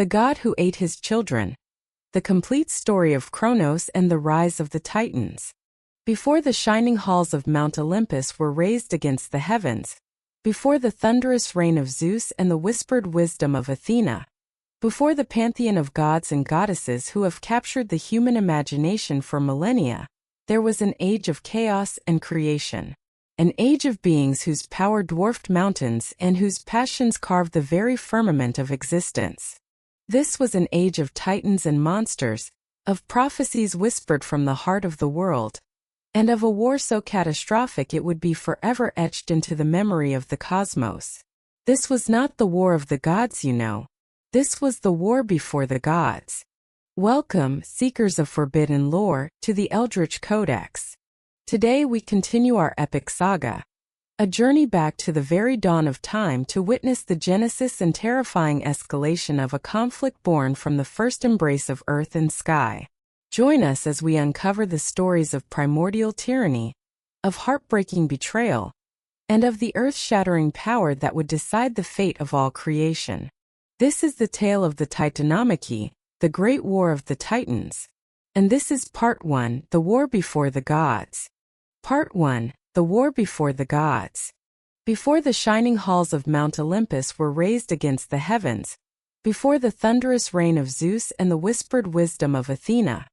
the god who ate his children. The complete story of Kronos and the rise of the Titans. Before the shining halls of Mount Olympus were raised against the heavens, before the thunderous reign of Zeus and the whispered wisdom of Athena, before the pantheon of gods and goddesses who have captured the human imagination for millennia, there was an age of chaos and creation. An age of beings whose power dwarfed mountains and whose passions carved the very firmament of existence. This was an age of titans and monsters, of prophecies whispered from the heart of the world, and of a war so catastrophic it would be forever etched into the memory of the cosmos. This was not the war of the gods, you know. This was the war before the gods. Welcome, seekers of forbidden lore, to the Eldritch Codex. Today we continue our epic saga, a journey back to the very dawn of time to witness the genesis and terrifying escalation of a conflict born from the first embrace of earth and sky. Join us as we uncover the stories of primordial tyranny, of heartbreaking betrayal, and of the earth-shattering power that would decide the fate of all creation. This is the tale of the Titanomachy, the Great War of the Titans. And this is Part 1, The War Before the Gods. Part 1, The War Before the Gods. Before the shining halls of Mount Olympus were raised against the heavens, before the thunderous reign of Zeus and the whispered wisdom of Athena,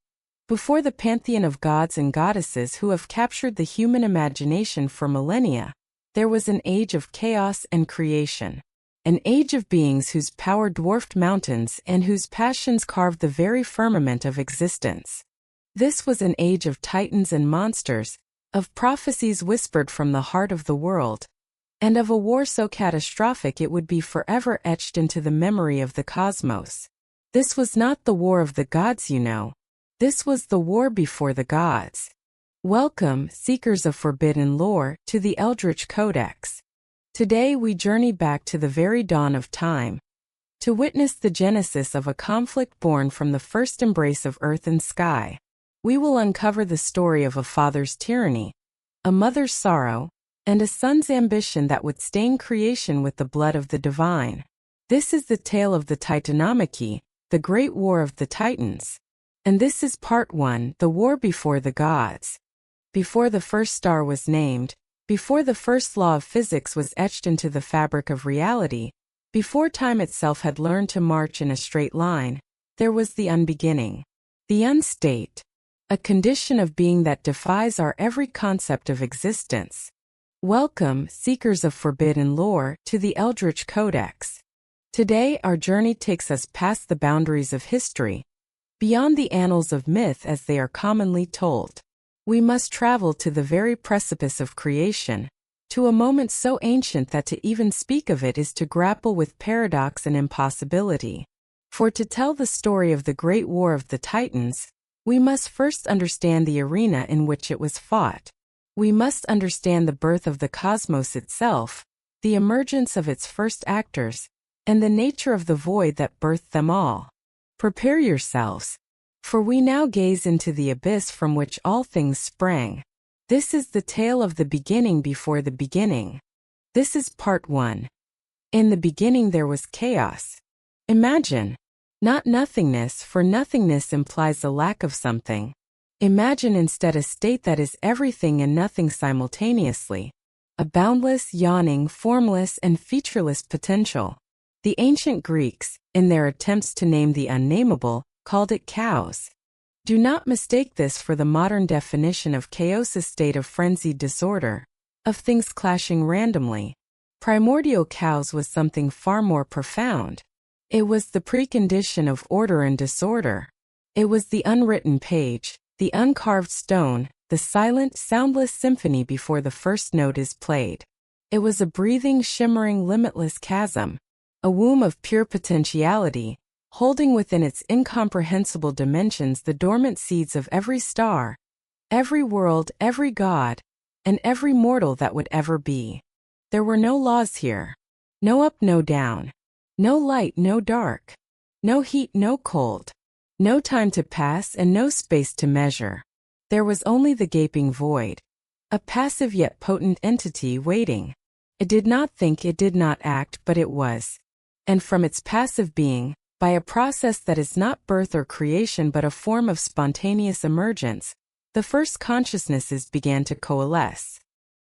before the pantheon of gods and goddesses who have captured the human imagination for millennia, there was an age of chaos and creation. An age of beings whose power dwarfed mountains and whose passions carved the very firmament of existence. This was an age of titans and monsters, of prophecies whispered from the heart of the world, and of a war so catastrophic it would be forever etched into the memory of the cosmos. This was not the war of the gods, you know. This was the war before the gods. Welcome, seekers of forbidden lore, to the Eldritch Codex. Today we journey back to the very dawn of time, to witness the genesis of a conflict born from the first embrace of earth and sky. We will uncover the story of a father's tyranny, a mother's sorrow, and a son's ambition that would stain creation with the blood of the divine. This is the tale of the Titanomachy, the Great War of the Titans. And this is Part 1, The War Before the Gods. Before the first star was named, before the first law of physics was etched into the fabric of reality, before time itself had learned to march in a straight line, there was the unbeginning, the unstate, a condition of being that defies our every concept of existence. Welcome, seekers of forbidden lore, to the Eldritch Codex. Today our journey takes us past the boundaries of history, beyond the annals of myth as they are commonly told. We must travel to the very precipice of creation, to a moment so ancient that to even speak of it is to grapple with paradox and impossibility. For to tell the story of the Great War of the Titans, we must first understand the arena in which it was fought. We must understand the birth of the cosmos itself, the emergence of its first actors, and the nature of the void that birthed them all. Prepare yourselves, for we now gaze into the abyss from which all things sprang. This is the tale of the beginning before the beginning. This is Part 1. In the beginning there was chaos. Imagine. Not nothingness, for nothingness implies a lack of something. Imagine instead a state that is everything and nothing simultaneously. A boundless, yawning, formless, and featureless potential. The ancient Greeks, in their attempts to name the unnameable, called it chaos. Do not mistake this for the modern definition of chaos, a state of frenzied disorder, of things clashing randomly. Primordial chaos was something far more profound. It was the precondition of order and disorder. It was the unwritten page, the uncarved stone, the silent, soundless symphony before the first note is played. It was a breathing, shimmering, limitless chasm, a womb of pure potentiality, holding within its incomprehensible dimensions the dormant seeds of every star, every world, every god, and every mortal that would ever be. There were no laws here. No up, no down. No light, no dark. No heat, no cold. No time to pass and no space to measure. There was only the gaping void. A passive yet potent entity waiting. It did not think, it did not act, but it was. And from its passive being, By a process that is not birth or creation but a form of spontaneous emergence, the first consciousnesses began to coalesce.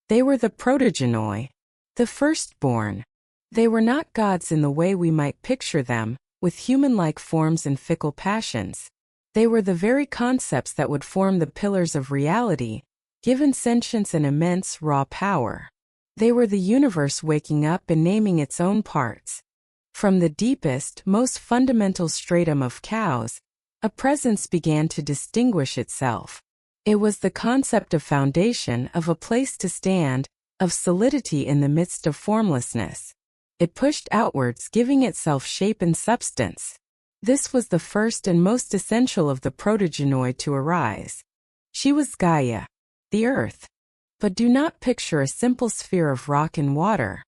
They were the protogenoi, the firstborn. They were not gods in the way we might picture them, with human-like forms and fickle passions. They were the very concepts that would form the pillars of reality, given sentience and immense raw power. They were the universe waking up and naming its own parts. From the deepest, most fundamental stratum of cows, a presence began to distinguish itself. It was the concept of foundation, of a place to stand, of solidity in the midst of formlessness. It pushed outwards, giving itself shape and substance. This was the first and most essential of the protogenoi to arise. She was Gaia, the earth. But do not picture a simple sphere of rock and water.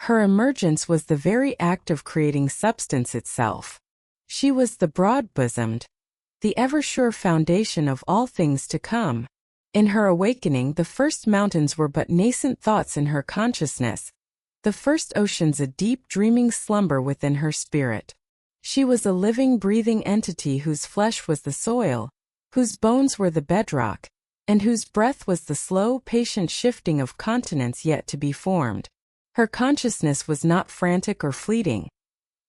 Her emergence was the very act of creating substance itself. She was the broad-bosomed, the ever-sure foundation of all things to come. In her awakening, the first mountains were but nascent thoughts in her consciousness, the first oceans a deep dreaming slumber within her spirit. She was a living, breathing entity whose flesh was the soil, whose bones were the bedrock, and whose breath was the slow, patient shifting of continents yet to be formed. Her consciousness was not frantic or fleeting.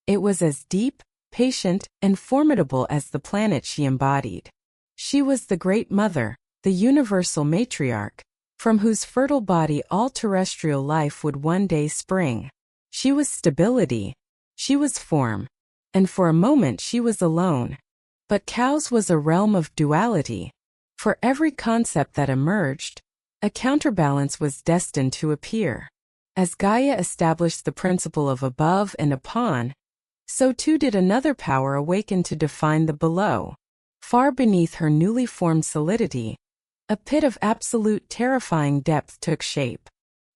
It was as deep, patient, and formidable as the planet she embodied. She was the Great Mother, the universal matriarch, from whose fertile body all terrestrial life would one day spring. She was stability. She was form. And for a moment she was alone. But cows was a realm of duality. For every concept that emerged, a counterbalance was destined to appear. As Gaia established the principle of above and upon, so too did another power awaken to define the below. Far beneath her newly formed solidity, a pit of absolute terrifying depth took shape.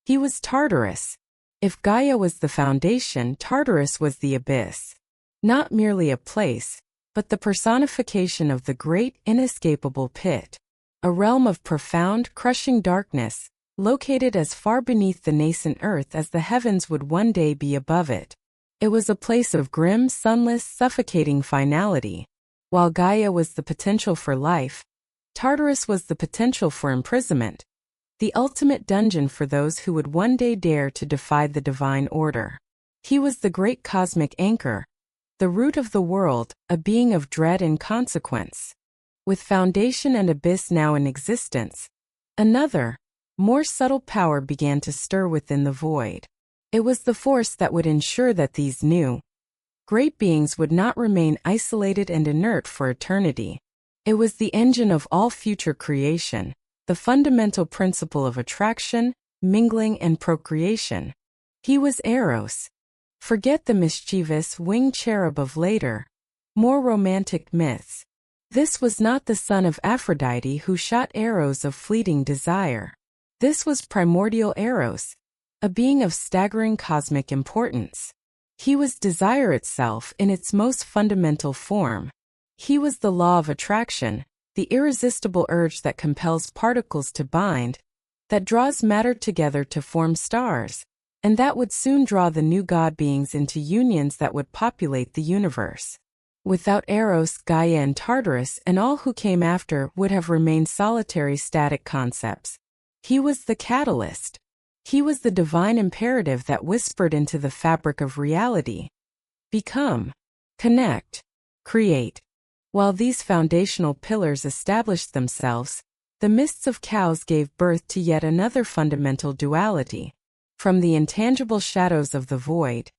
He was Tartarus. If Gaia was the foundation, Tartarus was the abyss. Not merely a place, but the personification of the great, inescapable pit. A realm of profound, crushing darkness, located as far beneath the nascent earth as the heavens would one day be above it. It was a place of grim, sunless, suffocating finality. While Gaia was the potential for life, Tartarus was the potential for imprisonment, the ultimate dungeon for those who would one day dare to defy the divine order. He was the great cosmic anchor, the root of the world, a being of dread and consequence. With foundation and abyss now in existence, another, more subtle power began to stir within the void. It was the force that would ensure that these new, great beings would not remain isolated and inert for eternity. It was the engine of all future creation, the fundamental principle of attraction, mingling, and procreation. He was Eros. Forget the mischievous winged cherub of later, more romantic myths. This was not the son of Aphrodite who shot arrows of fleeting desire. This was primordial Eros, a being of staggering cosmic importance. He was desire itself in its most fundamental form. He was the law of attraction, the irresistible urge that compels particles to bind, that draws matter together to form stars, and that would soon draw the new god beings into unions that would populate the universe. Without Eros, Gaia and Tartarus and all who came after would have remained solitary static concepts. He was the catalyst. He was the divine imperative that whispered into the fabric of reality. Become, connect, create. While these foundational pillars established themselves, the mists of cows gave birth to yet another fundamental duality. From the intangible shadows of the void,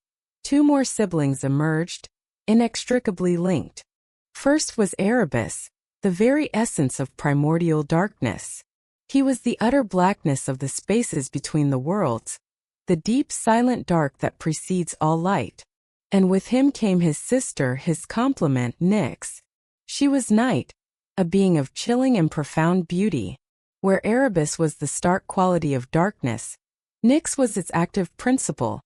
two more siblings emerged, inextricably linked. First was Erebus, the very essence of primordial darkness. He was the utter blackness of the spaces between the worlds, the deep silent dark that precedes all light. And with him came his sister, his complement, Nyx. She was night, a being of chilling and profound beauty. Where Erebus was the stark quality of darkness, Nyx was its active principle,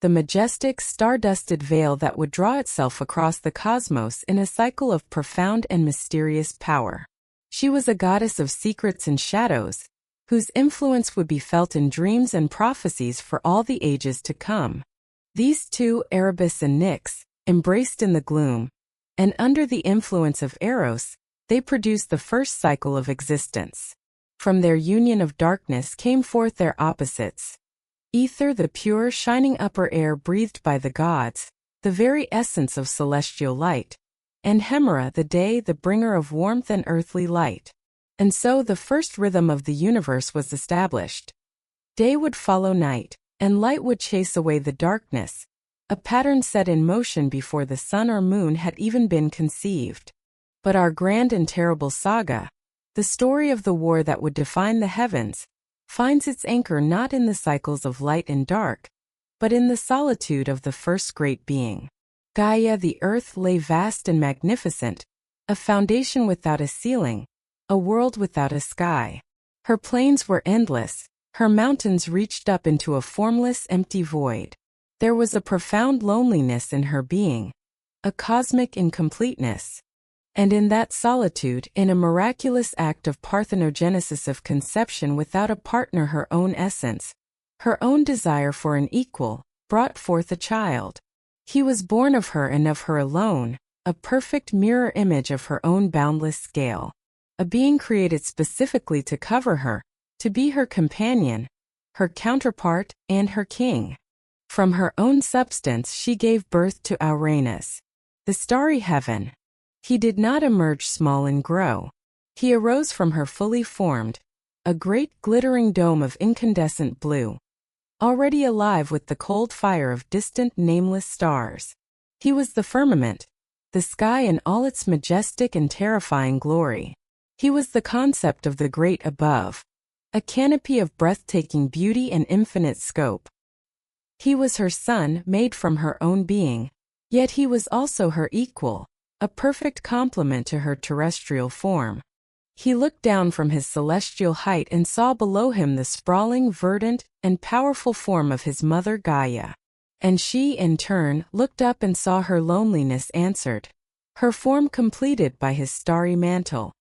the majestic, star-dusted veil that would draw itself across the cosmos in a cycle of profound and mysterious power. She was a goddess of secrets and shadows, whose influence would be felt in dreams and prophecies for all the ages to come. These two, Erebus and Nyx, embraced in the gloom, and under the influence of Eros, they produced the first cycle of existence. From their union of darkness came forth their opposites. Ether, the pure, shining upper air breathed by the gods, the very essence of celestial light, and Hemera, the day, the bringer of warmth and earthly light. And so the first rhythm of the universe was established. Day would follow night, and light would chase away the darkness, a pattern set in motion before the sun or moon had even been conceived. But our grand and terrible saga, the story of the war that would define the heavens, finds its anchor not in the cycles of light and dark, but in the solitude of the first great being. Gaia, the earth, lay vast and magnificent, a foundation without a ceiling, a world without a sky. Her plains were endless, her mountains reached up into a formless, empty void. There was a profound loneliness in her being, a cosmic incompleteness. And in that solitude, in a miraculous act of parthenogenesis of conception without a partner, her own essence, her own desire for an equal, brought forth a child. He was born of her and of her alone, a perfect mirror image of her own boundless scale, a being created specifically to cover her, to be her companion, her counterpart, and her king. From her own substance she gave birth to Uranus, the starry heaven. He did not emerge small and grow. He arose from her fully formed, a great glittering dome of incandescent blue, already alive with the cold fire of distant nameless stars. He was the firmament, the sky in all its majestic and terrifying glory. He was the concept of the great above, a canopy of breathtaking beauty and infinite scope. He was her son, made from her own being, yet he was also her equal, a perfect complement to her terrestrial form. He looked down from his celestial height and saw below him the sprawling, verdant, and powerful form of his mother Gaia. And she, in turn, looked up and saw her loneliness answered, her form completed by his starry mantle.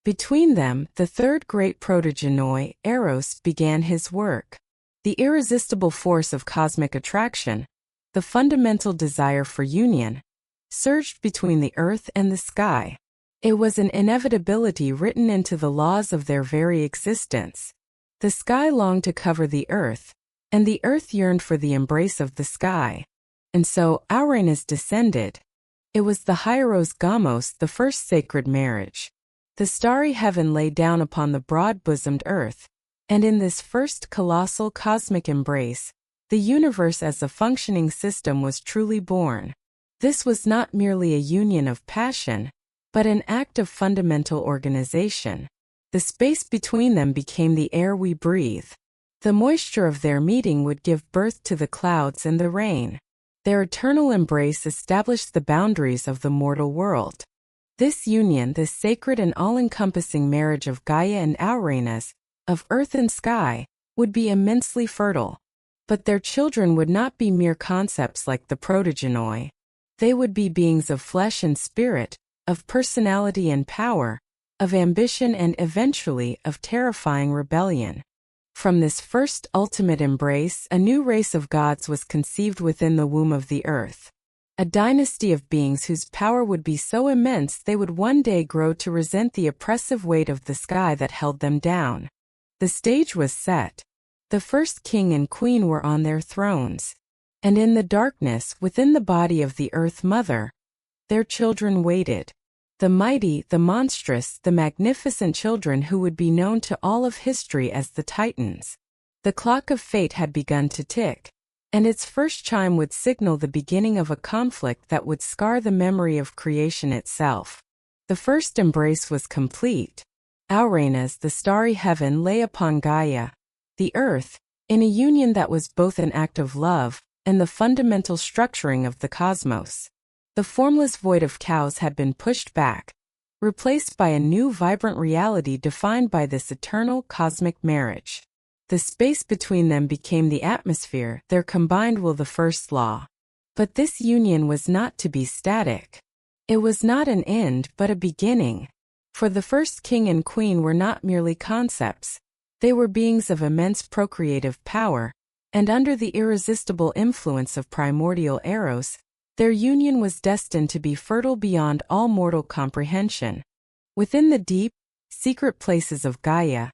Between them, the third great protogenoi, Eros, began his work. The irresistible force of cosmic attraction, the fundamental desire for union, surged between the earth and the sky. It was an inevitability written into the laws of their very existence. The sky longed to cover the earth, and the earth yearned for the embrace of the sky. And so Uranus descended. It was the Hieros Gamos, the first sacred marriage. The starry heaven lay down upon the broad-bosomed earth, and in this first colossal cosmic embrace, the universe as a functioning system was truly born. This was not merely a union of passion, but an act of fundamental organization. The space between them became the air we breathe. The moisture of their meeting would give birth to the clouds and the rain. Their eternal embrace established the boundaries of the mortal world. This union, this sacred and all-encompassing marriage of Gaia and Uranus, of earth and sky, would be immensely fertile. But their children would not be mere concepts like the protogenoi. They would be beings of flesh and spirit, of personality and power, of ambition and eventually of terrifying rebellion. From this first ultimate embrace, a new race of gods was conceived within the womb of the earth. A dynasty of beings whose power would be so immense they would one day grow to resent the oppressive weight of the sky that held them down. The stage was set. The first king and queen were on their thrones. And in the darkness, within the body of the Earth Mother, their children waited. The mighty, the monstrous, the magnificent children who would be known to all of history as the Titans. The clock of fate had begun to tick, and its first chime would signal the beginning of a conflict that would scar the memory of creation itself. The first embrace was complete. Uranus, the starry heaven, lay upon Gaia, the earth, in a union that was both an act of love and the fundamental structuring of the cosmos. The formless void of chaos had been pushed back, replaced by a new vibrant reality defined by this eternal cosmic marriage. The space between them became the atmosphere, their combined will the first law. But this union was not to be static. It was not an end but a beginning. For the first king and queen were not merely concepts. They were beings of immense procreative power, and under the irresistible influence of primordial Eros, Their union was destined to be fertile beyond all mortal comprehension. Within the deep, secret places of Gaia,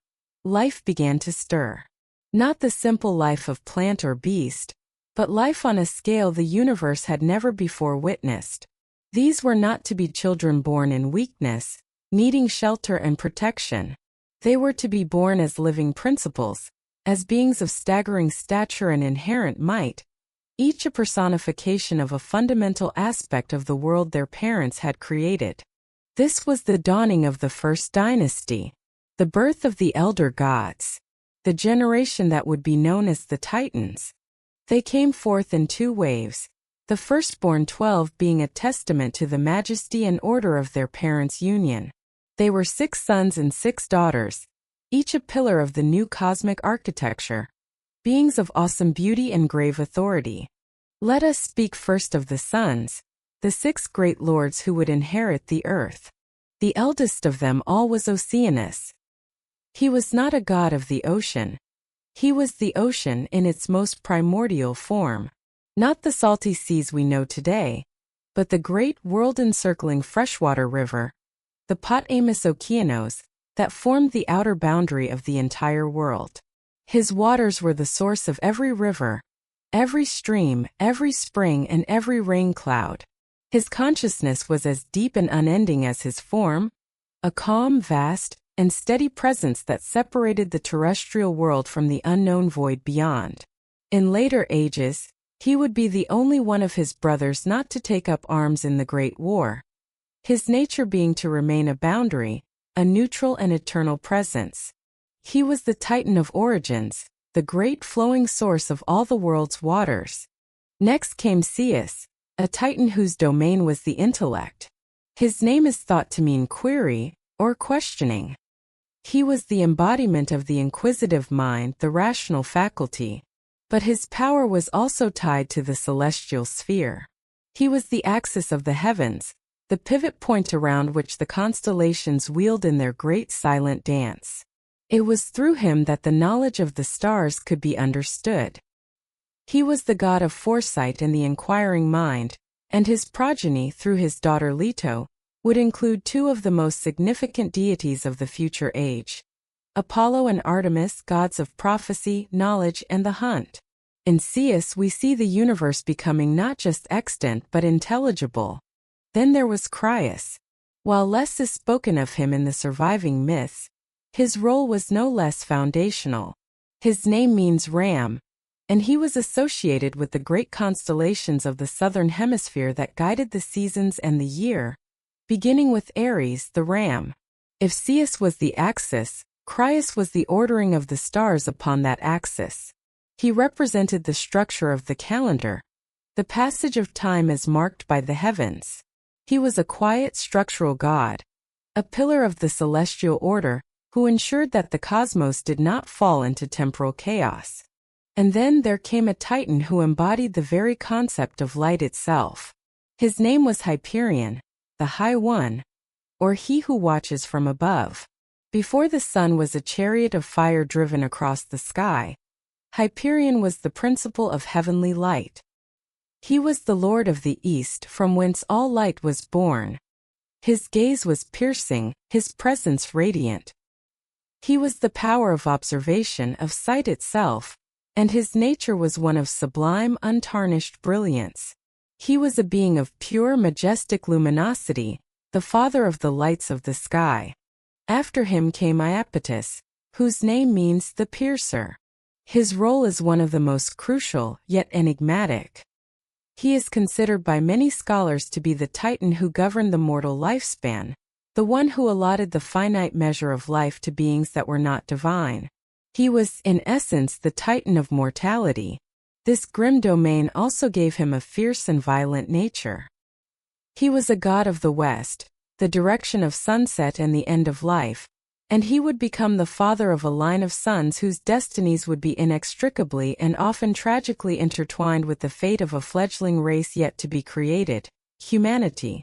life began to stir. Not the simple life of plant or beast, but life on a scale the universe had never before witnessed. These were not to be children born in weakness, needing shelter and protection. They were to be born as living principles, as beings of staggering stature and inherent might, each a personification of a fundamental aspect of the world their parents had created. This was the dawning of the first dynasty, the birth of the elder gods, the generation that would be known as the Titans. They came forth in two waves, the firstborn 12 being a testament to the majesty and order of their parents' union. They were 6 sons and 6 daughters, each a pillar of the new cosmic architecture, beings of awesome beauty and grave authority. Let us speak first of the sons, the 6 great lords who would inherit the earth. The eldest of them all was Oceanus. He was not a god of the ocean. He was the ocean in its most primordial form. Not the salty seas we know today, but the great world-encircling freshwater river, the Potamus Okeanos, that formed the outer boundary of the entire world. His waters were the source of every river, every stream, every spring, and every rain cloud. His consciousness was as deep and unending as his form, a calm, vast, and steady presence that separated the terrestrial world from the unknown void beyond. In later ages, he would be the only one of his brothers not to take up arms in the Great War, his nature being to remain a boundary, a neutral and eternal presence. He was the Titan of origins, the great flowing source of all the world's waters. Next came Zeus, a Titan whose domain was the intellect. His name is thought to mean query, or questioning. He was the embodiment of the inquisitive mind, the rational faculty. But his power was also tied to the celestial sphere. He was the axis of the heavens, the pivot point around which the constellations wheeled in their great silent dance. It was through him that the knowledge of the stars could be understood. He was the god of foresight and the inquiring mind, and his progeny through his daughter Leto would include 2 of the most significant deities of the future age. Apollo and Artemis, gods of prophecy, knowledge, and the hunt. In Zeus we see the universe becoming not just extant but intelligible. Then there was Kronos. While less is spoken of him in the surviving myths, his role was no less foundational. His name means ram, and he was associated with the great constellations of the southern hemisphere that guided the seasons and the year, beginning with Aries, the ram. If Zeus was the axis, Kronos was the ordering of the stars upon that axis. He represented the structure of the calendar, the passage of time as marked by the heavens. He was a quiet structural god, a pillar of the celestial order, who ensured that the cosmos did not fall into temporal chaos. And then there came a Titan who embodied the very concept of light itself. His name was Hyperion, the High One, or he who watches from above. Before the sun was a chariot of fire driven across the sky, Hyperion was the principle of heavenly light. He was the Lord of the East from whence all light was born. His gaze was piercing, his presence radiant. He was the power of observation, of sight itself, and his nature was one of sublime, untarnished brilliance. He was a being of pure, majestic luminosity, the father of the lights of the sky. After him came Iapetus, whose name means the piercer. His role is one of the most crucial, yet enigmatic. He is considered by many scholars to be the Titan who governed the mortal lifespan, the one who allotted the finite measure of life to beings that were not divine. He was, in essence, the Titan of mortality. This grim domain also gave him a fierce and violent nature. He was a god of the West, the direction of sunset and the end of life, and he would become the father of a line of sons whose destinies would be inextricably and often tragically intertwined with the fate of a fledgling race yet to be created, humanity.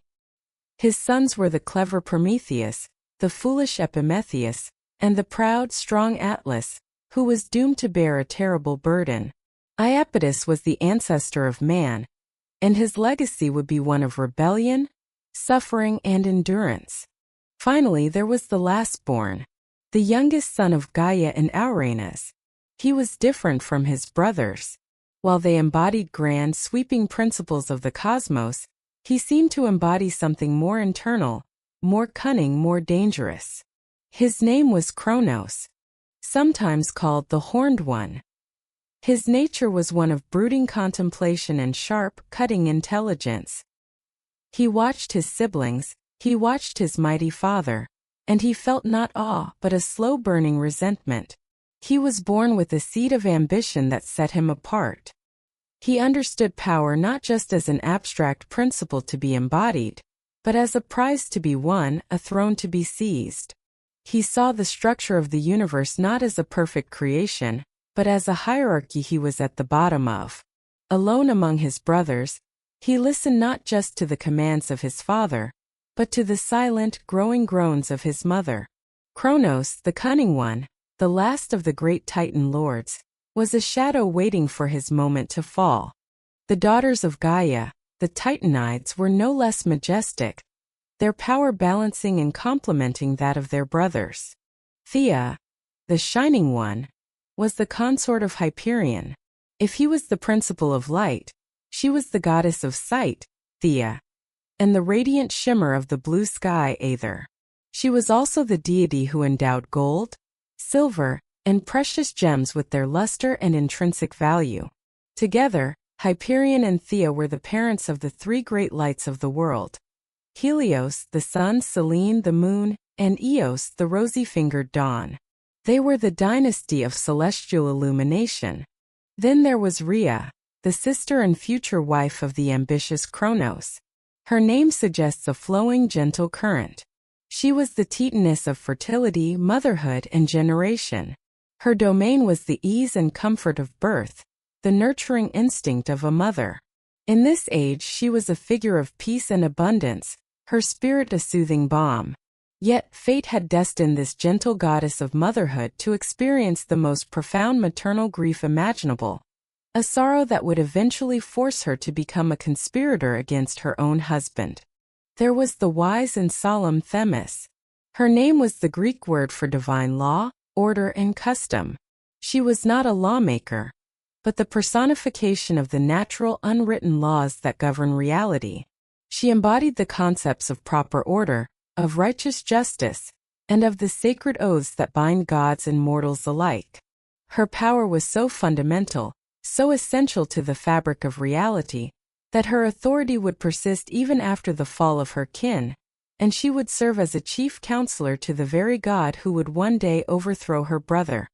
His sons were the clever Prometheus, the foolish Epimetheus, and the proud, strong Atlas, who was doomed to bear a terrible burden. Iapetus was the ancestor of man, and his legacy would be one of rebellion, suffering, and endurance. Finally, there was the last-born, the youngest son of Gaia and Uranus. He was different from his brothers. While they embodied grand, sweeping principles of the cosmos, he seemed to embody something more internal, more cunning, more dangerous. His name was Kronos, sometimes called the Horned One. His nature was one of brooding contemplation and sharp, cutting intelligence. He watched his siblings, he watched his mighty father, and he felt not awe but a slow-burning resentment. He was born with a seed of ambition that set him apart. He understood power not just as an abstract principle to be embodied, but as a prize to be won, a throne to be seized. He saw the structure of the universe not as a perfect creation, but as a hierarchy he was at the bottom of. Alone among his brothers, he listened not just to the commands of his father, but to the silent, growing groans of his mother. Kronos, the cunning one, the last of the great Titan lords, was a shadow waiting for his moment to fall. The daughters of Gaia, the Titanides, were no less majestic, their power balancing and complementing that of their brothers. Theia, the shining one, was the consort of Hyperion. If he was the principle of light, she was the goddess of sight, Theia, and the radiant shimmer of the blue sky, Aether. She was also the deity who endowed gold, silver, and precious gems with their luster and intrinsic value. Together, Hyperion and Theia were the parents of the three great lights of the world: Helios, the sun; Selene, the moon; and Eos, the rosy-fingered dawn. They were the dynasty of celestial illumination. Then there was Rhea, the sister and future wife of the ambitious Kronos. Her name suggests a flowing, gentle current. She was the Titaness of fertility, motherhood, and generation. Her domain was the ease and comfort of birth, the nurturing instinct of a mother. In this age she was a figure of peace and abundance, her spirit a soothing balm. Yet fate had destined this gentle goddess of motherhood to experience the most profound maternal grief imaginable, a sorrow that would eventually force her to become a conspirator against her own husband. There was the wise and solemn Themis. Her name was the Greek word for divine law, order, and custom. She was not a lawmaker, but the personification of the natural, unwritten laws that govern reality. She embodied the concepts of proper order, of righteous justice, and of the sacred oaths that bind gods and mortals alike. Her power was so fundamental, so essential to the fabric of reality, that her authority would persist even after the fall of her kin, and she would serve as a chief counselor to the very god who would one day overthrow her brother.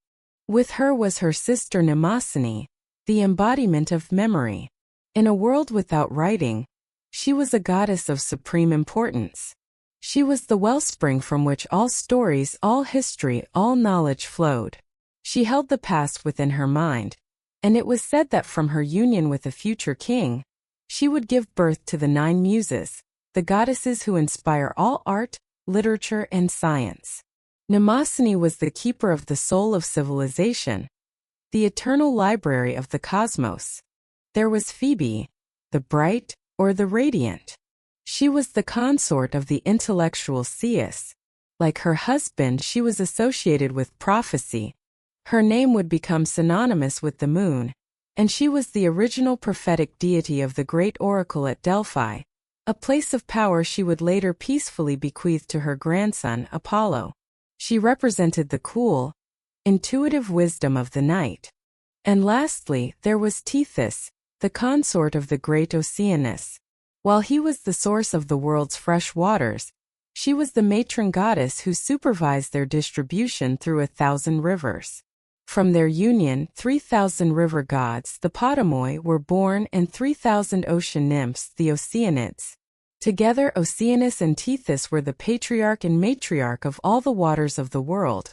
With her was her sister Mnemosyne, the embodiment of memory. In a world without writing, she was a goddess of supreme importance. She was the wellspring from which all stories, all history, all knowledge flowed. She held the past within her mind, and it was said that from her union with a future king, she would give birth to the 9 Muses, the goddesses who inspire all art, literature, and science. Mnemosyne was the keeper of the soul of civilization, the eternal library of the cosmos. There was Phoebe, the bright, or the radiant. She was the consort of the intellectual Zeus. Like her husband, she was associated with prophecy. Her name would become synonymous with the moon, and she was the original prophetic deity of the great oracle at Delphi, a place of power she would later peacefully bequeath to her grandson, Apollo. She represented the cool, intuitive wisdom of the night. And lastly, there was Tethys, the consort of the great Oceanus. While he was the source of the world's fresh waters, she was the matron goddess who supervised their distribution through 1,000 rivers. From their union, 3,000 river gods, the Potamoi, were born, and 3,000 ocean nymphs, the Oceanids. Together, Oceanus and Tethys were the patriarch and matriarch of all the waters of the world,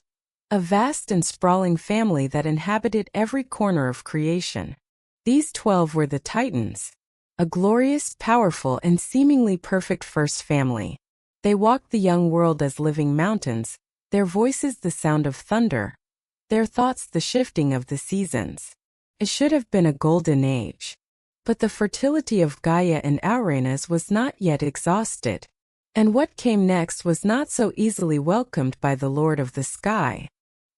a vast and sprawling family that inhabited every corner of creation. These 12 were the Titans, a glorious, powerful, and seemingly perfect first family. They walked the young world as living mountains, their voices the sound of thunder, their thoughts the shifting of the seasons. It should have been a golden age. But the fertility of Gaia and Uranus was not yet exhausted. And what came next was not so easily welcomed by the Lord of the Sky.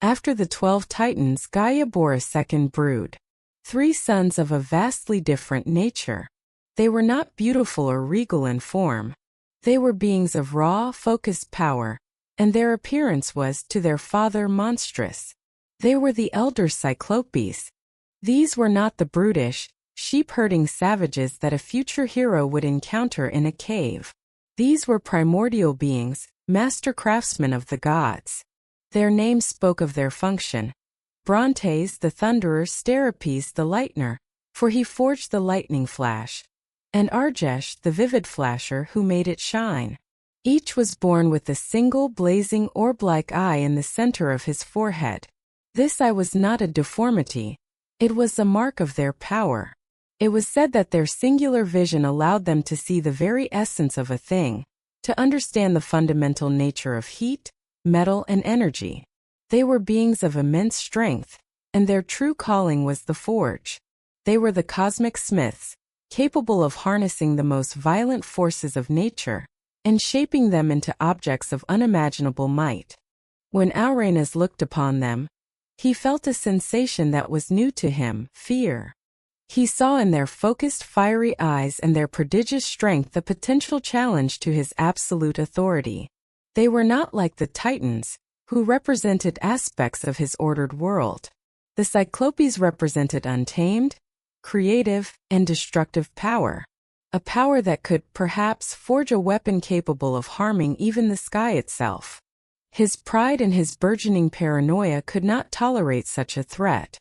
After the 12 Titans, Gaia bore a second brood. 3 sons of a vastly different nature. They were not beautiful or regal in form. They were beings of raw, focused power, and their appearance was, to their father, monstrous. They were the elder Cyclopes. These were not the brutish, sheep-herding savages that a future hero would encounter in a cave. These were primordial beings, master craftsmen of the gods. Their names spoke of their function. Brontes the thunderer, Steropes the lightner, for he forged the lightning flash, and Argesh the vivid flasher who made it shine. Each was born with a single blazing orb-like eye in the center of his forehead. This eye was not a deformity. It was a mark of their power. It was said that their singular vision allowed them to see the very essence of a thing, to understand the fundamental nature of heat, metal, and energy. They were beings of immense strength, and their true calling was the forge. They were the cosmic smiths, capable of harnessing the most violent forces of nature, and shaping them into objects of unimaginable might. When Uranus looked upon them, he felt a sensation that was new to him, fear. He saw in their focused, fiery eyes and their prodigious strength the potential challenge to his absolute authority. They were not like the Titans, who represented aspects of his ordered world. The Cyclopes represented untamed, creative, and destructive power. A power that could, perhaps, forge a weapon capable of harming even the sky itself. His pride and his burgeoning paranoia could not tolerate such a threat.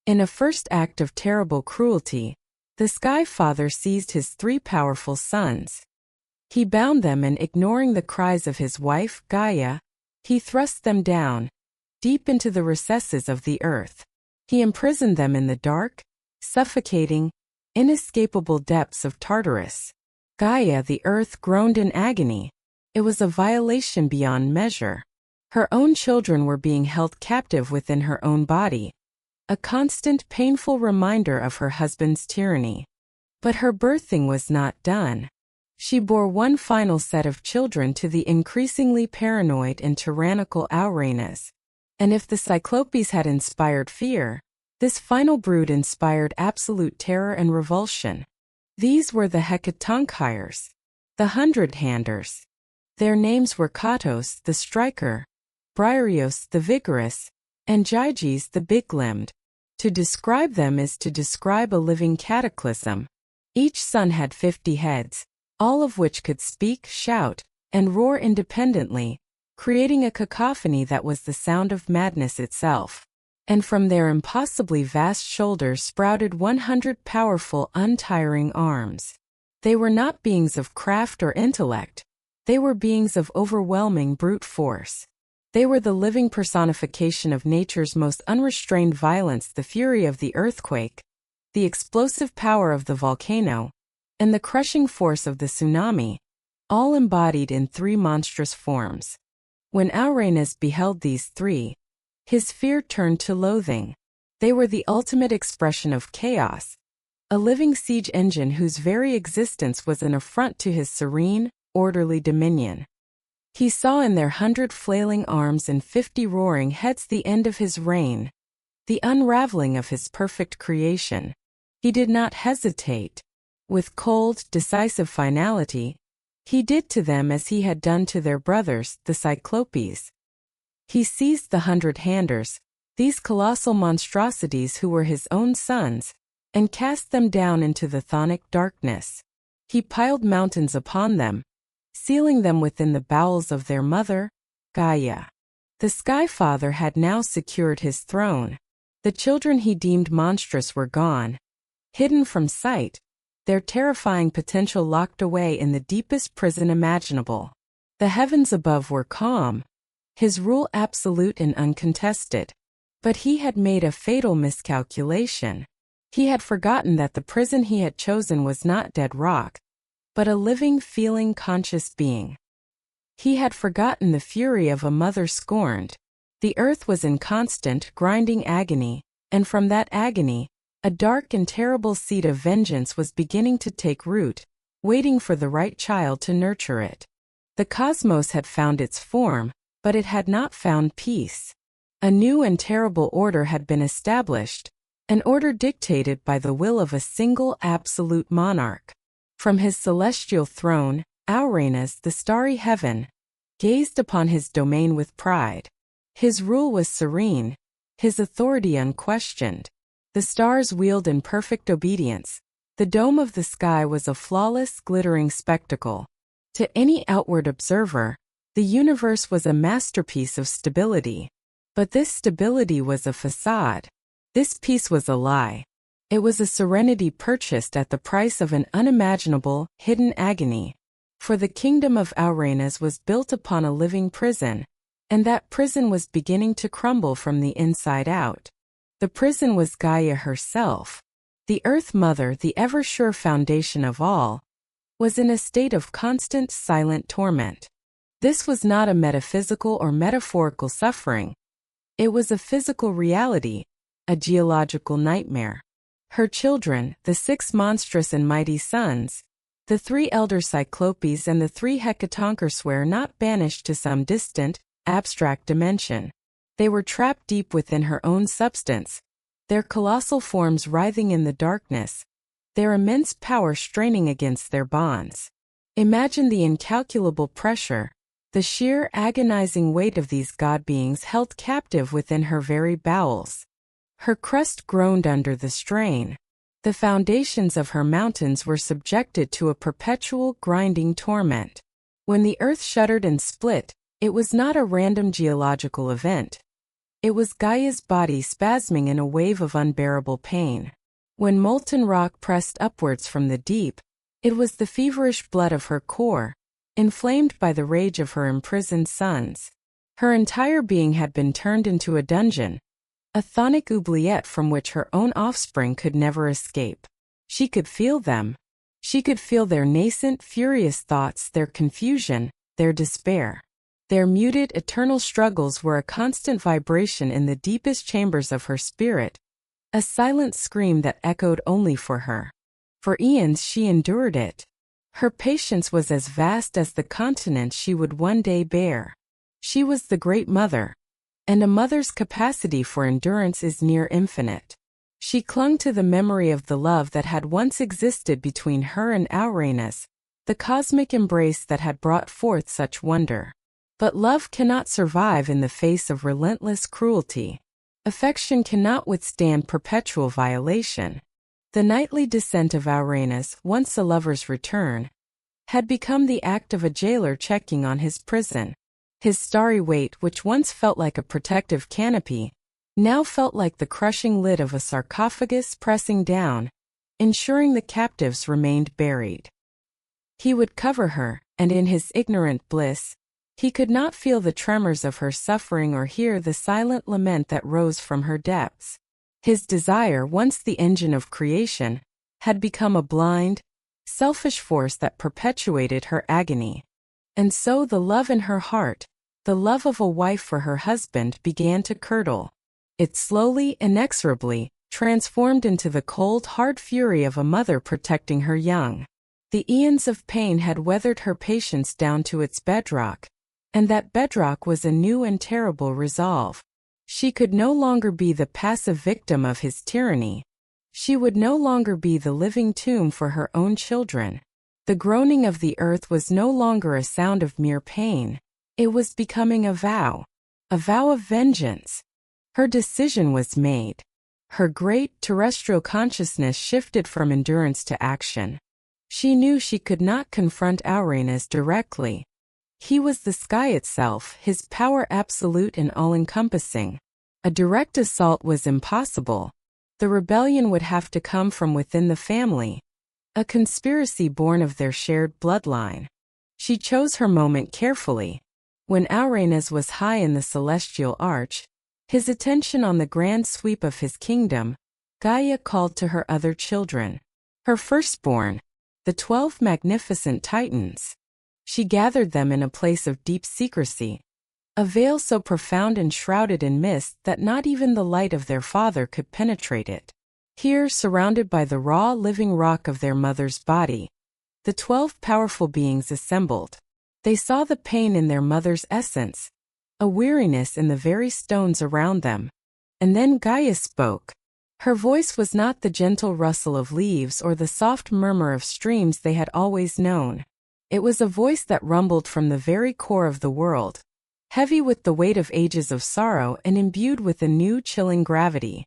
In a first act of terrible cruelty, the Sky Father seized his 3 powerful sons. He bound them and, ignoring the cries of his wife, Gaia, he thrust them down, deep into the recesses of the earth. He imprisoned them in the dark, suffocating, inescapable depths of Tartarus. Gaia, the earth, groaned in agony. It was a violation beyond measure. Her own children were being held captive within her own body. A constant, painful reminder of her husband's tyranny. But her birthing was not done. She bore one final set of children to the increasingly paranoid and tyrannical Uranus. And if the Cyclopes had inspired fear, this final brood inspired absolute terror and revulsion. These were the Hecatonchires, the Hundred-Handers. Their names were Katos, the striker, Briareos, the vigorous, and Gyges, the big-limbed. To describe them is to describe a living cataclysm. Each son had 50 heads, all of which could speak, shout, and roar independently, creating a cacophony that was the sound of madness itself. And from their impossibly vast shoulders sprouted 100 powerful, untiring arms. They were not beings of craft or intellect. They were beings of overwhelming brute force. They were the living personification of nature's most unrestrained violence, the fury of the earthquake, the explosive power of the volcano, and the crushing force of the tsunami, all embodied in 3 monstrous forms. When Uranus beheld these 3, his fear turned to loathing. They were the ultimate expression of chaos, a living siege engine whose very existence was an affront to his serene, orderly dominion. He saw in their 100 flailing arms and 50 roaring heads the end of his reign, the unraveling of his perfect creation. He did not hesitate. With cold, decisive finality, he did to them as he had done to their brothers, the Cyclopes. He seized the Hundred-Handers, these colossal monstrosities who were his own sons, and cast them down into the chthonic darkness. He piled mountains upon them, sealing them within the bowels of their mother, Gaia. The Sky Father had now secured his throne. The children he deemed monstrous were gone, hidden from sight, their terrifying potential locked away in the deepest prison imaginable. The heavens above were calm, his rule absolute and uncontested. But he had made a fatal miscalculation. He had forgotten that the prison he had chosen was not dead rock, but a living, feeling, conscious being. He had forgotten the fury of a mother scorned. The earth was in constant, grinding agony, and from that agony, A dark and terrible seed of vengeance was beginning to take root, waiting for the right child to nurture it. The cosmos had found its form, but it had not found peace. A new and terrible order had been established, an order dictated by the will of a single absolute monarch. From his celestial throne, Uranus, the starry heaven, gazed upon his domain with pride. His rule was serene, his authority unquestioned. The stars wheeled in perfect obedience. The dome of the sky was a flawless, glittering spectacle. To any outward observer, the universe was a masterpiece of stability. But this stability was a facade. This peace was a lie. It was a serenity purchased at the price of an unimaginable, hidden agony. For the kingdom of Uranus was built upon a living prison, and that prison was beginning to crumble from the inside out. The prison was Gaia herself. The Earth Mother, the ever-sure foundation of all, was in a state of constant, silent torment. This was not a metaphysical or metaphorical suffering. It was a physical reality, a geological nightmare. Her children, the 6 monstrous and mighty sons, the 3 elder Cyclopes and the 3 hecatonkers, were not banished to some distant, abstract dimension. They were trapped deep within her own substance, their colossal forms writhing in the darkness, their immense power straining against their bonds. Imagine the incalculable pressure, the sheer agonizing weight of these god beings held captive within her very bowels. Her crust groaned under the strain. The foundations of her mountains were subjected to a perpetual grinding torment. When the earth shuddered and split, it was not a random geological event. It was Gaia's body spasming in a wave of unbearable pain. When molten rock pressed upwards from the deep, it was the feverish blood of her core, inflamed by the rage of her imprisoned sons. Her entire being had been turned into a dungeon, a chthonic oubliette from which her own offspring could never escape. She could feel them. She could feel their nascent, furious thoughts, their confusion, their despair. Their muted, eternal struggles were a constant vibration in the deepest chambers of her spirit, a silent scream that echoed only for her. For eons she endured it. Her patience was as vast as the continent she would one day bear. She was the Great Mother, and a mother's capacity for endurance is near infinite. She clung to the memory of the love that had once existed between her and Uranus, the cosmic embrace that had brought forth such wonder. But love cannot survive in the face of relentless cruelty. Affection cannot withstand perpetual violation. The nightly descent of Uranus, once a lover's return, had become the act of a jailer checking on his prison. His starry weight, which once felt like a protective canopy, now felt like the crushing lid of a sarcophagus pressing down, ensuring the captives remained buried. He would cover her, and in his ignorant bliss, he could not feel the tremors of her suffering or hear the silent lament that rose from her depths. His desire, once the engine of creation, had become a blind, selfish force that perpetuated her agony. And so the love in her heart, the love of a wife for her husband, began to curdle. It slowly, inexorably, transformed into the cold, hard fury of a mother protecting her young. The eons of pain had weathered her patience down to its bedrock, and that bedrock was a new and terrible resolve. She could no longer be the passive victim of his tyranny. She would no longer be the living tomb for her own children. The groaning of the earth was no longer a sound of mere pain. It was becoming a vow of vengeance. Her decision was made. Her great terrestrial consciousness shifted from endurance to action. She knew she could not confront Uranus directly. He was the sky itself, his power absolute and all-encompassing. A direct assault was impossible. The rebellion would have to come from within the family, a conspiracy born of their shared bloodline. She chose her moment carefully. When Uranus was high in the celestial arch, his attention on the grand sweep of his kingdom, Gaia called to her other children, her firstborn, the 12 magnificent Titans. She gathered them in a place of deep secrecy, a veil so profound and shrouded in mist that not even the light of their father could penetrate it. Here, surrounded by the raw living rock of their mother's body, the 12 powerful beings assembled. They saw the pain in their mother's essence, a weariness in the very stones around them. And then Gaia spoke. Her voice was not the gentle rustle of leaves or the soft murmur of streams they had always known. It was a voice that rumbled from the very core of the world, heavy with the weight of ages of sorrow and imbued with a new chilling gravity.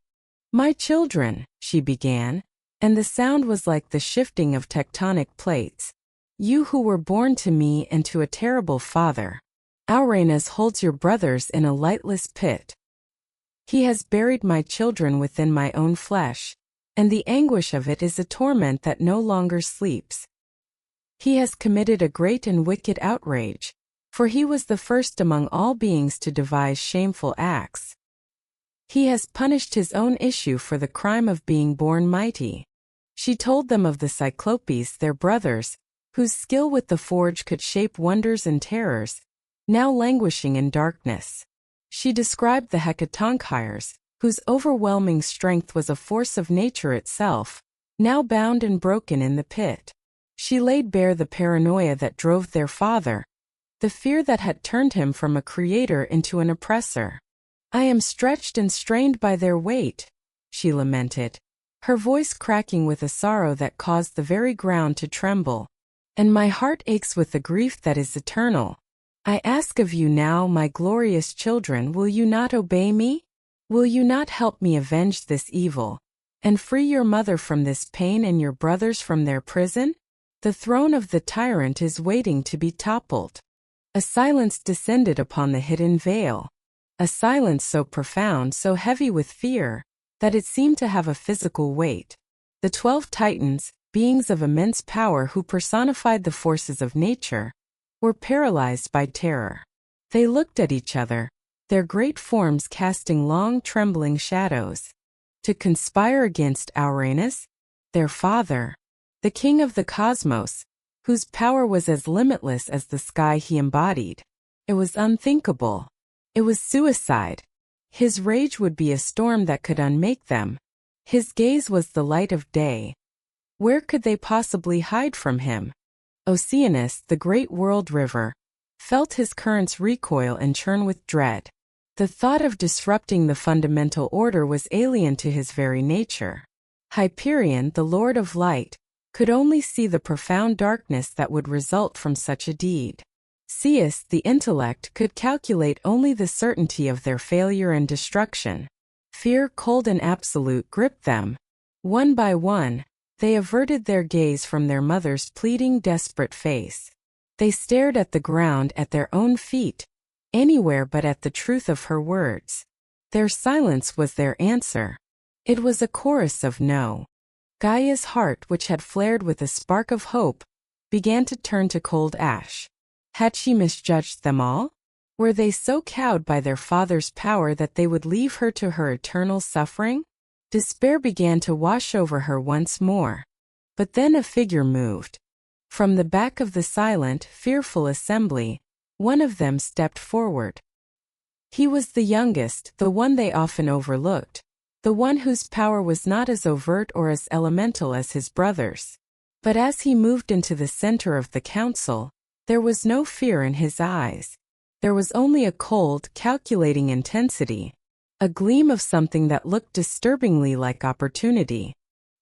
"My children," she began, and the sound was like the shifting of tectonic plates. "You who were born to me and to a terrible father. Uranus holds your brothers in a lightless pit. He has buried my children within my own flesh, and the anguish of it is a torment that no longer sleeps. He has committed a great and wicked outrage, for he was the first among all beings to devise shameful acts. He has punished his own issue for the crime of being born mighty." She told them of the Cyclopes, their brothers, whose skill with the forge could shape wonders and terrors, now languishing in darkness. She described the Hecatonchires, whose overwhelming strength was a force of nature itself, now bound and broken in the pit. She laid bare the paranoia that drove their father, the fear that had turned him from a creator into an oppressor. "I am stretched and strained by their weight," she lamented, her voice cracking with a sorrow that caused the very ground to tremble. "And my heart aches with a grief that is eternal. I ask of you now, my glorious children, will you not obey me? Will you not help me avenge this evil, and free your mother from this pain and your brothers from their prison? The throne of the tyrant is waiting to be toppled." A silence descended upon the hidden veil, a silence so profound, so heavy with fear, that it seemed to have a physical weight. The 12 Titans, beings of immense power who personified the forces of nature, were paralyzed by terror. They looked at each other, their great forms casting long trembling shadows. To conspire against Uranus, their father, the king of the cosmos, whose power was as limitless as the sky he embodied. It was unthinkable. It was suicide. His rage would be a storm that could unmake them. His gaze was the light of day. Where could they possibly hide from him? Oceanus, the great world river, felt his currents recoil and churn with dread. The thought of disrupting the fundamental order was alien to his very nature. Hyperion, the lord of light, could only see the profound darkness that would result from such a deed. Zeus, the intellect, could calculate only the certainty of their failure and destruction. Fear, cold and absolute, gripped them. One by one, they averted their gaze from their mother's pleading, desperate face. They stared at the ground, at their own feet, anywhere but at the truth of her words. Their silence was their answer. It was a chorus of no. Gaia's heart, which had flared with a spark of hope, began to turn to cold ash. Had she misjudged them all? Were they so cowed by their father's power that they would leave her to her eternal suffering? Despair began to wash over her once more. But then a figure moved. From the back of the silent, fearful assembly, one of them stepped forward. He was the youngest, the one they often overlooked, the one whose power was not as overt or as elemental as his brothers. But as he moved into the center of the council, there was no fear in his eyes. There was only a cold, calculating intensity, a gleam of something that looked disturbingly like opportunity.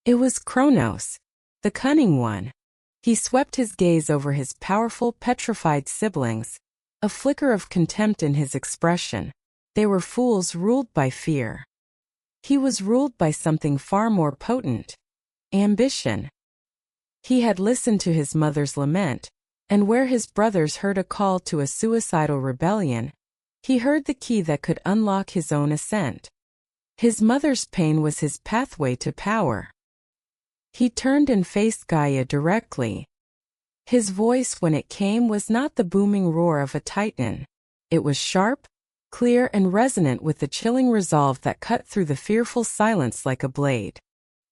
It was Kronos, the cunning one. He swept his gaze over his powerful, petrified siblings, a flicker of contempt in his expression. They were fools ruled by fear. He was ruled by something far more potent: ambition. He had listened to his mother's lament, and where his brothers heard a call to a suicidal rebellion, he heard the key that could unlock his own ascent. His mother's pain was his pathway to power. He turned and faced Gaia directly. His voice, when it came, was not the booming roar of a titan. It was sharp, clear, and resonant with the chilling resolve that cut through the fearful silence like a blade.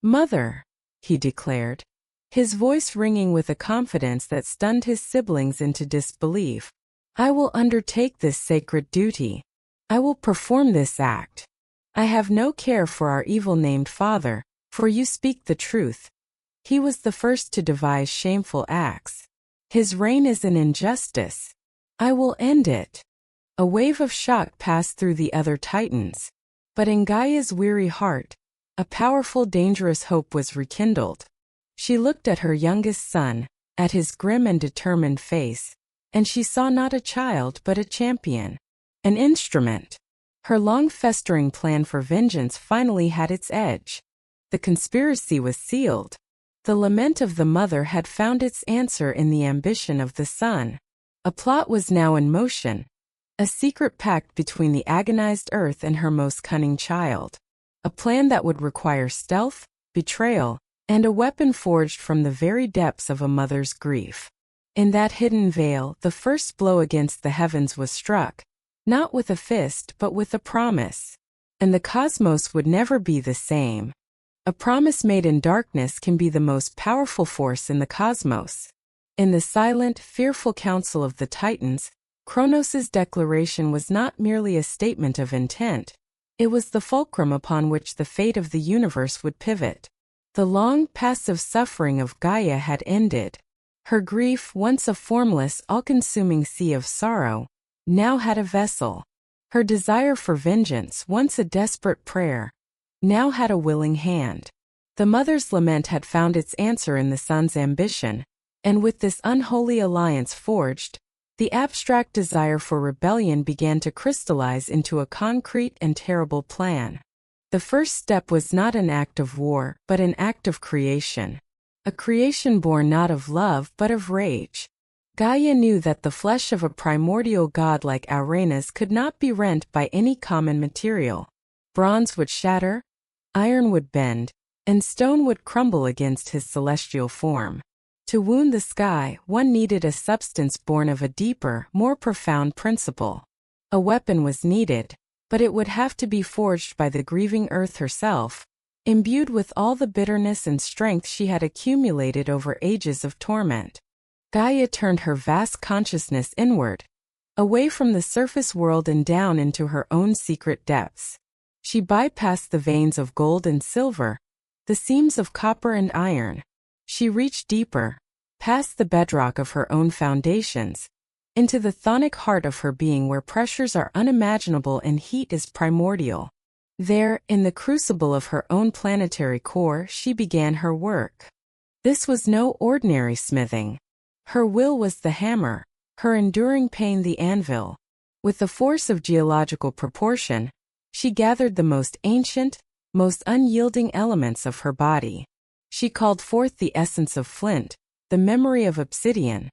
"Mother," he declared, his voice ringing with a confidence that stunned his siblings into disbelief, "I will undertake this sacred duty. I will perform this act. I have no care for our evil-named father, for you speak the truth. He was the first to devise shameful acts. His reign is an injustice. I will end it. A wave of shock passed through the other Titans. But in Gaia's weary heart, a powerful, dangerous hope was rekindled. She looked at her youngest son, at his grim and determined face, and she saw not a child but a champion, an instrument. Her long-festering plan for vengeance finally had its edge. The conspiracy was sealed. The lament of the mother had found its answer in the ambition of the son. A plot was now in motion. A secret pact between the agonized earth and her most cunning child. A plan that would require stealth, betrayal, and a weapon forged from the very depths of a mother's grief. In that hidden veil, the first blow against the heavens was struck, not with a fist but with a promise. And the cosmos would never be the same. A promise made in darkness can be the most powerful force in the cosmos. In the silent, fearful council of the Titans, Kronos' declaration was not merely a statement of intent. It was the fulcrum upon which the fate of the universe would pivot. The long, passive suffering of Gaia had ended. Her grief, once a formless, all-consuming sea of sorrow, now had a vessel. Her desire for vengeance, once a desperate prayer, now had a willing hand. The mother's lament had found its answer in the son's ambition, and with this unholy alliance forged, the abstract desire for rebellion began to crystallize into a concrete and terrible plan. The first step was not an act of war, but an act of creation. A creation born not of love but of rage. Gaia knew that the flesh of a primordial god like Uranus could not be rent by any common material. Bronze would shatter, iron would bend, and stone would crumble against his celestial form. To wound the sky, one needed a substance born of a deeper, more profound principle. A weapon was needed, but it would have to be forged by the grieving earth herself, imbued with all the bitterness and strength she had accumulated over ages of torment. Gaia turned her vast consciousness inward, away from the surface world and down into her own secret depths. She bypassed the veins of gold and silver, the seams of copper and iron. She reached deeper, past the bedrock of her own foundations, into the chthonic heart of her being where pressures are unimaginable and heat is primordial. There, in the crucible of her own planetary core, she began her work. This was no ordinary smithing. Her will was the hammer, her enduring pain the anvil. With the force of geological proportion, she gathered the most ancient, most unyielding elements of her body. She called forth the essence of flint, the memory of obsidian,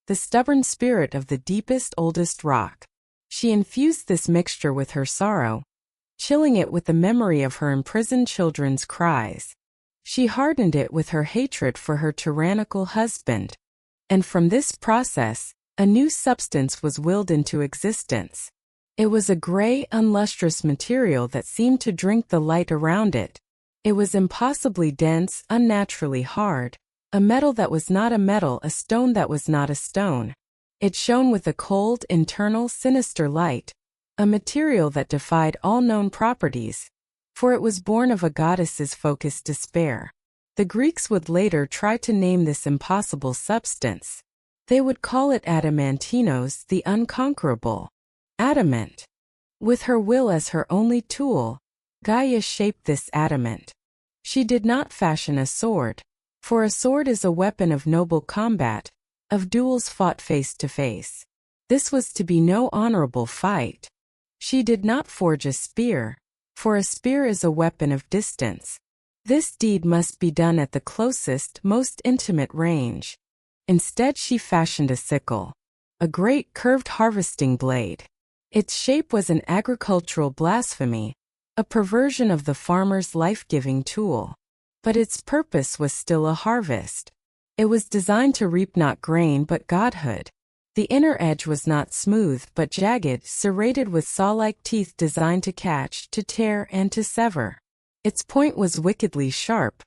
the stubborn spirit of the deepest, oldest rock. She infused this mixture with her sorrow, chilling it with the memory of her imprisoned children's cries. She hardened it with her hatred for her tyrannical husband. And from this process, a new substance was willed into existence. It was a gray, unlustrous material that seemed to drink the light around it. It was impossibly dense, unnaturally hard, a metal that was not a metal, a stone that was not a stone. It shone with a cold, internal, sinister light, a material that defied all known properties, for it was born of a goddess's focused despair. The Greeks would later try to name this impossible substance. They would call it adamantinos, the unconquerable. Adamant. With her will as her only tool, Gaia shaped this adamant. She did not fashion a sword, for a sword is a weapon of noble combat, of duels fought face to face. This was to be no honorable fight. She did not forge a spear, for a spear is a weapon of distance. This deed must be done at the closest, most intimate range. Instead, she fashioned a sickle, a great curved harvesting blade. Its shape was an agricultural blasphemy, a perversion of the farmer's life-giving tool. But its purpose was still a harvest. It was designed to reap not grain but godhood. The inner edge was not smooth but jagged, serrated with saw-like teeth designed to catch, to tear, and to sever. Its point was wickedly sharp,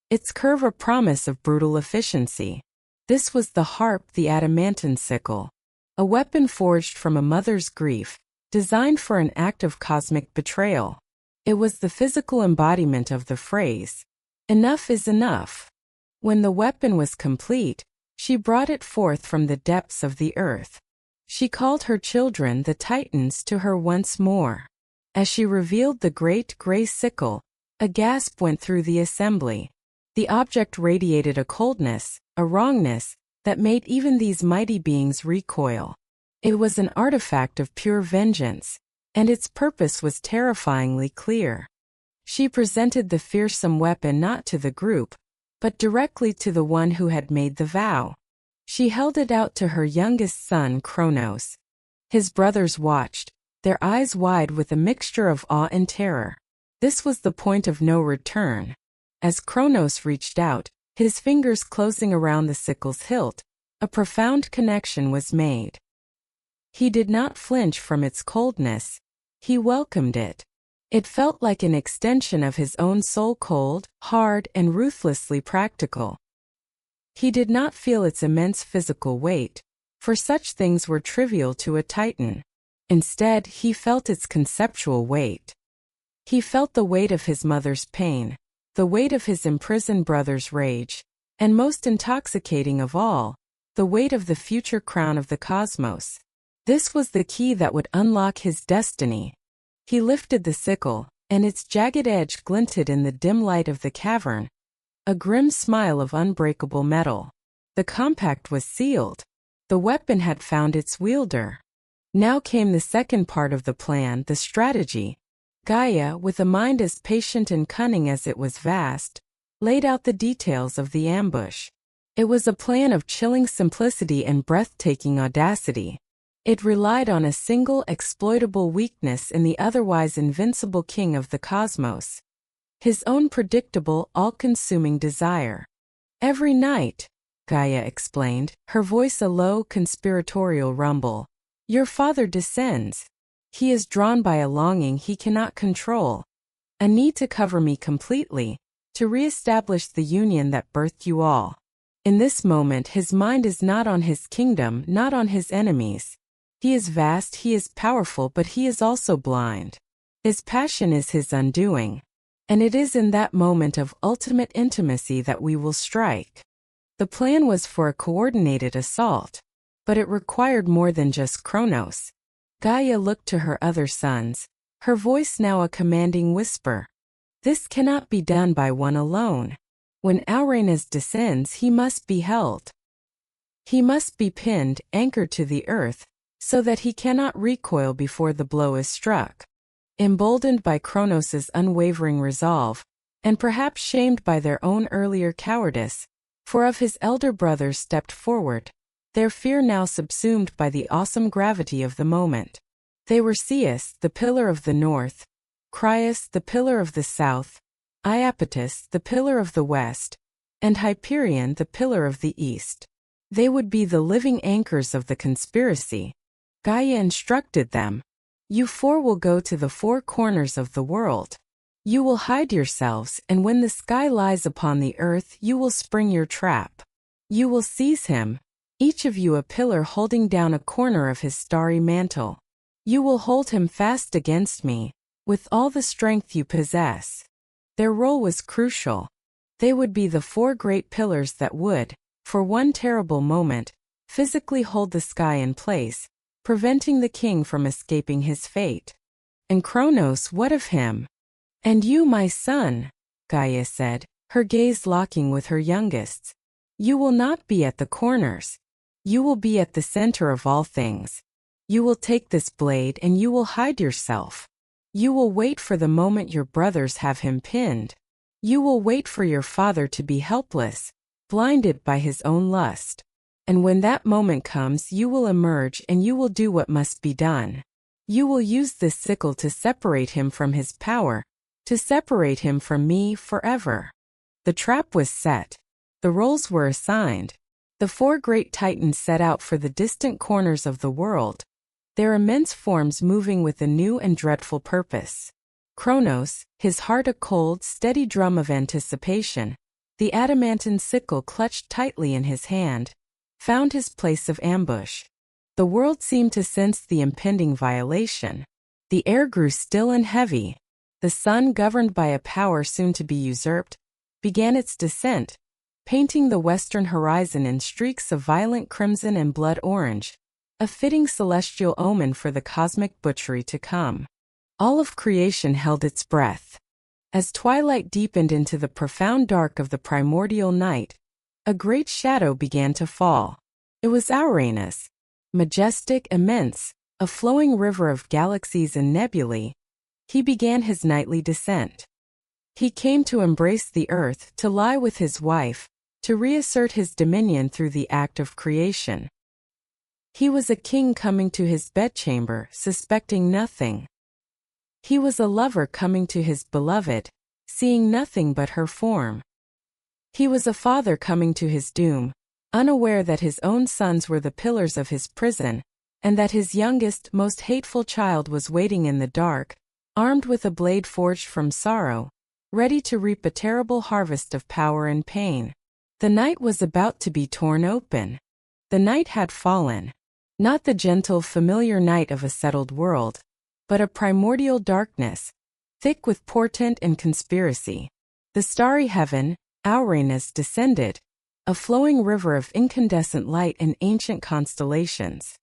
its curve a promise of brutal efficiency. This was the harp, the adamantine sickle, a weapon forged from a mother's grief, designed for an act of cosmic betrayal. It was the physical embodiment of the phrase, Enough is enough. When the weapon was complete, she brought it forth from the depths of the earth. She called her children the Titans to her once more. As she revealed the great gray sickle, a gasp went through the assembly. The object radiated a coldness, a wrongness, that made even these mighty beings recoil. It was an artifact of pure vengeance, and its purpose was terrifyingly clear. She presented the fearsome weapon not to the group, but directly to the one who had made the vow. She held it out to her youngest son, Kronos. His brothers watched, their eyes wide with a mixture of awe and terror. This was the point of no return. As Kronos reached out, his fingers closing around the sickle's hilt, a profound connection was made. He did not flinch from its coldness. He welcomed it. It felt like an extension of his own soul, cold, hard, and ruthlessly practical. He did not feel its immense physical weight, for such things were trivial to a Titan. Instead, he felt its conceptual weight. He felt the weight of his mother's pain, the weight of his imprisoned brother's rage, and most intoxicating of all, the weight of the future crown of the cosmos. This was the key that would unlock his destiny. He lifted the sickle, and its jagged edge glinted in the dim light of the cavern, a grim smile of unbreakable metal. The compact was sealed. The weapon had found its wielder. Now came the second part of the plan, the strategy. Gaia, with a mind as patient and cunning as it was vast, laid out the details of the ambush. It was a plan of chilling simplicity and breathtaking audacity. It relied on a single exploitable weakness in the otherwise invincible king of the cosmos. His own predictable, all-consuming desire. Every night, Gaia explained, her voice a low, conspiratorial rumble, your father descends. He is drawn by a longing he cannot control. A need to cover me completely, to re-establish the union that birthed you all. In this moment his mind is not on his kingdom, not on his enemies. He is vast, he is powerful, but he is also blind. His passion is his undoing. And it is in that moment of ultimate intimacy that we will strike. The plan was for a coordinated assault, but it required more than just Kronos. Gaia looked to her other sons, her voice now a commanding whisper. This cannot be done by one alone. When Uranus descends, he must be held. He must be pinned, anchored to the earth, so that he cannot recoil before the blow is struck. Emboldened by Kronos's unwavering resolve, and perhaps shamed by their own earlier cowardice, four of his elder brothers stepped forward, their fear now subsumed by the awesome gravity of the moment. They were Ceus, the pillar of the north, Crius, the pillar of the south, Iapetus, the pillar of the west, and Hyperion, the pillar of the east. They would be the living anchors of the conspiracy. Gaia instructed them. You four will go to the four corners of the world. You will hide yourselves, and when the sky lies upon the earth, you will spring your trap. You will seize him, each of you a pillar holding down a corner of his starry mantle. You will hold him fast against me, with all the strength you possess. Their role was crucial. They would be the four great pillars that would, for one terrible moment, physically hold the sky in place, preventing the king from escaping his fate. And Kronos, what of him? And you, my son, Gaia said, her gaze locking with her youngest's. You will not be at the corners. You will be at the center of all things. You will take this blade and you will hide yourself. You will wait for the moment your brothers have him pinned. You will wait for your father to be helpless, blinded by his own lust. And when that moment comes, you will emerge and you will do what must be done. You will use this sickle to separate him from his power, to separate him from me forever. The trap was set. The roles were assigned. The four great titans set out for the distant corners of the world, their immense forms moving with a new and dreadful purpose. Kronos, his heart a cold, steady drum of anticipation, the adamantine sickle clutched tightly in his hand, found his place of ambush. The world seemed to sense the impending violation. The air grew still and heavy. The sun, governed by a power soon to be usurped, began its descent, painting the western horizon in streaks of violent crimson and blood orange, a fitting celestial omen for the cosmic butchery to come. All of creation held its breath. As twilight deepened into the profound dark of the primordial night, a great shadow began to fall. It was Uranus, majestic, immense, a flowing river of galaxies and nebulae. He began his nightly descent. He came to embrace the earth, to lie with his wife, to reassert his dominion through the act of creation. He was a king coming to his bedchamber, suspecting nothing. He was a lover coming to his beloved, seeing nothing but her form. He was a father coming to his doom, unaware that his own sons were the pillars of his prison, and that his youngest, most hateful child was waiting in the dark, armed with a blade forged from sorrow, ready to reap a terrible harvest of power and pain. The night was about to be torn open. The night had fallen. Not the gentle, familiar night of a settled world, but a primordial darkness, thick with portent and conspiracy. The starry heaven, Uranus, descended, a flowing river of incandescent light and ancient constellations.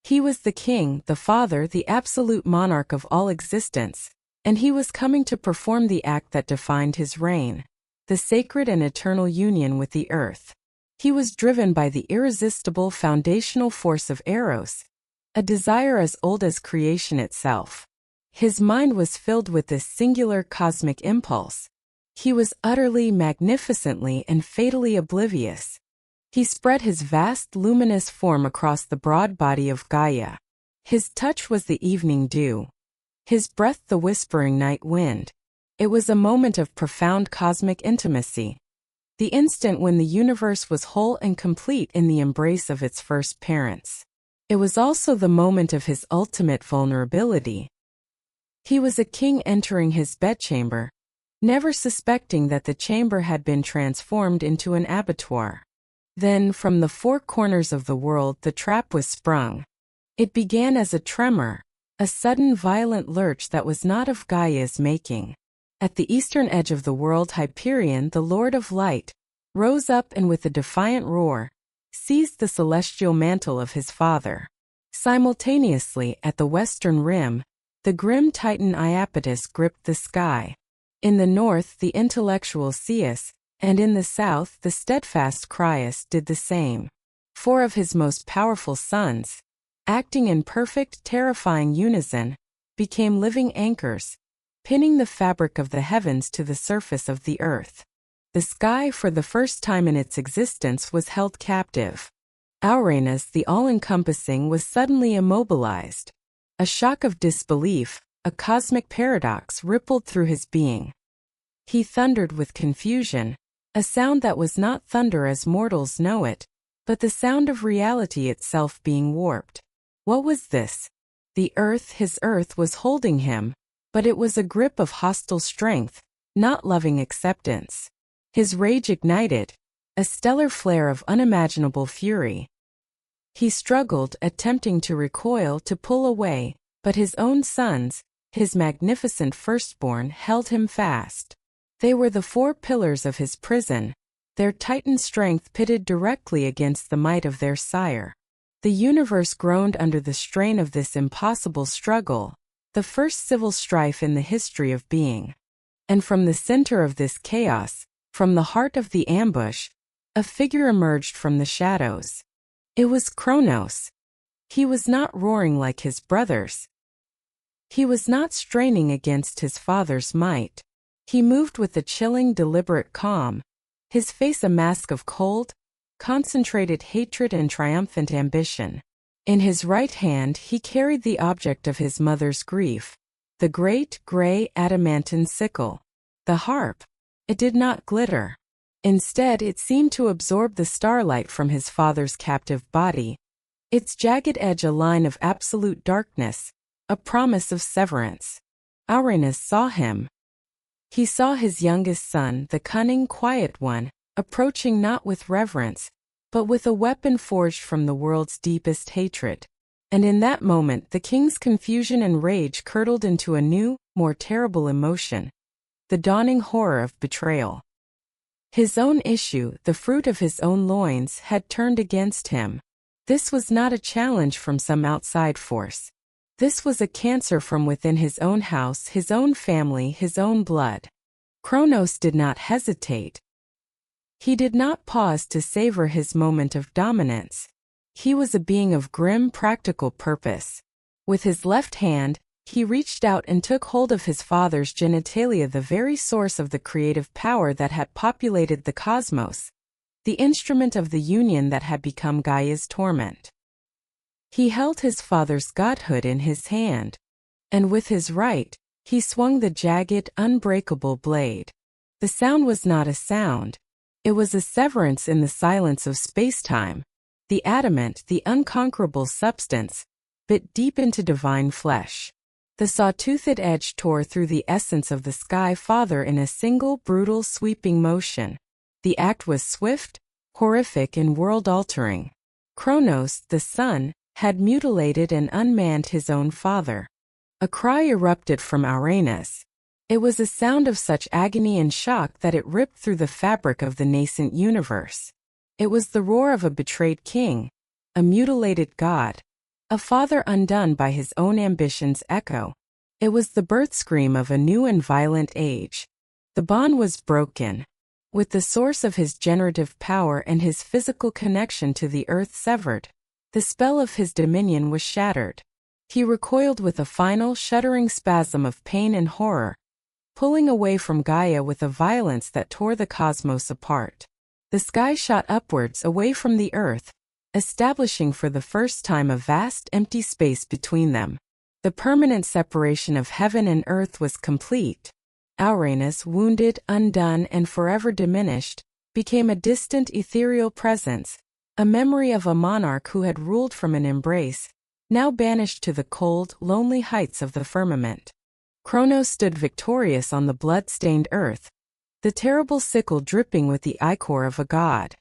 He was the king, the father, the absolute monarch of all existence, and he was coming to perform the act that defined his reign, the sacred and eternal union with the earth. He was driven by the irresistible foundational force of Eros, a desire as old as creation itself. His mind was filled with this singular cosmic impulse. He was utterly, magnificently, and fatally oblivious. He spread his vast, luminous form across the broad body of Gaia. His touch was the evening dew. His breath the whispering night wind. It was a moment of profound cosmic intimacy. The instant when the universe was whole and complete in the embrace of its first parents. It was also the moment of his ultimate vulnerability. He was a king entering his bedchamber, never suspecting that the chamber had been transformed into an abattoir. Then, from the four corners of the world, the trap was sprung. It began as a tremor, a sudden violent lurch that was not of Gaia's making. At the eastern edge of the world, Hyperion, the Lord of Light, rose up and with a defiant roar, seized the celestial mantle of his father. Simultaneously, at the western rim, the grim Titan Iapetus gripped the sky. In the north, the intellectual Ceus, and in the south, the steadfast Crius did the same. Four of his most powerful sons, acting in perfect, terrifying unison, became living anchors, pinning the fabric of the heavens to the surface of the earth. The sky, for the first time in its existence, was held captive. Uranus, the all-encompassing, was suddenly immobilized. A shock of disbelief, a cosmic paradox, rippled through his being. He thundered with confusion, a sound that was not thunder as mortals know it, but the sound of reality itself being warped. What was this? The earth, his earth, was holding him, but it was a grip of hostile strength, not loving acceptance. His rage ignited, a stellar flare of unimaginable fury. He struggled, attempting to recoil, to pull away, but his own sons, his magnificent firstborn, held him fast. They were the four pillars of his prison, their titan strength pitted directly against the might of their sire. The universe groaned under the strain of this impossible struggle, the first civil strife in the history of being. And from the center of this chaos, from the heart of the ambush, a figure emerged from the shadows. It was Kronos. He was not roaring like his brothers. He was not straining against his father's might. He moved with a chilling, deliberate calm, his face a mask of cold, concentrated hatred and triumphant ambition. In his right hand he carried the object of his mother's grief, the great, gray, adamantine sickle. The harp. It did not glitter. Instead, it seemed to absorb the starlight from his father's captive body, its jagged edge a line of absolute darkness, a promise of severance. Uranus saw him. He saw his youngest son, the cunning, quiet one, approaching not with reverence, but with a weapon forged from the world's deepest hatred. And in that moment the king's confusion and rage curdled into a new, more terrible emotion, the dawning horror of betrayal. His own issue, the fruit of his own loins, had turned against him. This was not a challenge from some outside force. This was a cancer from within his own house, his own family, his own blood. Kronos did not hesitate. He did not pause to savor his moment of dominance. He was a being of grim, practical purpose. With his left hand, he reached out and took hold of his father's genitalia, the very source of the creative power that had populated the cosmos, the instrument of the union that had become Gaia's torment. He held his father's godhood in his hand, and with his right, he swung the jagged, unbreakable blade. The sound was not a sound. It was a severance in the silence of space-time. The adamant, the unconquerable substance, bit deep into divine flesh. The saw-toothed edge tore through the essence of the Sky Father in a single, brutal, sweeping motion. The act was swift, horrific, and world-altering. Kronos, the sun, had mutilated and unmanned his own father. A cry erupted from Uranus. It was a sound of such agony and shock that it ripped through the fabric of the nascent universe. It was the roar of a betrayed king, a mutilated god, a father undone by his own ambition's echo. It was the birth scream of a new and violent age. The bond was broken. With the source of his generative power and his physical connection to the earth severed, the spell of his dominion was shattered. He recoiled with a final, shuddering spasm of pain and horror, pulling away from Gaia with a violence that tore the cosmos apart. The sky shot upwards away from the earth, establishing for the first time a vast empty space between them. The permanent separation of heaven and earth was complete. Uranus, wounded, undone, and forever diminished, became a distant ethereal presence, a memory of a monarch who had ruled from an embrace, now banished to the cold, lonely heights of the firmament. Kronos stood victorious on the blood-stained earth, the terrible sickle dripping with the ichor of a god.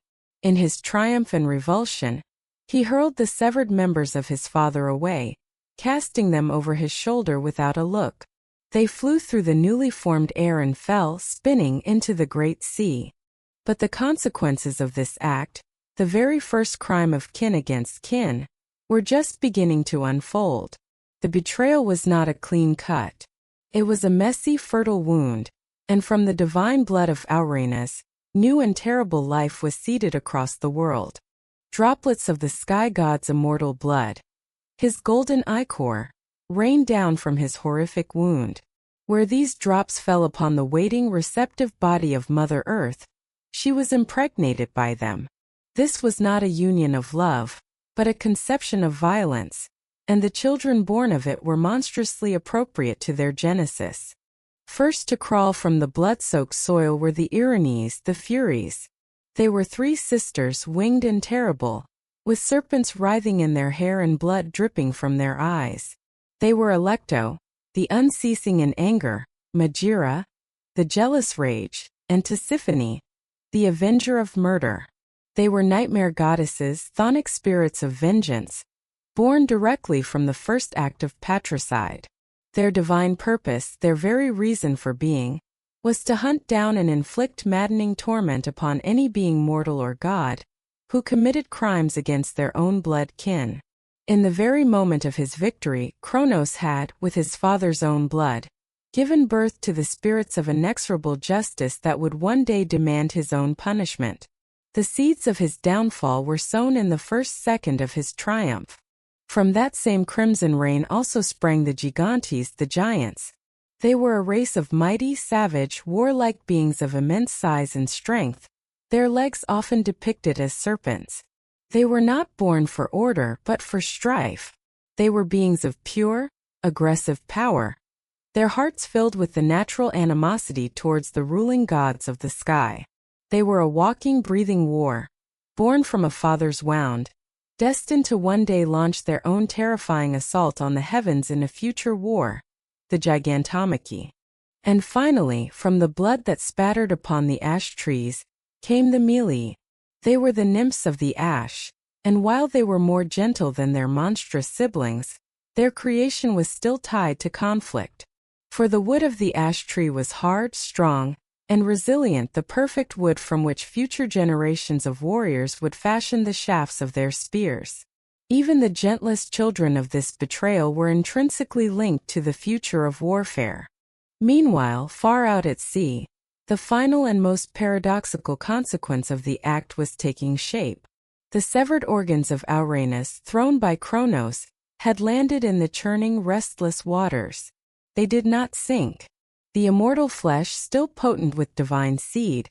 In his triumph and revulsion, he hurled the severed members of his father away, casting them over his shoulder without a look. They flew through the newly formed air and fell, spinning, into the great sea. But the consequences of this act, the very first crime of kin against kin, were just beginning to unfold. The betrayal was not a clean cut. It was a messy, fertile wound, and from the divine blood of Uranus, new and terrible life was seeded across the world. Droplets of the sky god's immortal blood, his golden ichor, rained down from his horrific wound. Where these drops fell upon the waiting, receptive body of Mother Earth, she was impregnated by them. This was not a union of love, but a conception of violence, and the children born of it were monstrously appropriate to their genesis. First to crawl from the blood-soaked soil were the Erinyes, the Furies. They were three sisters, winged and terrible, with serpents writhing in their hair and blood dripping from their eyes. They were Alecto, the unceasing in anger, Magira, the jealous rage, and Tisiphone, the avenger of murder. They were nightmare goddesses, chthonic spirits of vengeance, born directly from the first act of patricide. Their divine purpose, their very reason for being, was to hunt down and inflict maddening torment upon any being mortal or god, who committed crimes against their own blood kin. In the very moment of his victory, Kronos had, with his father's own blood, given birth to the spirits of inexorable justice that would one day demand his own punishment. The seeds of his downfall were sown in the first second of his triumph. From that same crimson rain also sprang the Gigantes, the giants. They were a race of mighty, savage, warlike beings of immense size and strength, their legs often depicted as serpents. They were not born for order but for strife. They were beings of pure, aggressive power, their hearts filled with the natural animosity towards the ruling gods of the sky. They were a walking, breathing war, born from a father's wound, destined to one day launch their own terrifying assault on the heavens in a future war, the Gigantomachy. And finally, from the blood that spattered upon the ash trees, came the Melee. They were the nymphs of the ash, and while they were more gentle than their monstrous siblings, their creation was still tied to conflict. For the wood of the ash tree was hard, strong, and resilient, the perfect wood from which future generations of warriors would fashion the shafts of their spears. Even the gentlest children of this betrayal were intrinsically linked to the future of warfare. Meanwhile, far out at sea, the final and most paradoxical consequence of the act was taking shape. The severed organs of Uranus, thrown by Kronos, had landed in the churning, restless waters. They did not sink. The immortal flesh, still potent with divine seed,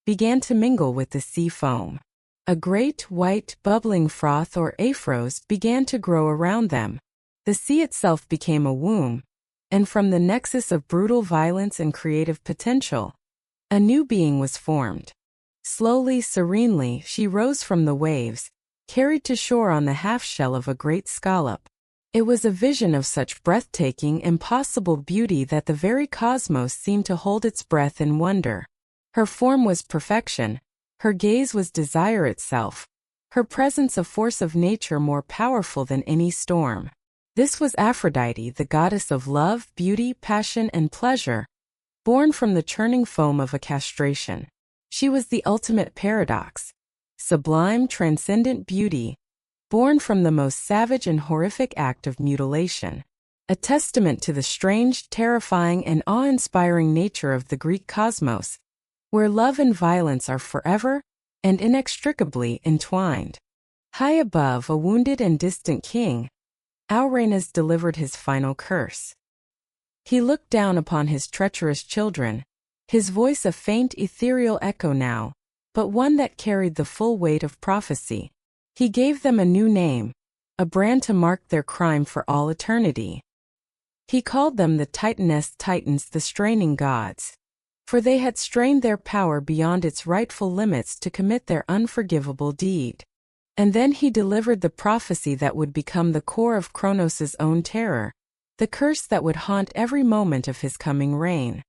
began to mingle with the sea foam. A great, white, bubbling froth or aphros began to grow around them. The sea itself became a womb, and from the nexus of brutal violence and creative potential, a new being was formed. Slowly, serenely, she rose from the waves, carried to shore on the half-shell of a great scallop. It was a vision of such breathtaking, impossible beauty that the very cosmos seemed to hold its breath in wonder. Her form was perfection. Her gaze was desire itself. Her presence a force of nature more powerful than any storm. This was Aphrodite, the goddess of love, beauty, passion, and pleasure, born from the churning foam of a castration. She was the ultimate paradox. Sublime, transcendent beauty, born from the most savage and horrific act of mutilation. A testament to the strange, terrifying, and awe-inspiring nature of the Greek cosmos, where love and violence are forever and inextricably entwined. High above a wounded and distant king, Uranus delivered his final curse. He looked down upon his treacherous children, his voice a faint ethereal echo now, but one that carried the full weight of prophecy. He gave them a new name, a brand to mark their crime for all eternity. He called them the Titaness Titans, the straining gods, for they had strained their power beyond its rightful limits to commit their unforgivable deed. And then he delivered the prophecy that would become the core of Kronos' own terror, the curse that would haunt every moment of his coming reign.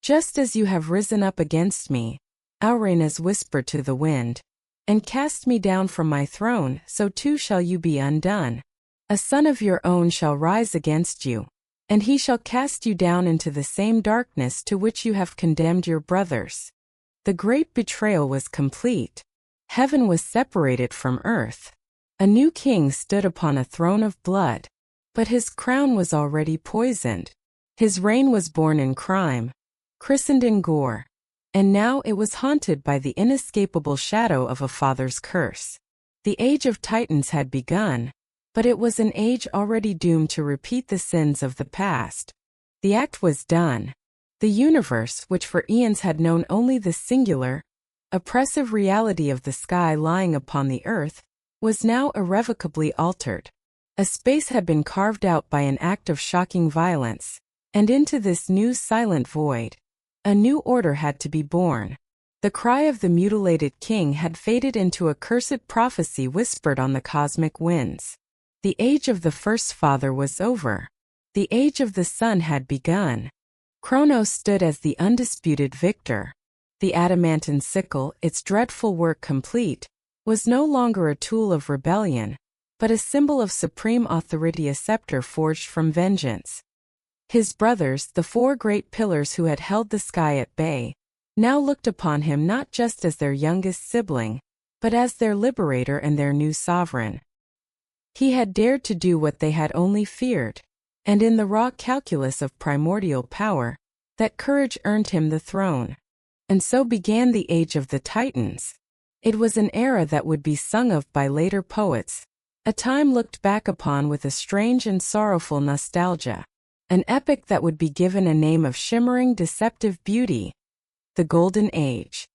Just as you have risen up against me, Uranus whispered to the wind, and cast me down from my throne, so too shall you be undone. A son of your own shall rise against you, and he shall cast you down into the same darkness to which you have condemned your brothers. The great betrayal was complete. Heaven was separated from earth. A new king stood upon a throne of blood, but his crown was already poisoned. His reign was born in crime, christened in gore, and now it was haunted by the inescapable shadow of a father's curse. The age of Titans had begun, but it was an age already doomed to repeat the sins of the past. The act was done. The universe, which for eons had known only the singular, oppressive reality of the sky lying upon the earth, was now irrevocably altered. A space had been carved out by an act of shocking violence, and into this new silent void, a new order had to be born. The cry of the mutilated king had faded into a cursed prophecy whispered on the cosmic winds. The age of the first father was over. The age of the son had begun. Kronos stood as the undisputed victor. The adamantine sickle, its dreadful work complete, was no longer a tool of rebellion, but a symbol of supreme authority, a scepter forged from vengeance. His brothers, the four great pillars who had held the sky at bay, now looked upon him not just as their youngest sibling, but as their liberator and their new sovereign. He had dared to do what they had only feared, and in the raw calculus of primordial power, that courage earned him the throne. And so began the Age of the Titans. It was an era that would be sung of by later poets, a time looked back upon with a strange and sorrowful nostalgia, an epic that would be given a name of shimmering, deceptive beauty: the Golden Age.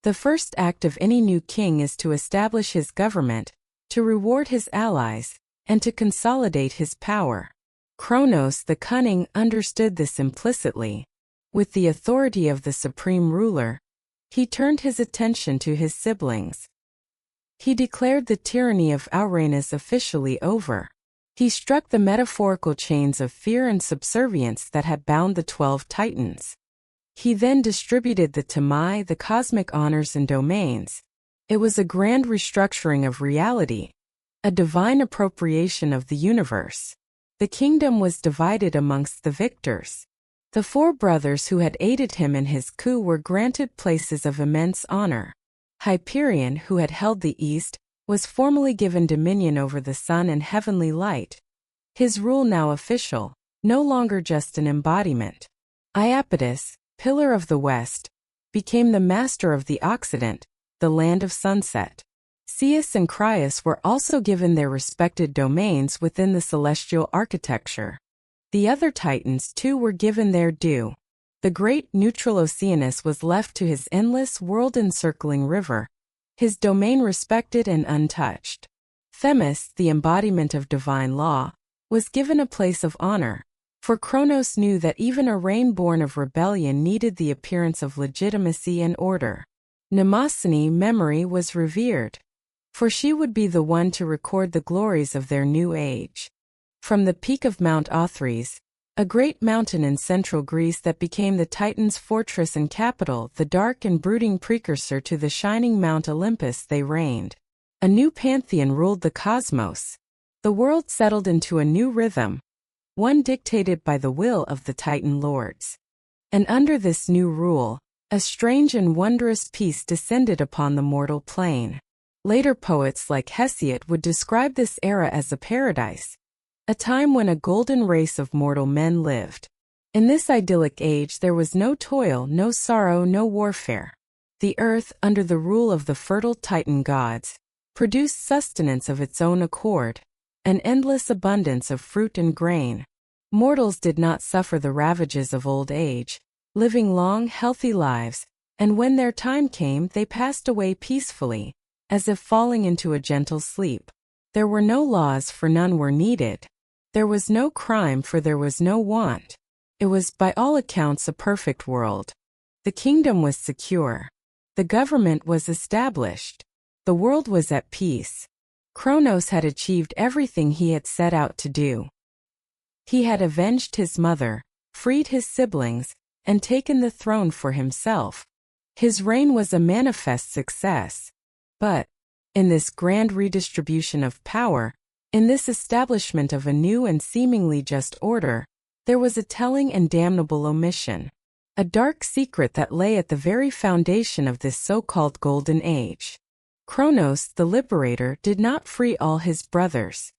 The first act of any new king is to establish his government, to reward his allies, and to consolidate his power. Kronos the Cunning understood this implicitly. With the authority of the supreme ruler, he turned his attention to his siblings. He declared the tyranny of Uranus officially over. He struck the metaphorical chains of fear and subservience that had bound the 12 Titans. He then distributed the Tamai, the cosmic honors and domains. It was a grand restructuring of reality, a divine appropriation of the universe. The kingdom was divided amongst the victors. The 4 brothers who had aided him in his coup were granted places of immense honor. Hyperion, who had held the east, was formally given dominion over the sun and heavenly light. His rule now official, no longer just an embodiment. Iapetus, pillar of the west, became the master of the Occident, the land of sunset. Ceus and Crius were also given their respected domains within the celestial architecture. The other Titans too were given their due. The great neutral Oceanus was left to his endless world-encircling river, his domain respected and untouched. Themis, the embodiment of divine law, was given a place of honor, for Kronos knew that even a reign born of rebellion needed the appearance of legitimacy and order. Mnemosyne, memory, was revered, for she would be the one to record the glories of their new age. From the peak of Mount Othrys, a great mountain in central Greece that became the Titans' fortress and capital, the dark and brooding precursor to the shining Mount Olympus, they reigned. A new pantheon ruled the cosmos. The world settled into a new rhythm, one dictated by the will of the Titan lords. And under this new rule, a strange and wondrous peace descended upon the mortal plane. Later poets like Hesiod would describe this era as a paradise, a time when a golden race of mortal men lived. In this idyllic age there was no toil, no sorrow, no warfare. The earth, under the rule of the fertile Titan gods, produced sustenance of its own accord, an endless abundance of fruit and grain. Mortals did not suffer the ravages of old age, living long, healthy lives, and when their time came they passed away peacefully, as if falling into a gentle sleep. There were no laws, for none were needed. There was no crime, for there was no want. It was by all accounts a perfect world. The kingdom was secure. The government was established. The world was at peace. Kronos had achieved everything he had set out to do. He had avenged his mother, freed his siblings, and taken the throne for himself. His reign was a manifest success. But, in this grand redistribution of power, in this establishment of a new and seemingly just order, there was a telling and damnable omission. A dark secret that lay at the very foundation of this so-called Golden Age. Kronos, the liberator, did not free all his brothers.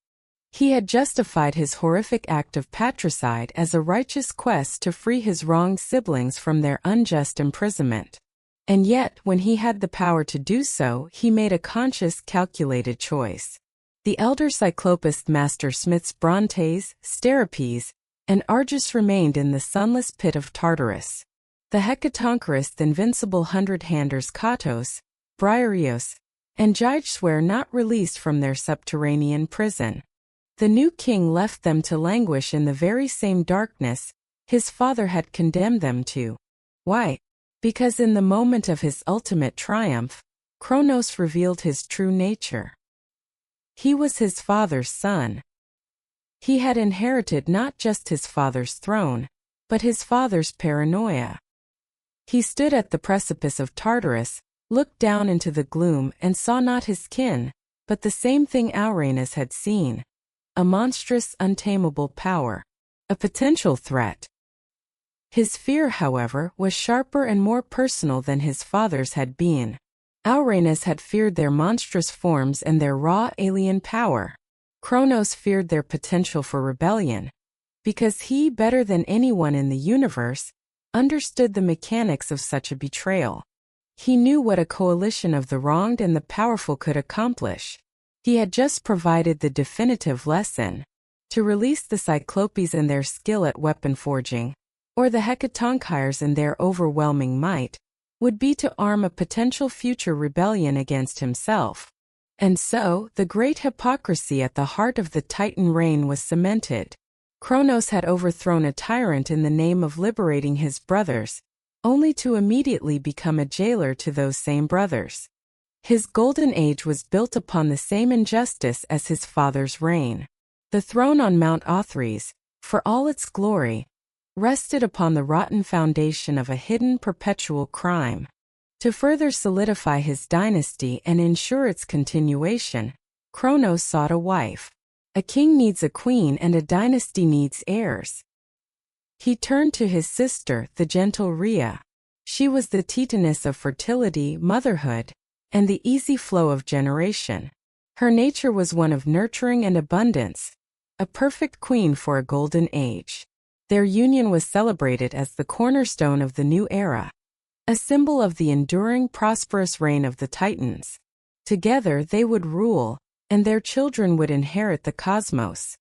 He had justified his horrific act of patricide as a righteous quest to free his wronged siblings from their unjust imprisonment. And yet, when he had the power to do so, he made a conscious, calculated choice. The elder Cyclopus master smiths Brontes, Steropes, and Argus remained in the sunless pit of Tartarus. The Hecatonchirus, the invincible hundred-handers Catos, Briareos, and Gyges were not released from their subterranean prison. The new king left them to languish in the very same darkness his father had condemned them to. Why? Because in the moment of his ultimate triumph, Kronos revealed his true nature. He was his father's son. He had inherited not just his father's throne, but his father's paranoia. He stood at the precipice of Tartarus, looked down into the gloom and saw not his kin, but the same thing Auranes had seen. A monstrous, untamable power. A potential threat. His fear, however, was sharper and more personal than his father's had been. Auranes had feared their monstrous forms and their raw alien power. Kronos feared their potential for rebellion, because he, better than anyone in the universe, understood the mechanics of such a betrayal. He knew what a coalition of the wronged and the powerful could accomplish. He had just provided the definitive lesson. To release the Cyclopes and their skill at weapon forging, or the Hecatonchires and their overwhelming might, would be to arm a potential future rebellion against himself. And so, the great hypocrisy at the heart of the Titan reign was cemented. Kronos had overthrown a tyrant in the name of liberating his brothers, only to immediately become a jailer to those same brothers. His golden age was built upon the same injustice as his father's reign. The throne on Mount Othrys, for all its glory, rested upon the rotten foundation of a hidden perpetual crime. To further solidify his dynasty and ensure its continuation, Kronos sought a wife. A king needs a queen and a dynasty needs heirs. He turned to his sister, the gentle Rhea. She was the Titaness of fertility, motherhood, and the easy flow of generation. Her nature was one of nurturing and abundance, a perfect queen for a golden age. Their union was celebrated as the cornerstone of the new era, a symbol of the enduring, prosperous reign of the Titans. Together they would rule, and their children would inherit the cosmos.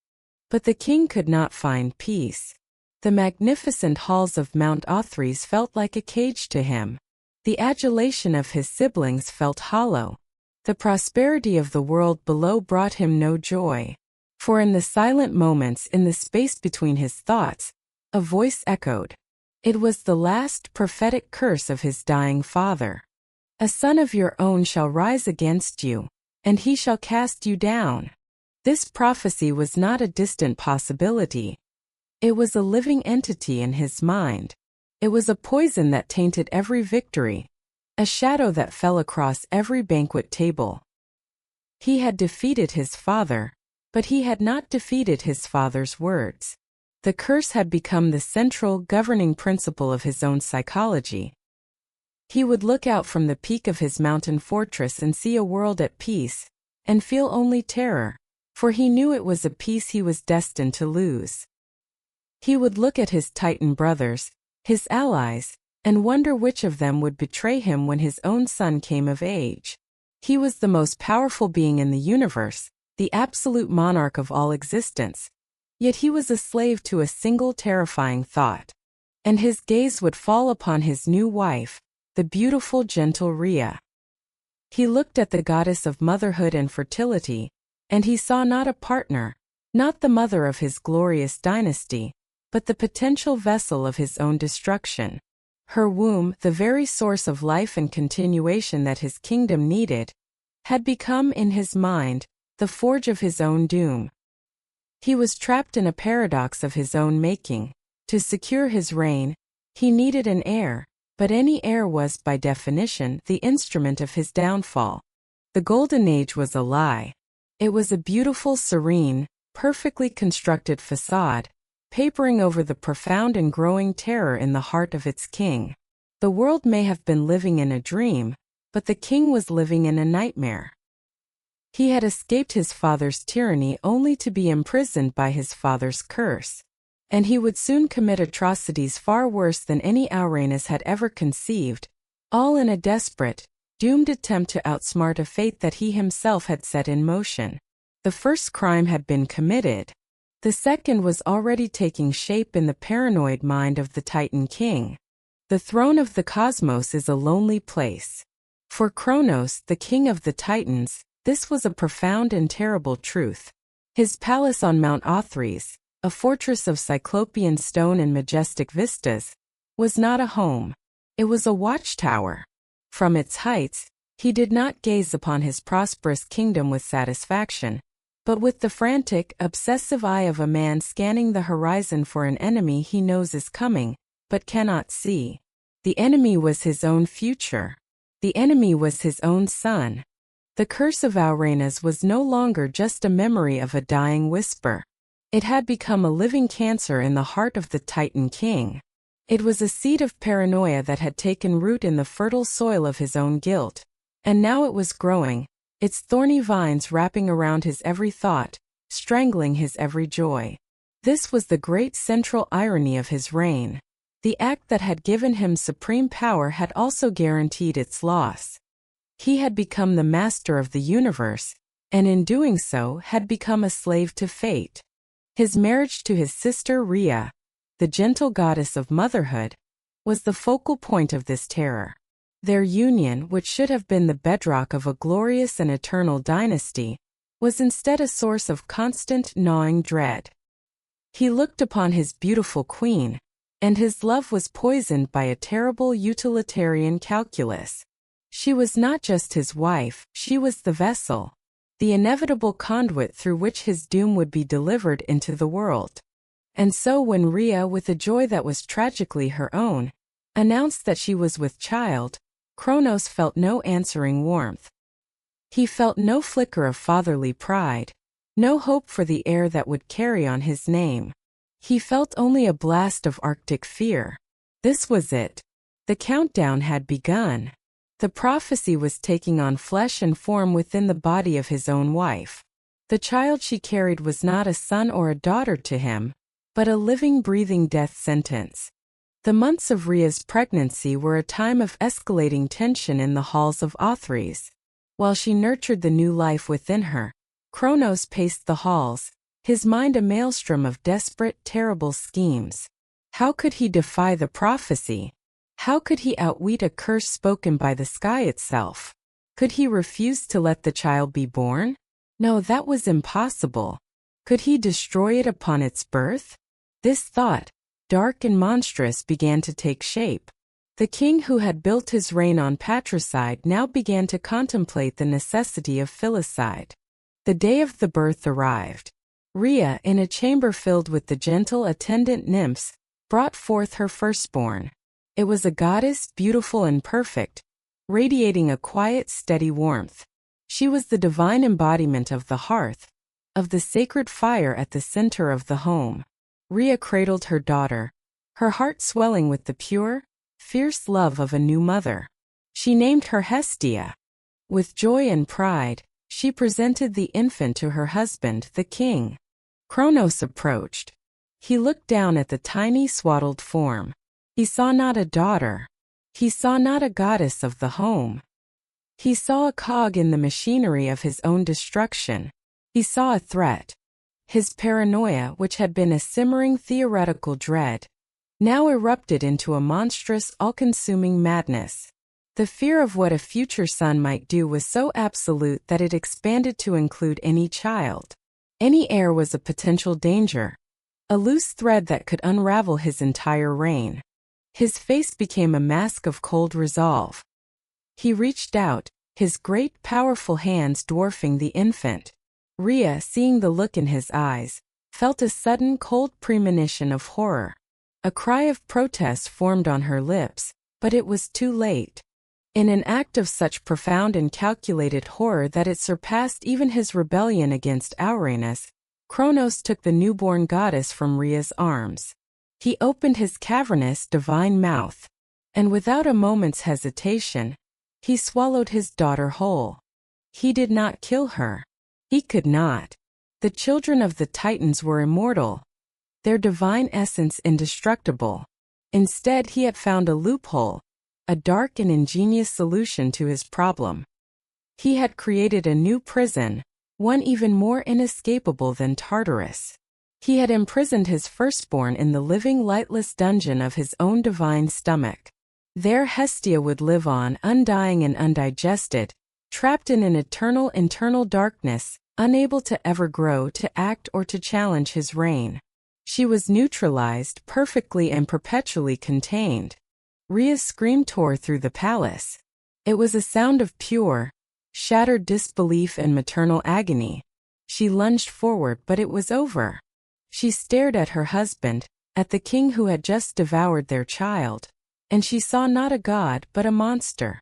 But the king could not find peace. The magnificent halls of Mount Othrys felt like a cage to him. The adulation of his siblings felt hollow. The prosperity of the world below brought him no joy. For in the silent moments in the space between his thoughts, a voice echoed. It was the last prophetic curse of his dying father. A son of your own shall rise against you, and he shall cast you down. This prophecy was not a distant possibility. It was a living entity in his mind. It was a poison that tainted every victory, a shadow that fell across every banquet table. He had defeated his father, but he had not defeated his father's words. The curse had become the central governing principle of his own psychology. He would look out from the peak of his mountain fortress and see a world at peace, and feel only terror, for he knew it was a peace he was destined to lose. He would look at his Titan brothers, his allies, and wonder which of them would betray him when his own son came of age. He was the most powerful being in the universe, the absolute monarch of all existence. Yet he was a slave to a single terrifying thought. And his gaze would fall upon his new wife, the beautiful gentle Rhea. He looked at the goddess of motherhood and fertility, and he saw not a partner, not the mother of his glorious dynasty, but the potential vessel of his own destruction. Her womb, the very source of life and continuation that his kingdom needed, had become in his mind the forge of his own doom. He was trapped in a paradox of his own making. To secure his reign, he needed an heir, but any heir was, by definition, the instrument of his downfall. The Golden Age was a lie. It was a beautiful, serene, perfectly constructed facade, papering over the profound and growing terror in the heart of its king. The world may have been living in a dream, but the king was living in a nightmare. He had escaped his father's tyranny only to be imprisoned by his father's curse. And he would soon commit atrocities far worse than any Auranus had ever conceived, all in a desperate, doomed attempt to outsmart a fate that he himself had set in motion. The first crime had been committed. The second was already taking shape in the paranoid mind of the Titan King. The throne of the cosmos is a lonely place. For Kronos, the king of the Titans, this was a profound and terrible truth. His palace on Mount Othrys, a fortress of cyclopean stone and majestic vistas, was not a home. It was a watchtower. From its heights, he did not gaze upon his prosperous kingdom with satisfaction, but with the frantic, obsessive eye of a man scanning the horizon for an enemy he knows is coming, but cannot see. The enemy was his own future. The enemy was his own son. The curse of Auranus was no longer just a memory of a dying whisper. It had become a living cancer in the heart of the Titan King. It was a seed of paranoia that had taken root in the fertile soil of his own guilt, and now it was growing, its thorny vines wrapping around his every thought, strangling his every joy. This was the great central irony of his reign. The act that had given him supreme power had also guaranteed its loss. He had become the master of the universe, and in doing so had become a slave to fate. His marriage to his sister Rhea, the gentle goddess of motherhood, was the focal point of this terror. Their union, which should have been the bedrock of a glorious and eternal dynasty, was instead a source of constant, gnawing dread. He looked upon his beautiful queen, and his love was poisoned by a terrible utilitarian calculus. She was not just his wife, she was the vessel, the inevitable conduit through which his doom would be delivered into the world. And so when Rhea, with a joy that was tragically her own, announced that she was with child, Kronos felt no answering warmth. He felt no flicker of fatherly pride, no hope for the heir that would carry on his name. He felt only a blast of Arctic fear. This was it. The countdown had begun. The prophecy was taking on flesh and form within the body of his own wife. The child she carried was not a son or a daughter to him, but a living, breathing death sentence. The months of Rhea's pregnancy were a time of escalating tension in the halls of Othrys. While she nurtured the new life within her, Kronos paced the halls, his mind a maelstrom of desperate, terrible schemes. How could he defy the prophecy? How could he outwit a curse spoken by the sky itself? Could he refuse to let the child be born? No, that was impossible. Could he destroy it upon its birth? This thought, dark and monstrous, began to take shape. The king who had built his reign on patricide now began to contemplate the necessity of filicide. The day of the birth arrived. Rhea, in a chamber filled with the gentle attendant nymphs, brought forth her firstborn. It was a goddess, beautiful and perfect, radiating a quiet, steady warmth. She was the divine embodiment of the hearth, of the sacred fire at the center of the home. Rhea cradled her daughter, her heart swelling with the pure, fierce love of a new mother. She named her Hestia. With joy and pride, she presented the infant to her husband, the king. Kronos approached. He looked down at the tiny swaddled form. He saw not a daughter. He saw not a goddess of the home. He saw a cog in the machinery of his own destruction. He saw a threat. His paranoia, which had been a simmering theoretical dread, now erupted into a monstrous, all-consuming madness. The fear of what a future son might do was so absolute that it expanded to include any child. Any heir was a potential danger, a loose thread that could unravel his entire reign. His face became a mask of cold resolve. He reached out, his great, powerful hands dwarfing the infant. Rhea, seeing the look in his eyes, felt a sudden cold premonition of horror. A cry of protest formed on her lips, but it was too late. In an act of such profound and calculated horror that it surpassed even his rebellion against Uranus, Kronos took the newborn goddess from Rhea's arms. He opened his cavernous, divine mouth, and without a moment's hesitation, he swallowed his daughter whole. He did not kill her. He could not. The children of the Titans were immortal, their divine essence indestructible. Instead, he had found a loophole, a dark and ingenious solution to his problem. He had created a new prison, one even more inescapable than Tartarus. He had imprisoned his firstborn in the living, lightless dungeon of his own divine stomach. There Hestia would live on, undying and undigested, trapped in an eternal internal darkness, unable to ever grow, to act, or to challenge his reign. She was neutralized, perfectly and perpetually contained. Rhea's scream tore through the palace. It was a sound of pure, shattered disbelief and maternal agony. She lunged forward, but it was over. She stared at her husband, at the king who had just devoured their child, and she saw not a god but a monster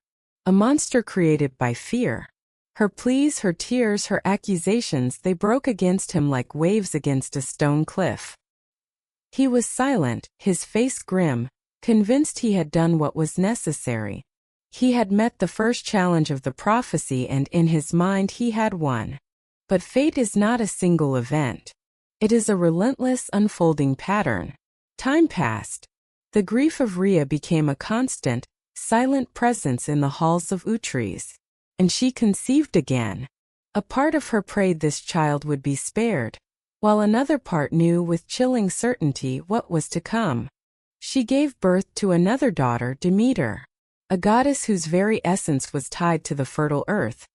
created by fear. Her pleas, her tears, her accusations, they broke against him like waves against a stone cliff. He was silent, his face grim, convinced he had done what was necessary. He had met the first challenge of the prophecy, and in his mind he had won. But fate is not a single event. It is a relentless, unfolding pattern. Time passed. The grief of Rhea became a constant, silent presence in the halls of Othrys. And she conceived again. A part of her prayed this child would be spared, while another part knew with chilling certainty what was to come. She gave birth to another daughter, Demeter, a goddess whose very essence was tied to the fertile earth,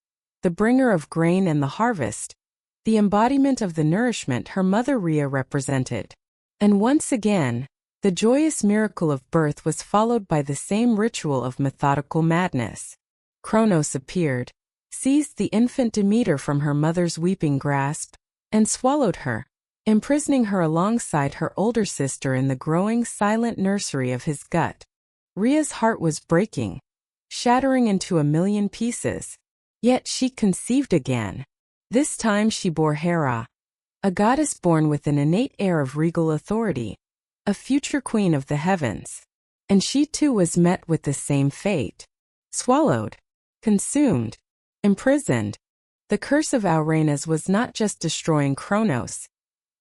the bringer of grain and the harvest, the embodiment of the nourishment her mother Rhea represented. And once again, the joyous miracle of birth was followed by the same ritual of methodical madness. Kronos appeared, seized the infant Demeter from her mother's weeping grasp, and swallowed her, imprisoning her alongside her older sister in the growing, silent nursery of his gut. Rhea's heart was breaking, shattering into a million pieces. Yet she conceived again. This time she bore Hera, a goddess born with an innate air of regal authority, a future queen of the heavens. And she too was met with the same fate. Swallowed, consumed, imprisoned. The curse of Auranes was not just destroying Kronos.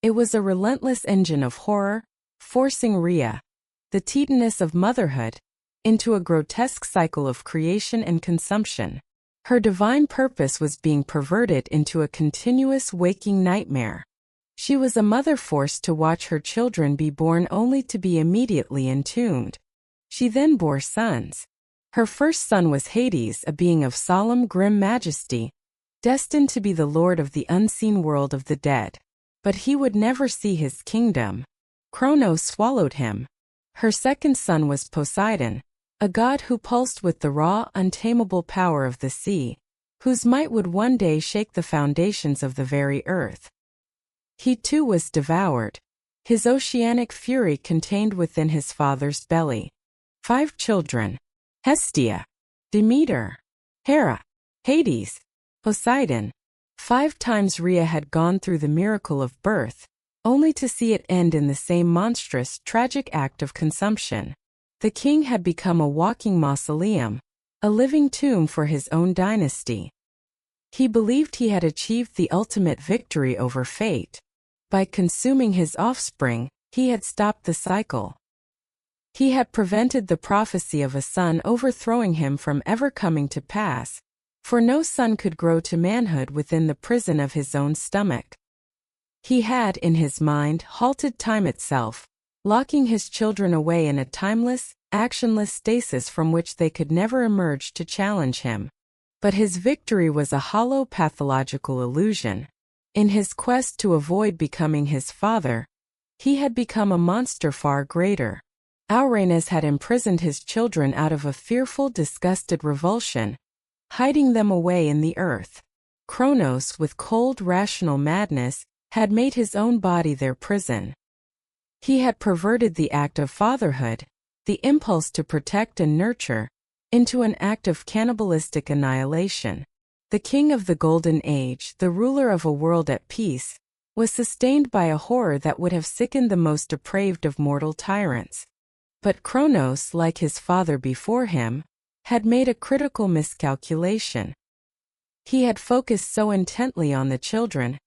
It was a relentless engine of horror, forcing Rhea, the titaness of motherhood, into a grotesque cycle of creation and consumption. Her divine purpose was being perverted into a continuous waking nightmare. She was a mother forced to watch her children be born only to be immediately entombed. She then bore sons. Her first son was Hades, a being of solemn, grim majesty, destined to be the lord of the unseen world of the dead. But he would never see his kingdom. Kronos swallowed him. Her second son was Poseidon, a god who pulsed with the raw, untamable power of the sea, whose might would one day shake the foundations of the very earth. He too was devoured, his oceanic fury contained within his father's belly. 5 children: Hestia, Demeter, Hera, Hades, Poseidon. 5 times Rhea had gone through the miracle of birth, only to see it end in the same monstrous, tragic act of consumption. The king had become a walking mausoleum, a living tomb for his own dynasty. He believed he had achieved the ultimate victory over fate. By consuming his offspring, he had stopped the cycle. He had prevented the prophecy of a son overthrowing him from ever coming to pass, for no son could grow to manhood within the prison of his own stomach. He had, in his mind, halted time itself, locking his children away in a timeless, actionless stasis from which they could never emerge to challenge him. But his victory was a hollow pathological illusion. In his quest to avoid becoming his father, he had become a monster far greater. Auranes had imprisoned his children out of a fearful, disgusted revulsion, hiding them away in the earth. Kronos, with cold, rational madness, had made his own body their prison. He had perverted the act of fatherhood, the impulse to protect and nurture, into an act of cannibalistic annihilation. The king of the Golden Age, the ruler of a world at peace, was sustained by a horror that would have sickened the most depraved of mortal tyrants. But Kronos, like his father before him, had made a critical miscalculation. He had focused so intently on the children,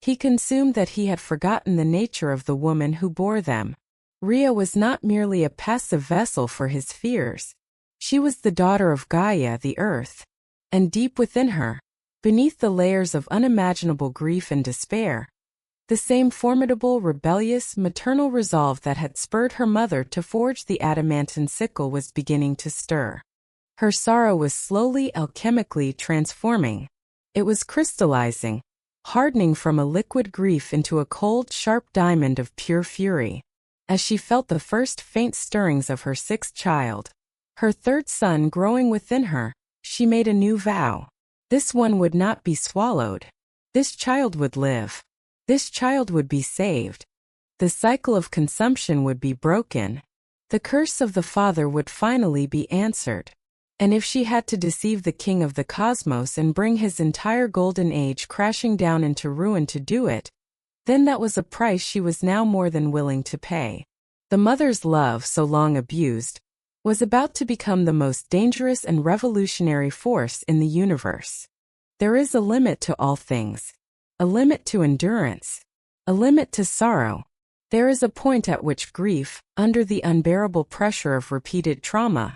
he consumed that he had forgotten the nature of the woman who bore them. Rhea was not merely a passive vessel for his fears. She was the daughter of Gaia, the earth. And deep within her, beneath the layers of unimaginable grief and despair, the same formidable, rebellious, maternal resolve that had spurred her mother to forge the adamantine sickle was beginning to stir. Her sorrow was slowly, alchemically transforming. It was crystallizing, hardening from a liquid grief into a cold, sharp diamond of pure fury. As she felt the first faint stirrings of her 6th child, her 3rd son growing within her, she made a new vow. This one would not be swallowed. This child would live. This child would be saved. The cycle of consumption would be broken. The curse of the father would finally be answered. And if she had to deceive the king of the cosmos and bring his entire golden age crashing down into ruin to do it, then that was a price she was now more than willing to pay. The mother's love, so long abused, was about to become the most dangerous and revolutionary force in the universe. There is a limit to all things, a limit to endurance, a limit to sorrow. There is a point at which grief, under the unbearable pressure of repeated trauma,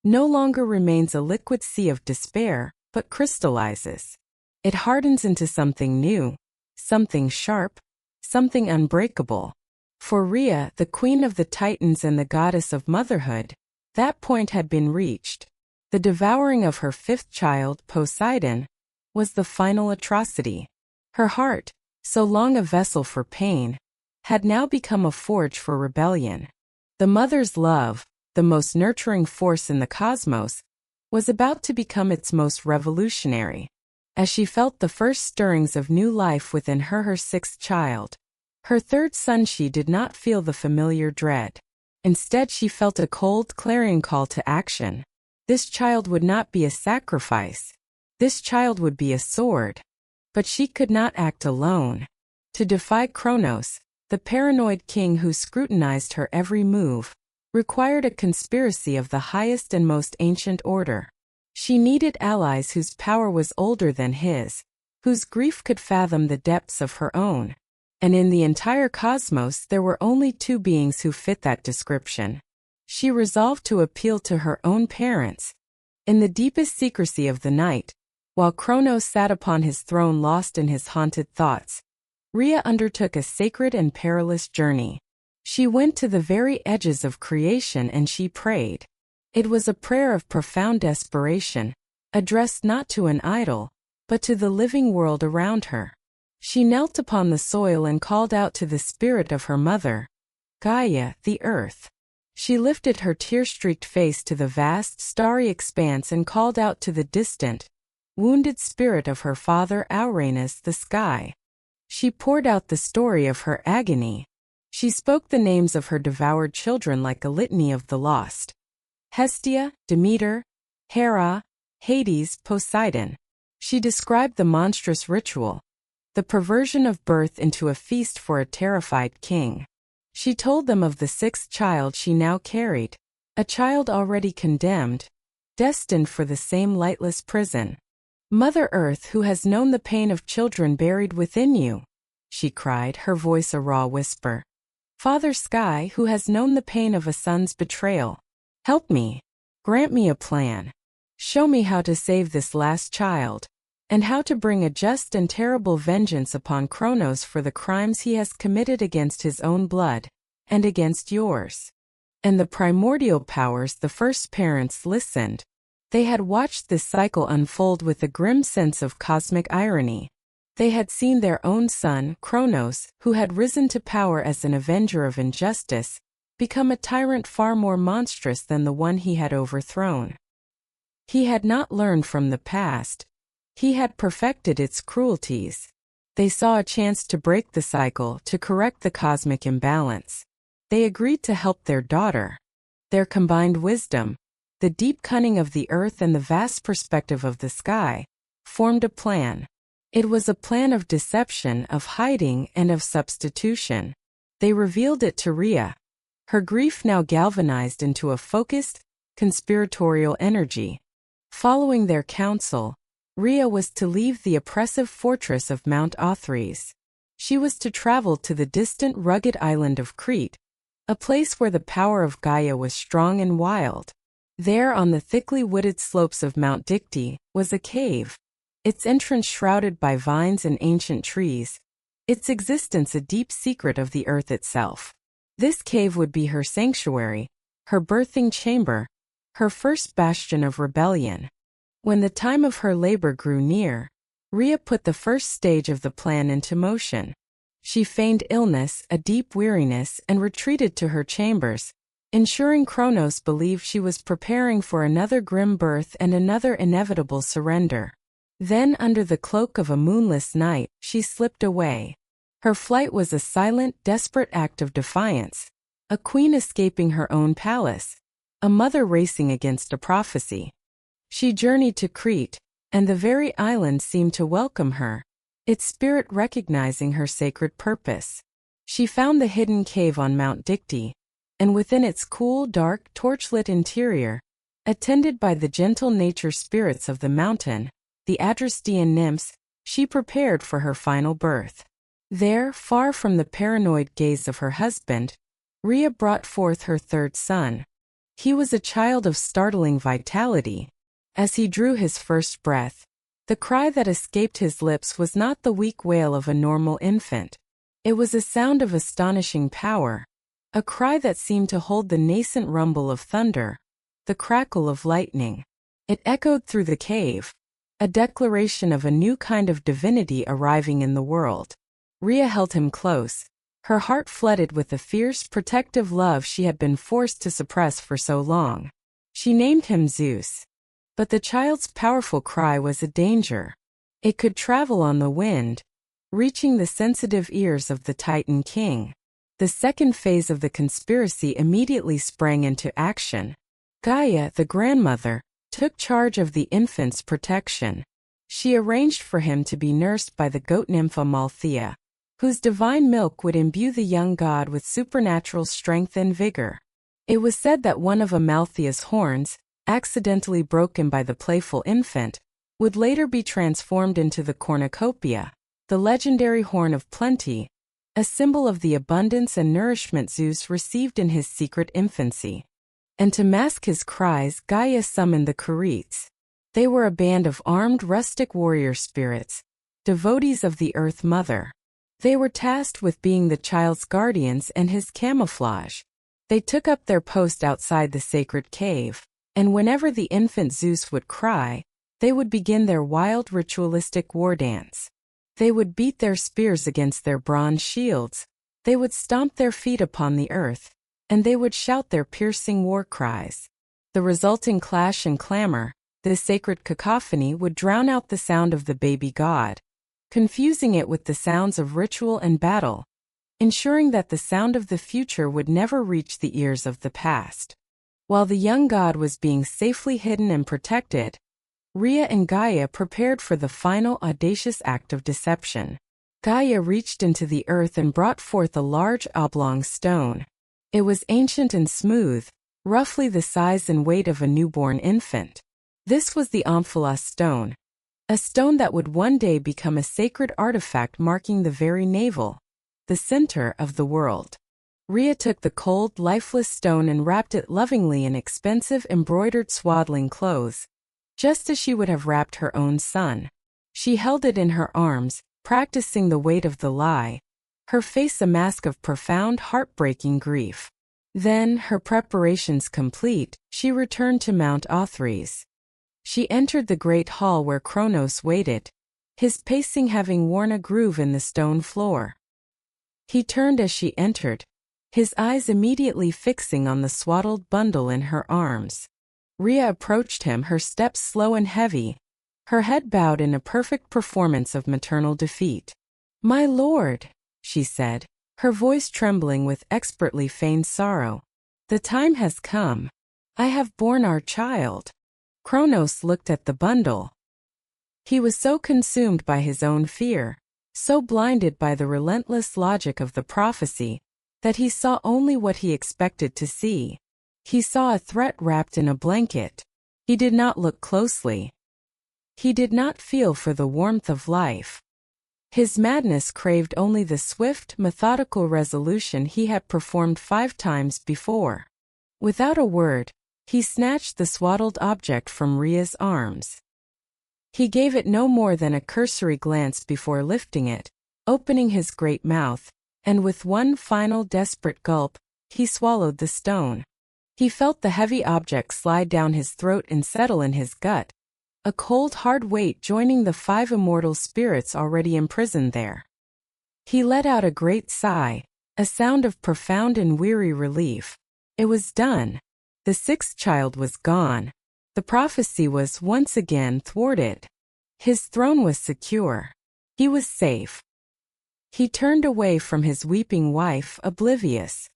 no longer remains a liquid sea of despair, but crystallizes. It hardens into something new, something sharp, something unbreakable. For Rhea, the queen of the Titans and the goddess of motherhood, that point had been reached. The devouring of her 5th child, Poseidon, was the final atrocity. Her heart, so long a vessel for pain, had now become a forge for rebellion. The mother's love, the most nurturing force in the cosmos, was about to become its most revolutionary. As she felt the first stirrings of new life within her 6th child, her 3rd son, she did not feel the familiar dread. Instead, she felt a cold, clarion call to action. This child would not be a sacrifice. This child would be a sword. But she could not act alone. To defy Kronos, the paranoid king who scrutinized her every move, required a conspiracy of the highest and most ancient order. She needed allies whose power was older than his, whose grief could fathom the depths of her own. And in the entire cosmos there were only two beings who fit that description. She resolved to appeal to her own parents. In the deepest secrecy of the night, while Kronos sat upon his throne lost in his haunted thoughts, Rhea undertook a sacred and perilous journey. She went to the very edges of creation and she prayed. It was a prayer of profound desperation, addressed not to an idol, but to the living world around her. She knelt upon the soil and called out to the spirit of her mother, Gaia, the earth. She lifted her tear-streaked face to the vast, starry expanse and called out to the distant, wounded spirit of her father Uranus, the sky. She poured out the story of her agony. She spoke the names of her devoured children like a litany of the lost. Hestia, Demeter, Hera, Hades, Poseidon. She described the monstrous ritual, the perversion of birth into a feast for a terrified king. She told them of the sixth child she now carried, a child already condemned, destined for the same lightless prison. Mother Earth, who has known the pain of children buried within you, she cried, her voice a raw whisper. Father Sky, who has known the pain of a son's betrayal, help me. Grant me a plan. Show me how to save this last child, and how to bring a just and terrible vengeance upon Kronos for the crimes he has committed against his own blood, and against yours. And the primordial powers, the first parents, listened. They had watched this cycle unfold with a grim sense of cosmic irony. They had seen their own son, Kronos, who had risen to power as an avenger of injustice, become a tyrant far more monstrous than the one he had overthrown. He had not learned from the past. He had perfected its cruelties. They saw a chance to break the cycle, to correct the cosmic imbalance. They agreed to help their daughter. Their combined wisdom, the deep cunning of the earth and the vast perspective of the sky, formed a plan. It was a plan of deception, of hiding, and of substitution. They revealed it to Rhea. Her grief now galvanized into a focused, conspiratorial energy. Following their counsel, Rhea was to leave the oppressive fortress of Mount Othrys. She was to travel to the distant rugged island of Crete, a place where the power of Gaia was strong and wild. There on the thickly wooded slopes of Mount Dicte was a cave, its entrance shrouded by vines and ancient trees, its existence a deep secret of the earth itself. This cave would be her sanctuary, her birthing chamber, her first bastion of rebellion. When the time of her labor grew near, Rhea put the first stage of the plan into motion. She feigned illness, a deep weariness, and retreated to her chambers, ensuring Kronos believed she was preparing for another grim birth and another inevitable surrender. Then, under the cloak of a moonless night, she slipped away. Her flight was a silent, desperate act of defiance, a queen escaping her own palace, a mother racing against a prophecy. She journeyed to Crete, and the very island seemed to welcome her, its spirit recognizing her sacred purpose. She found the hidden cave on Mount Dicte, and within its cool, dark, torchlit interior, attended by the gentle nature spirits of the mountain, the Adrastean nymphs, she prepared for her final birth. There, far from the paranoid gaze of her husband, Rhea brought forth her third son. He was a child of startling vitality. As he drew his first breath, the cry that escaped his lips was not the weak wail of a normal infant. It was a sound of astonishing power, a cry that seemed to hold the nascent rumble of thunder, the crackle of lightning. It echoed through the cave, a declaration of a new kind of divinity arriving in the world. Rhea held him close, her heart flooded with the fierce, protective love she had been forced to suppress for so long. She named him Zeus. But the child's powerful cry was a danger. It could travel on the wind, reaching the sensitive ears of the Titan King. The second phase of the conspiracy immediately sprang into action. Gaia, the grandmother, took charge of the infant's protection. She arranged for him to be nursed by the goat nymph Amalthea, whose divine milk would imbue the young god with supernatural strength and vigor. It was said that one of Amalthea's horns, accidentally broken by the playful infant, would later be transformed into the cornucopia, the legendary horn of plenty, a symbol of the abundance and nourishment Zeus received in his secret infancy. And to mask his cries, Gaia summoned the Curetes. They were a band of armed rustic warrior spirits, devotees of the Earth Mother. They were tasked with being the child's guardians and his camouflage. They took up their post outside the sacred cave, and whenever the infant Zeus would cry, they would begin their wild ritualistic war dance. They would beat their spears against their bronze shields, they would stomp their feet upon the earth, and they would shout their piercing war cries. The resulting clash and clamor, this sacred cacophony, would drown out the sound of the baby god, confusing it with the sounds of ritual and battle, ensuring that the sound of the future would never reach the ears of the past. While the young god was being safely hidden and protected, Rhea and Gaia prepared for the final audacious act of deception. Gaia reached into the earth and brought forth a large oblong stone. It was ancient and smooth, roughly the size and weight of a newborn infant. This was the Omphalos stone, a stone that would one day become a sacred artifact marking the very navel, the center of the world. Rhea took the cold, lifeless stone and wrapped it lovingly in expensive embroidered swaddling clothes, just as she would have wrapped her own son. She held it in her arms, practicing the weight of the lie, her face a mask of profound, heartbreaking grief. Then, her preparations complete, she returned to Mount Othrys. She entered the great hall where Kronos waited, his pacing having worn a groove in the stone floor. He turned as she entered, his eyes immediately fixing on the swaddled bundle in her arms. Rhea approached him, her steps slow and heavy, her head bowed in a perfect performance of maternal defeat. "My lord," she said, her voice trembling with expertly feigned sorrow. "The time has come. I have borne our child." Kronos looked at the bundle. He was so consumed by his own fear, so blinded by the relentless logic of the prophecy, that he saw only what he expected to see. He saw a threat wrapped in a blanket. He did not look closely. He did not feel for the warmth of life. His madness craved only the swift, methodical resolution he had performed 5 times before. Without a word, he snatched the swaddled object from Rhea's arms. He gave it no more than a cursory glance before lifting it, opening his great mouth, and with one final desperate gulp, he swallowed the stone. He felt the heavy object slide down his throat and settle in his gut, a cold, hard weight joining the 5 immortal spirits already imprisoned there. He let out a great sigh, a sound of profound and weary relief. It was done. The 6th child was gone. The prophecy was once again thwarted. His throne was secure. He was safe. He turned away from his weeping wife, oblivious.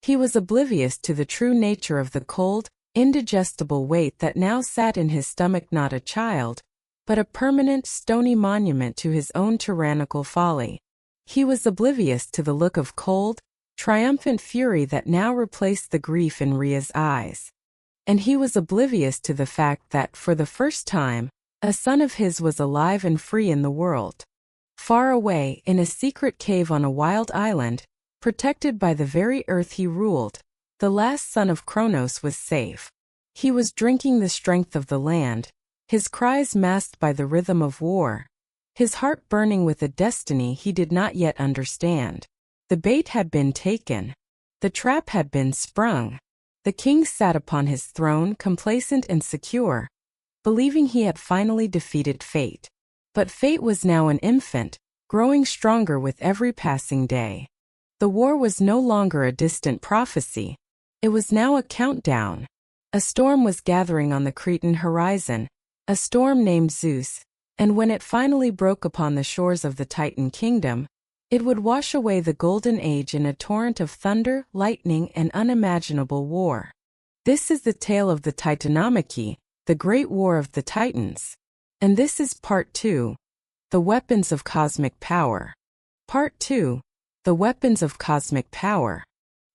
He was oblivious to the true nature of the cold, indigestible weight that now sat in his stomach, not a child, but a permanent, stony monument to his own tyrannical folly. He was oblivious to the look of cold, triumphant fury that now replaced the grief in Rhea's eyes. And he was oblivious to the fact that, for the first time, a son of his was alive and free in the world. Far away, in a secret cave on a wild island, protected by the very earth he ruled, the last son of Kronos was safe. He was drinking the strength of the land, his cries masked by the rhythm of war, his heart burning with a destiny he did not yet understand. The bait had been taken. The trap had been sprung. The king sat upon his throne, complacent and secure, believing he had finally defeated fate. But fate was now an infant, growing stronger with every passing day. The war was no longer a distant prophecy. It was now a countdown. A storm was gathering on the Cretan horizon, a storm named Zeus, and when it finally broke upon the shores of the Titan kingdom, it would wash away the Golden Age in a torrent of thunder, lightning, and unimaginable war. This is the tale of the Titanomachy, the Great War of the Titans. And this is Part 2, The Weapons of Cosmic Power. Part 2. The Weapons of Cosmic Power.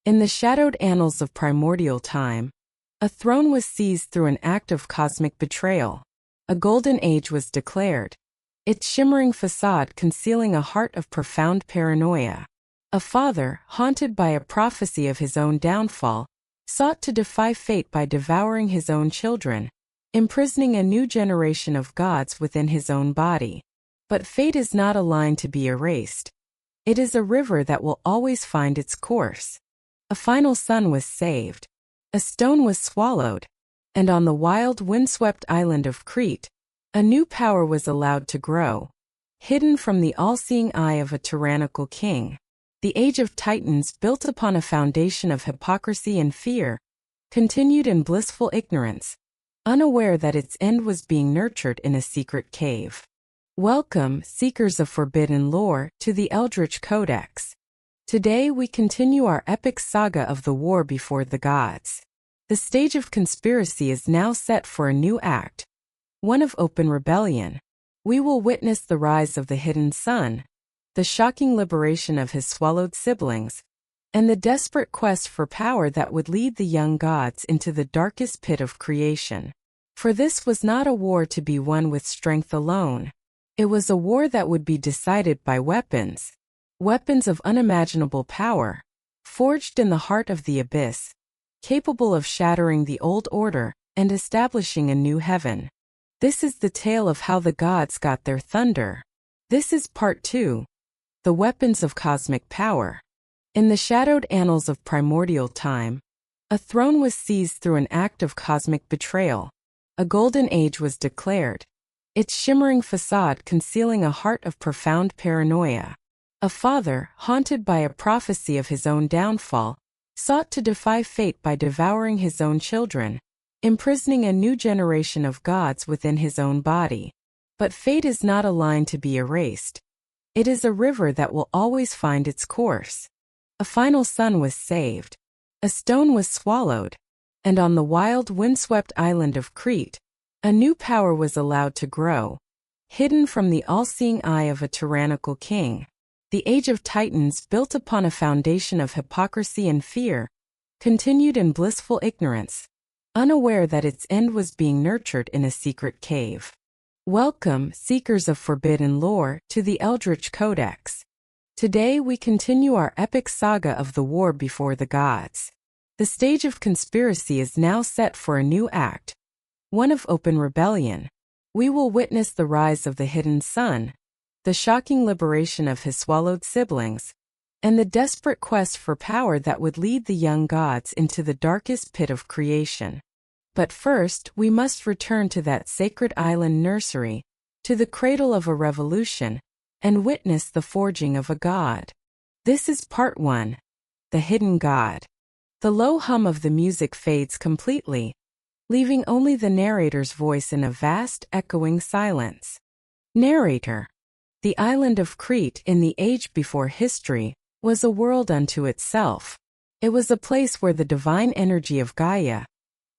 In the shadowed annals of primordial time, a throne was seized through an act of cosmic betrayal. A golden age was declared, its shimmering facade concealing a heart of profound paranoia. A father, haunted by a prophecy of his own downfall, sought to defy fate by devouring his own children, imprisoning a new generation of gods within his own body. But fate is not a line to be erased. It is a river that will always find its course. A final son was saved. A stone was swallowed. And on the wild, windswept island of Crete, a new power was allowed to grow, hidden from the all-seeing eye of a tyrannical king. The age of Titans, built upon a foundation of hypocrisy and fear, continued in blissful ignorance, unaware that its end was being nurtured in a secret cave. Welcome, seekers of forbidden lore, to the Eldritch Codex. Today we continue our epic saga of the war before the gods. The stage of conspiracy is now set for a new act, one of open rebellion. We will witness the rise of the hidden sun, the shocking liberation of his swallowed siblings, and the desperate quest for power that would lead the young gods into the darkest pit of creation. For this was not a war to be won with strength alone. It was a war that would be decided by weapons, weapons of unimaginable power, forged in the heart of the abyss, capable of shattering the old order and establishing a new heaven. This is the tale of how the gods got their thunder. This is Part 2. The Weapons of Cosmic Power. In the shadowed annals of primordial time, a throne was seized through an act of cosmic betrayal. A golden age was declared, its shimmering facade concealing a heart of profound paranoia. A father, haunted by a prophecy of his own downfall, sought to defy fate by devouring his own children, imprisoning a new generation of gods within his own body. But fate is not a line to be erased. It is a river that will always find its course. A final son was saved. A stone was swallowed. And on the wild, windswept island of Crete, a new power was allowed to grow, hidden from the all-seeing eye of a tyrannical king. The age of Titans, built upon a foundation of hypocrisy and fear, continued in blissful ignorance, unaware that its end was being nurtured in a secret cave. Welcome, seekers of forbidden lore, to the Eldritch Codex. Today we continue our epic saga of the war before the gods. The stage of conspiracy is now set for a new act, one of open rebellion. We will witness the rise of the hidden sun, the shocking liberation of his swallowed siblings, and the desperate quest for power that would lead the young gods into the darkest pit of creation. But first, we must return to that sacred island nursery, to the cradle of a revolution, and witness the forging of a god. This is Part 1. The Hidden God. The low hum of the music fades completely, leaving only the narrator's voice in a vast, echoing silence. Narrator. The island of Crete, in the age before history, was a world unto itself. It was a place where the divine energy of Gaia,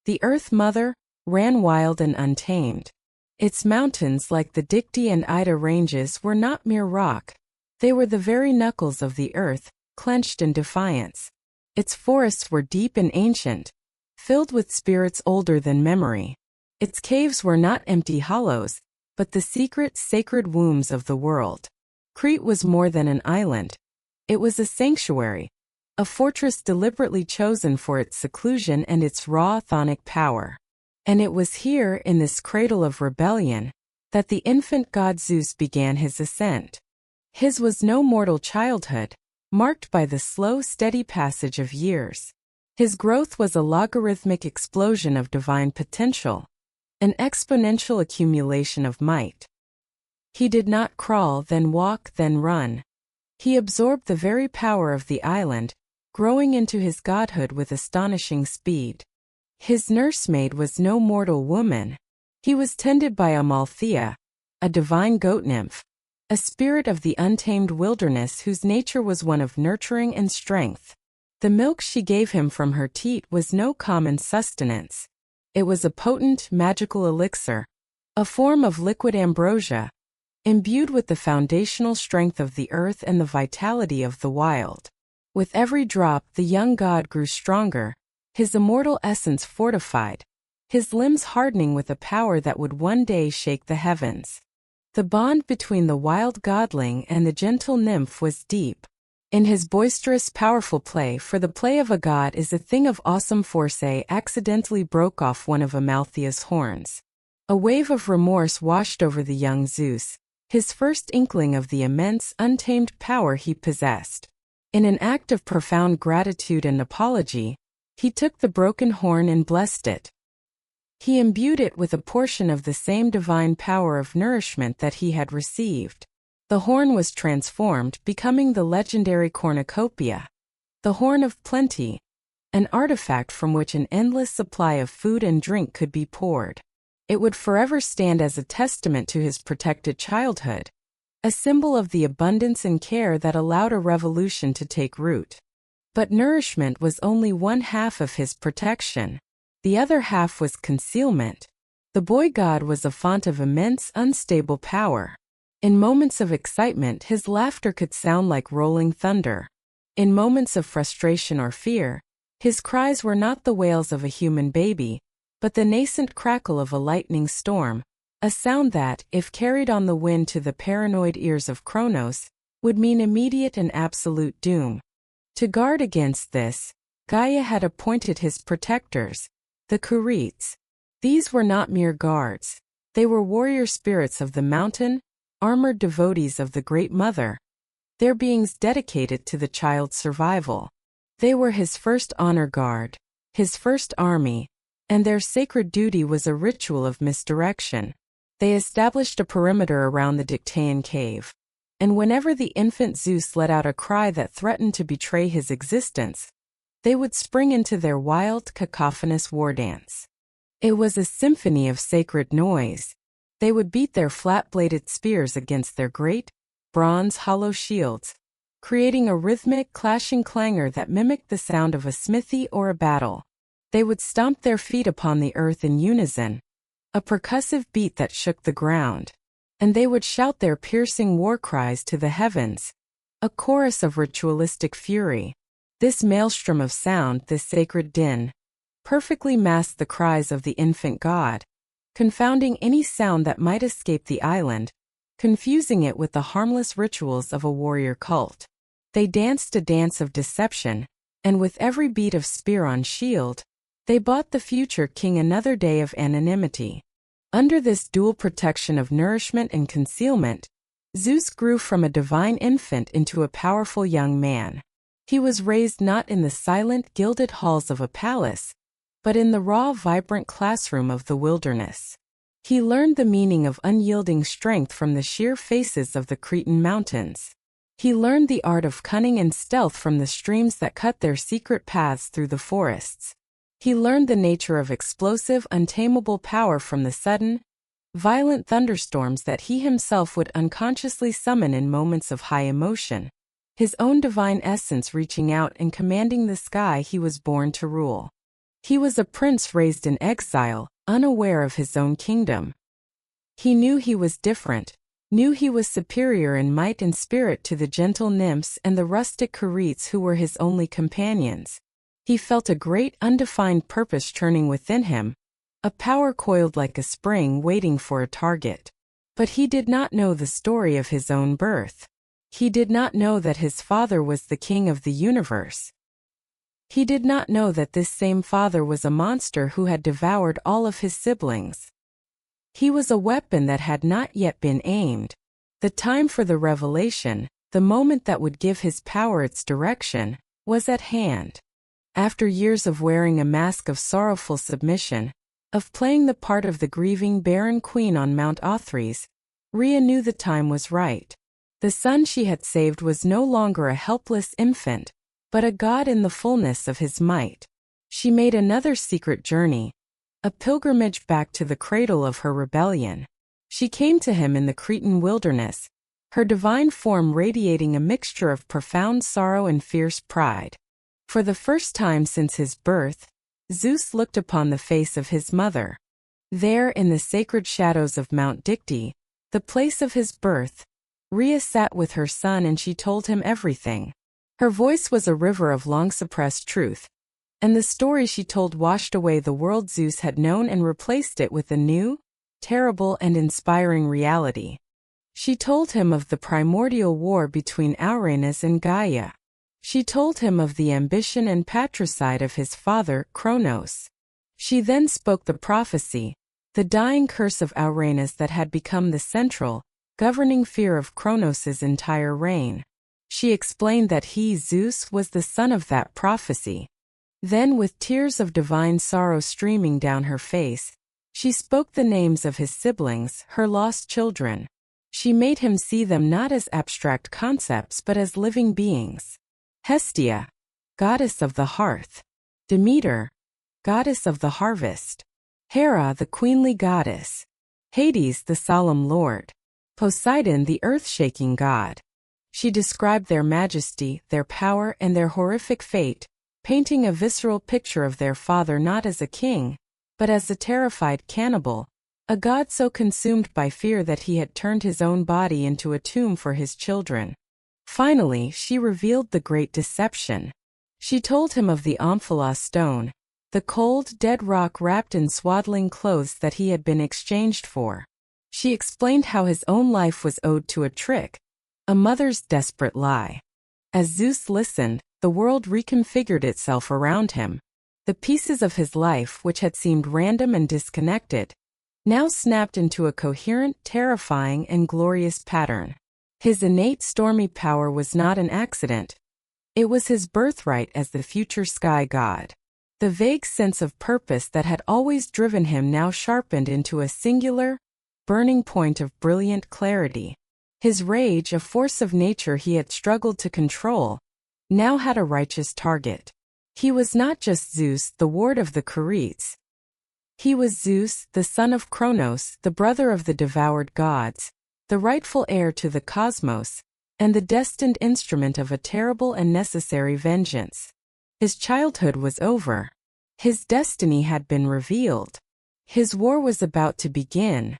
the Earth Mother, ran wild and untamed. Its mountains, like the Dictys and Ida ranges, were not mere rock. They were the very knuckles of the earth, clenched in defiance. Its forests were deep and ancient, filled with spirits older than memory. Its caves were not empty hollows, but the secret, sacred wombs of the world. Crete was more than an island. It was a sanctuary, a fortress deliberately chosen for its seclusion and its raw chthonic power. And it was here, in this cradle of rebellion, that the infant god Zeus began his ascent. His was no mortal childhood, marked by the slow, steady passage of years. His growth was a logarithmic explosion of divine potential, an exponential accumulation of might. He did not crawl, then walk, then run. He absorbed the very power of the island, growing into his godhood with astonishing speed. His nursemaid was no mortal woman. He was tended by Amalthea, a divine goat nymph, a spirit of the untamed wilderness whose nature was one of nurturing and strength. The milk she gave him from her teat was no common sustenance. It was a potent, magical elixir, a form of liquid ambrosia, imbued with the foundational strength of the earth and the vitality of the wild. With every drop, the young god grew stronger, his immortal essence fortified, his limbs hardening with a power that would one day shake the heavens. The bond between the wild godling and the gentle nymph was deep. In his boisterous, powerful play, for the play of a god is a thing of awesome force, accidentally broke off one of Amalthea's horns. A wave of remorse washed over the young Zeus, his first inkling of the immense, untamed power he possessed. In an act of profound gratitude and apology, he took the broken horn and blessed it. He imbued it with a portion of the same divine power of nourishment that he had received. The horn was transformed, becoming the legendary cornucopia, the horn of plenty, an artifact from which an endless supply of food and drink could be poured. It would forever stand as a testament to his protected childhood, a symbol of the abundance and care that allowed a revolution to take root. But nourishment was only one half of his protection. The other half was concealment. The boy god was a font of immense, unstable power. In moments of excitement, his laughter could sound like rolling thunder. In moments of frustration or fear, his cries were not the wails of a human baby, but the nascent crackle of a lightning storm, a sound that, if carried on the wind to the paranoid ears of Kronos, would mean immediate and absolute doom. To guard against this, Gaia had appointed his protectors, the Kureets. These were not mere guards. They were warrior spirits of the mountain, armored devotees of the Great Mother, their beings dedicated to the child's survival. They were his first honor guard, his first army, and their sacred duty was a ritual of misdirection. They established a perimeter around the Dictaean cave, and whenever the infant Zeus let out a cry that threatened to betray his existence, they would spring into their wild, cacophonous war dance. It was a symphony of sacred noise. They would beat their flat-bladed spears against their great, bronze hollow shields, creating a rhythmic, clashing clangor that mimicked the sound of a smithy or a battle. They would stomp their feet upon the earth in unison, a percussive beat that shook the ground, and they would shout their piercing war cries to the heavens, a chorus of ritualistic fury. This maelstrom of sound, this sacred din, perfectly masked the cries of the infant god, confounding any sound that might escape the island, confusing it with the harmless rituals of a warrior cult. They danced a dance of deception, and with every beat of spear on shield, they bought the future king another day of anonymity. Under this dual protection of nourishment and concealment, Zeus grew from a divine infant into a powerful young man. He was raised not in the silent, gilded halls of a palace, but in the raw, vibrant classroom of the wilderness. He learned the meaning of unyielding strength from the sheer faces of the Cretan mountains. He learned the art of cunning and stealth from the streams that cut their secret paths through the forests. He learned the nature of explosive, untamable power from the sudden, violent thunderstorms that he himself would unconsciously summon in moments of high emotion, his own divine essence reaching out and commanding the sky he was born to rule. He was a prince raised in exile, unaware of his own kingdom. He knew he was different, knew he was superior in might and spirit to the gentle nymphs and the rustic Kureets who were his only companions. He felt a great undefined purpose churning within him, a power coiled like a spring waiting for a target. But he did not know the story of his own birth. He did not know that his father was the king of the universe. He did not know that this same father was a monster who had devoured all of his siblings. He was a weapon that had not yet been aimed. The time for the revelation, the moment that would give his power its direction, was at hand. After years of wearing a mask of sorrowful submission, of playing the part of the grieving barren queen on Mount Othrys, Rhea knew the time was right. The son she had saved was no longer a helpless infant, but a god in the fullness of his might. She made another secret journey, a pilgrimage back to the cradle of her rebellion. She came to him in the Cretan wilderness, her divine form radiating a mixture of profound sorrow and fierce pride. For the first time since his birth, Zeus looked upon the face of his mother. There in the sacred shadows of Mount Dicte, the place of his birth. Rhea sat with her son and she told him everything. Her voice was a river of long-suppressed truth, and the story she told washed away the world Zeus had known and replaced it with a new, terrible and inspiring reality. She told him of the primordial war between Uranus and Gaia. She told him of the ambition and patricide of his father, Kronos. She then spoke the prophecy, the dying curse of Uranus that had become the central, governing fear of Kronos' entire reign. She explained that he, Zeus, was the son of that prophecy. Then, with tears of divine sorrow streaming down her face, she spoke the names of his siblings, her lost children. She made him see them not as abstract concepts but as living beings. Hestia, goddess of the hearth. Demeter, goddess of the harvest. Hera, the queenly goddess. Hades, the solemn lord. Poseidon, the earth-shaking god. She described their majesty, their power, and their horrific fate, painting a visceral picture of their father not as a king, but as a terrified cannibal, a god so consumed by fear that he had turned his own body into a tomb for his children. Finally, she revealed the great deception. She told him of the Omphalos stone, the cold, dead rock wrapped in swaddling clothes that he had been exchanged for. She explained how his own life was owed to a trick, a mother's desperate lie. As Zeus listened, the world reconfigured itself around him. The pieces of his life, which had seemed random and disconnected, now snapped into a coherent, terrifying, and glorious pattern. His innate stormy power was not an accident. It was his birthright as the future sky god. The vague sense of purpose that had always driven him now sharpened into a singular, burning point of brilliant clarity. His rage, a force of nature he had struggled to control, now had a righteous target. He was not just Zeus, the ward of the Keretes. He was Zeus, the son of Kronos, the brother of the devoured gods, the rightful heir to the cosmos, and the destined instrument of a terrible and necessary vengeance. His childhood was over. His destiny had been revealed. His war was about to begin.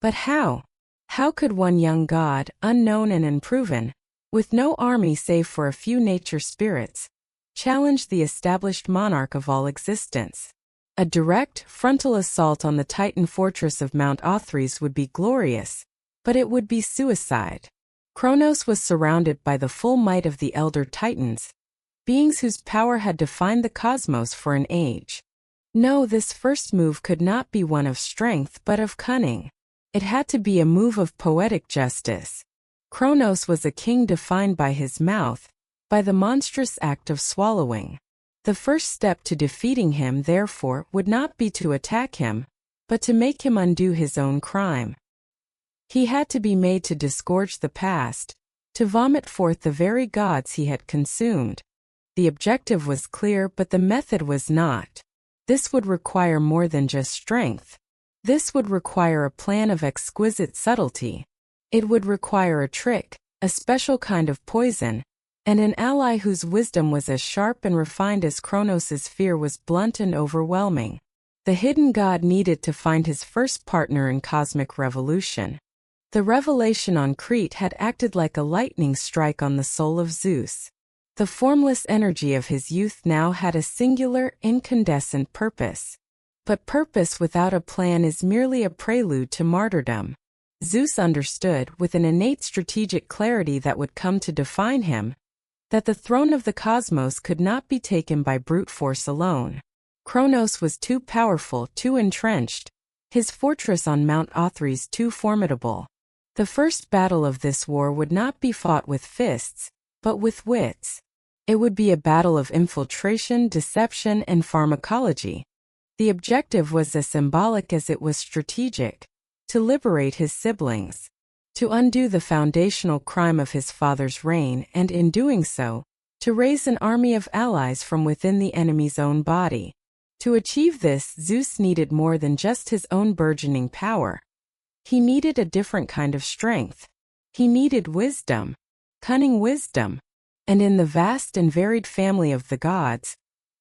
But how? How could one young god, unknown and unproven, with no army save for a few nature spirits, challenge the established monarch of all existence? A direct, frontal assault on the Titan fortress of Mount Othrys would be glorious, but it would be suicide. Kronos was surrounded by the full might of the elder Titans, beings whose power had defined the cosmos for an age. No, this first move could not be one of strength but of cunning. It had to be a move of poetic justice. Kronos was a king defined by his mouth, by the monstrous act of swallowing. The first step to defeating him, therefore, would not be to attack him, but to make him undo his own crime. He had to be made to disgorge the past, to vomit forth the very gods he had consumed. The objective was clear, but the method was not. This would require more than just strength. This would require a plan of exquisite subtlety. It would require a trick, a special kind of poison, and an ally whose wisdom was as sharp and refined as Kronos' fear was blunt and overwhelming. The hidden god needed to find his first partner in cosmic revolution. The revelation on Crete had acted like a lightning strike on the soul of Zeus. The formless energy of his youth now had a singular, incandescent purpose. But purpose without a plan is merely a prelude to martyrdom. Zeus understood, with an innate strategic clarity that would come to define him, that the throne of the cosmos could not be taken by brute force alone. Kronos was too powerful, too entrenched, his fortress on Mount Othrys too formidable. The first battle of this war would not be fought with fists, but with wits. It would be a battle of infiltration, deception, and pharmacology. The objective was as symbolic as it was strategic: to liberate his siblings, to undo the foundational crime of his father's reign, and in doing so, to raise an army of allies from within the enemy's own body. To achieve this, Zeus needed more than just his own burgeoning power. He needed a different kind of strength. He needed wisdom, cunning wisdom. And in the vast and varied family of the gods,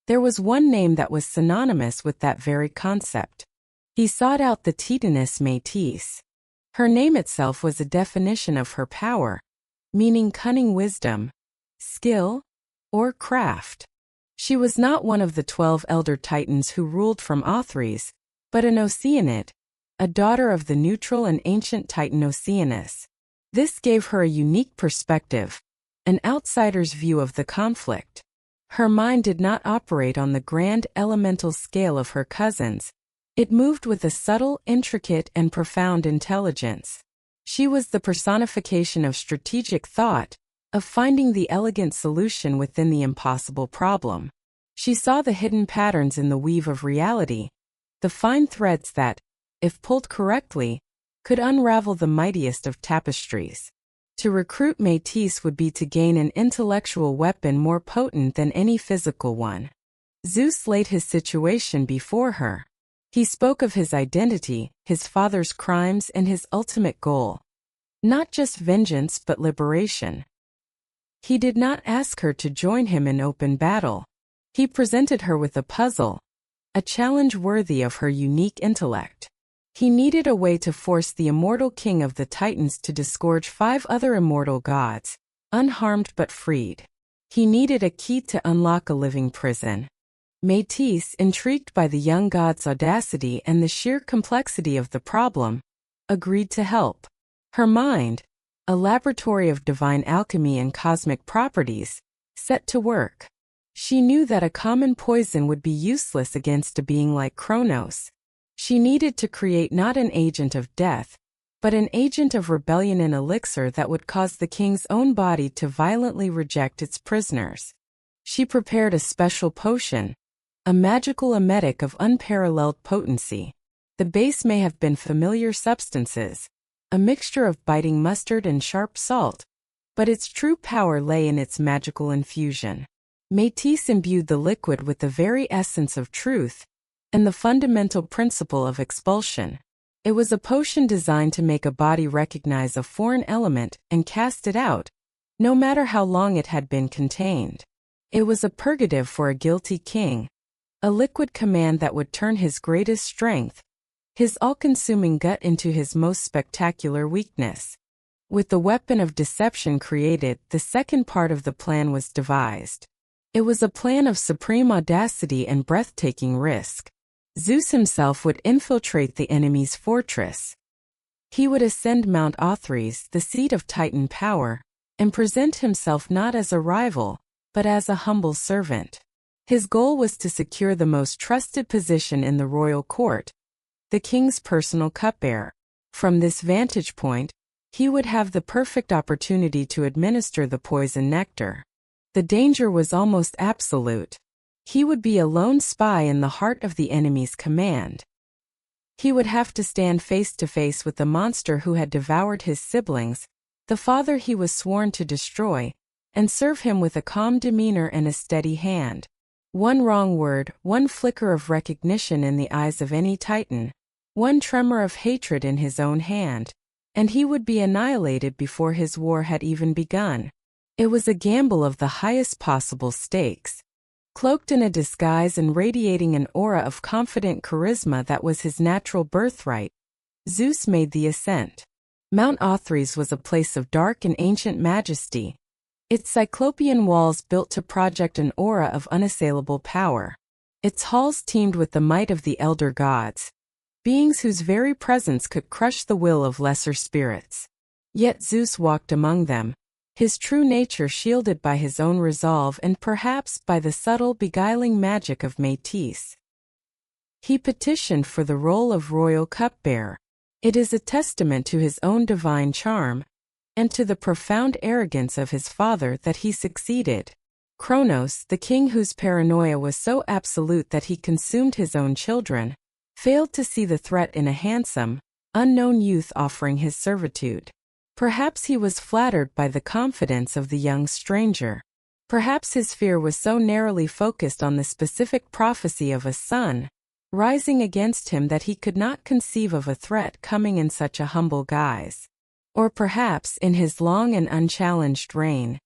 there was one name that was synonymous with that very concept. He sought out the Titaness Métis. Her name itself was a definition of her power, meaning cunning wisdom, skill, or craft. She was not one of the 12 elder titans who ruled from Othries, but an Oceanid, a daughter of the neutral and ancient titan Oceanus. This gave her a unique perspective, an outsider's view of the conflict. Her mind did not operate on the grand elemental scale of her cousins. It moved with a subtle, intricate, and profound intelligence. She was the personification of strategic thought, of finding the elegant solution within the impossible problem. She saw the hidden patterns in the weave of reality, the fine threads that, if pulled correctly, could unravel the mightiest of tapestries. To recruit Métis would be to gain an intellectual weapon more potent than any physical one. Zeus laid his situation before her. He spoke of his identity, his father's crimes, and his ultimate goal. Not just vengeance but liberation. He did not ask her to join him in open battle. He presented her with a puzzle, a challenge worthy of her unique intellect. He needed a way to force the immortal king of the Titans to disgorge 5 other immortal gods, unharmed but freed. He needed a key to unlock a living prison. Métis, intrigued by the young god's audacity and the sheer complexity of the problem, agreed to help. Her mind, a laboratory of divine alchemy and cosmic properties, set to work. She knew that a common poison would be useless against a being like Kronos. She needed to create not an agent of death, but an agent of rebellion, an elixir that would cause the king's own body to violently reject its prisoners. She prepared a special potion, a magical emetic of unparalleled potency. The base may have been familiar substances, a mixture of biting mustard and sharp salt, but its true power lay in its magical infusion. Métis imbued the liquid with the very essence of truth and the fundamental principle of expulsion. It was a potion designed to make a body recognize a foreign element and cast it out, no matter how long it had been contained. It was a purgative for a guilty king, a liquid command that would turn his greatest strength, his all-consuming gut, into his most spectacular weakness. With the weapon of deception created, the second part of the plan was devised. It was a plan of supreme audacity and breathtaking risk. Zeus himself would infiltrate the enemy's fortress. He would ascend Mount Othries, the seat of Titan power, and present himself not as a rival, but as a humble servant. His goal was to secure the most trusted position in the royal court, the king's personal cupbearer. From this vantage point, he would have the perfect opportunity to administer the poison nectar. The danger was almost absolute. He would be a lone spy in the heart of the enemy's command. He would have to stand face to face with the monster who had devoured his siblings, the father he was sworn to destroy, and serve him with a calm demeanor and a steady hand. One wrong word, one flicker of recognition in the eyes of any Titan, one tremor of hatred in his own hand, and he would be annihilated before his war had even begun. It was a gamble of the highest possible stakes. Cloaked in a disguise and radiating an aura of confident charisma that was his natural birthright, Zeus made the ascent. Mount Othries was a place of dark and ancient majesty, its cyclopean walls built to project an aura of unassailable power. Its halls teemed with the might of the elder gods, beings whose very presence could crush the will of lesser spirits. Yet Zeus walked among them, his true nature shielded by his own resolve and perhaps by the subtle, beguiling magic of Métis. He petitioned for the role of royal cupbearer. It is a testament to his own divine charm, and to the profound arrogance of his father that he succeeded. Kronos, the king whose paranoia was so absolute that he consumed his own children, failed to see the threat in a handsome, unknown youth offering his servitude. Perhaps he was flattered by the confidence of the young stranger. Perhaps his fear was so narrowly focused on the specific prophecy of a son rising against him that he could not conceive of a threat coming in such a humble guise. Or perhaps, in his long and unchallenged reign,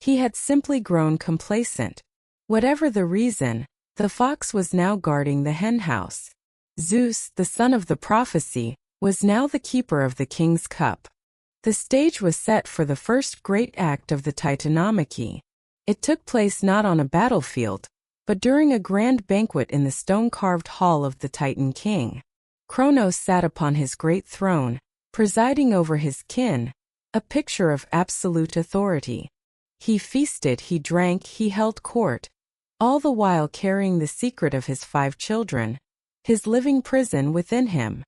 he had simply grown complacent. Whatever the reason, the fox was now guarding the henhouse. Zeus, the son of the prophecy, was now the keeper of the king's cup. The stage was set for the first great act of the Titanomachy. It took place not on a battlefield, but during a grand banquet in the stone-carved hall of the Titan king. Kronos sat upon his great throne, presiding over his kin, a picture of absolute authority. He feasted, he drank, he held court, all the while carrying the secret of his 5 children, his living prison within him.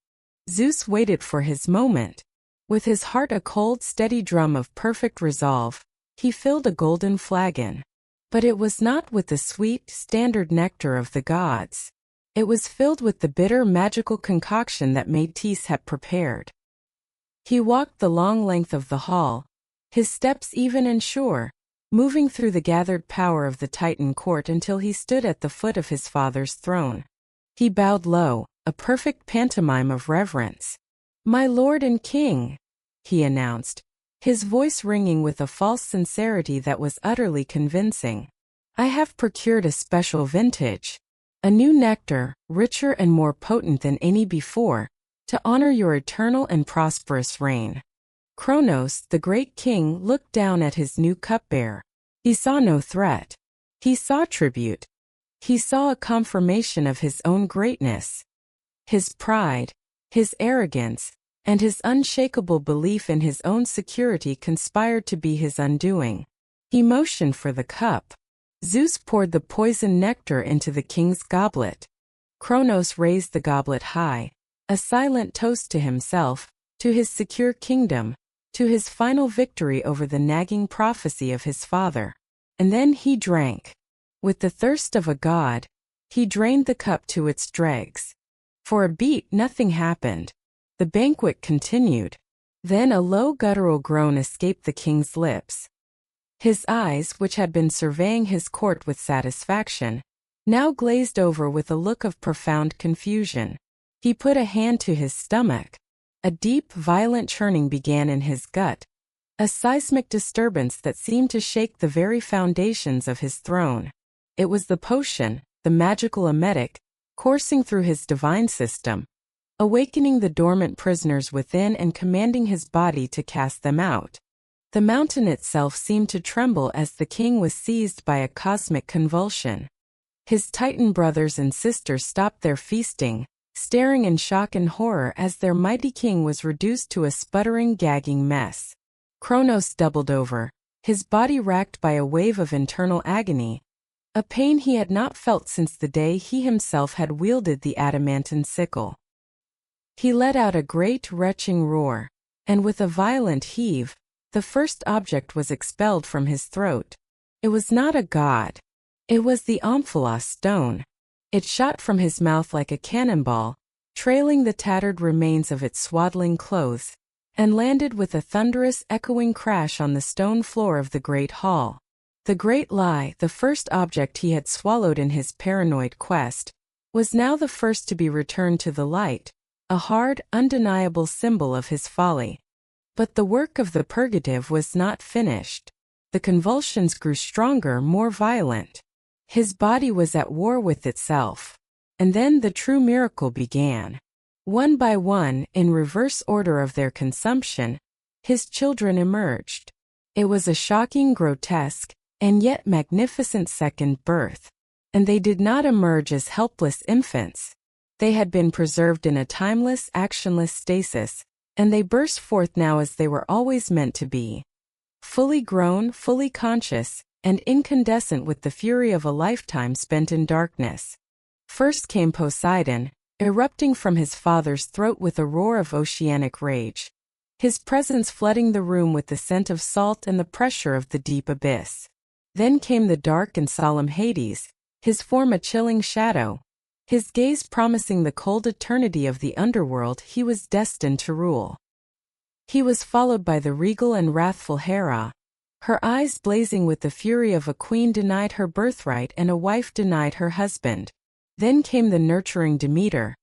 Zeus waited for his moment. With his heart a cold, steady drum of perfect resolve, he filled a golden flagon. But it was not with the sweet, standard nectar of the gods. It was filled with the bitter, magical concoction that Métis had prepared. He walked the long length of the hall, his steps even and sure, moving through the gathered power of the Titan court until he stood at the foot of his father's throne. He bowed low, a perfect pantomime of reverence. "My lord and king," he announced, his voice ringing with a false sincerity that was utterly convincing. "I have procured a special vintage, a new nectar, richer and more potent than any before, to honor your eternal and prosperous reign." Kronos, the great king, looked down at his new cupbearer. He saw no threat. He saw tribute. He saw a confirmation of his own greatness. His pride, his arrogance, and his unshakable belief in his own security conspired to be his undoing. He motioned for the cup. Zeus poured the poisoned nectar into the king's goblet. Kronos raised the goblet high, a silent toast to himself, to his secure kingdom, to his final victory over the nagging prophecy of his father. And then he drank. With the thirst of a god, he drained the cup to its dregs. For a beat nothing happened. The banquet continued. Then a low guttural groan escaped the king's lips. His eyes, which had been surveying his court with satisfaction, now glazed over with a look of profound confusion. He put a hand to his stomach. A deep, violent churning began in his gut, a seismic disturbance that seemed to shake the very foundations of his throne. It was the potion, the magical emetic, coursing through his divine system, awakening the dormant prisoners within and commanding his body to cast them out. The mountain itself seemed to tremble as the king was seized by a cosmic convulsion. His Titan brothers and sisters stopped their feasting, staring in shock and horror as their mighty king was reduced to a sputtering, gagging mess. Kronos doubled over, his body racked by a wave of internal agony, a pain he had not felt since the day he himself had wielded the adamantine sickle. He let out a great, retching roar, and with a violent heave, the first object was expelled from his throat. It was not a god. It was the Omphalos stone. It shot from his mouth like a cannonball, trailing the tattered remains of its swaddling clothes, and landed with a thunderous, echoing crash on the stone floor of the great hall. The great lie, the first object he had swallowed in his paranoid quest, was now the first to be returned to the light, a hard, undeniable symbol of his folly. But the work of the purgative was not finished. The convulsions grew stronger, more violent. His body was at war with itself. And then the true miracle began. One by one, in reverse order of their consumption, his children emerged. It was a shocking, grotesque, and yet magnificent second birth. And they did not emerge as helpless infants. They had been preserved in a timeless, actionless stasis, and they burst forth now as they were always meant to be. Fully grown, fully conscious, and incandescent with the fury of a lifetime spent in darkness. First came Poseidon, erupting from his father's throat with a roar of oceanic rage, his presence flooding the room with the scent of salt and the pressure of the deep abyss. Then came the dark and solemn Hades, his form a chilling shadow, his gaze promising the cold eternity of the underworld he was destined to rule. He was followed by the regal and wrathful Hera, her eyes blazing with the fury of a queen denied her birthright and a wife denied her husband. Then came the nurturing Demeter,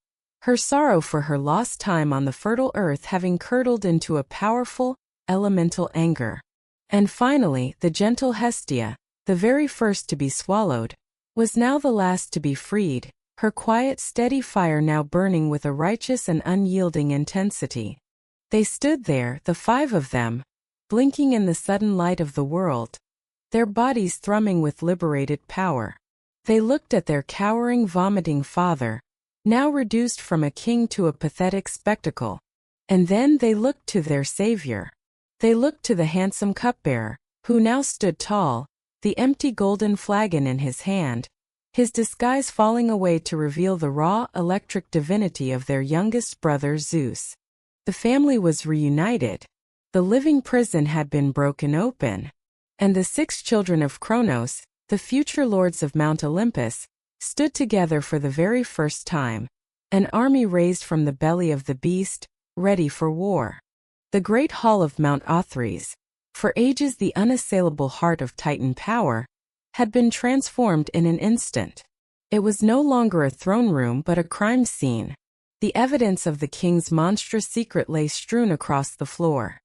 her sorrow for her lost time on the fertile earth having curdled into a powerful, elemental anger. And finally, the gentle Hestia, the very first to be swallowed, was now the last to be freed, her quiet, steady fire now burning with a righteous and unyielding intensity. They stood there, the five of them, blinking in the sudden light of the world, their bodies thrumming with liberated power. They looked at their cowering, vomiting father, now reduced from a king to a pathetic spectacle. And then they looked to their savior. They looked to the handsome cupbearer, who now stood tall, the empty golden flagon in his hand, his disguise falling away to reveal the raw, electric divinity of their youngest brother Zeus. The family was reunited. The living prison had been broken open. And the 6 children of Kronos, the future lords of Mount Olympus, stood together for the very first time, an army raised from the belly of the beast, ready for war. The great hall of Mount Othries, for ages the unassailable heart of Titan power, had been transformed in an instant. It was no longer a throne room but a crime scene. The evidence of the king's monstrous secret lay strewn across the floor.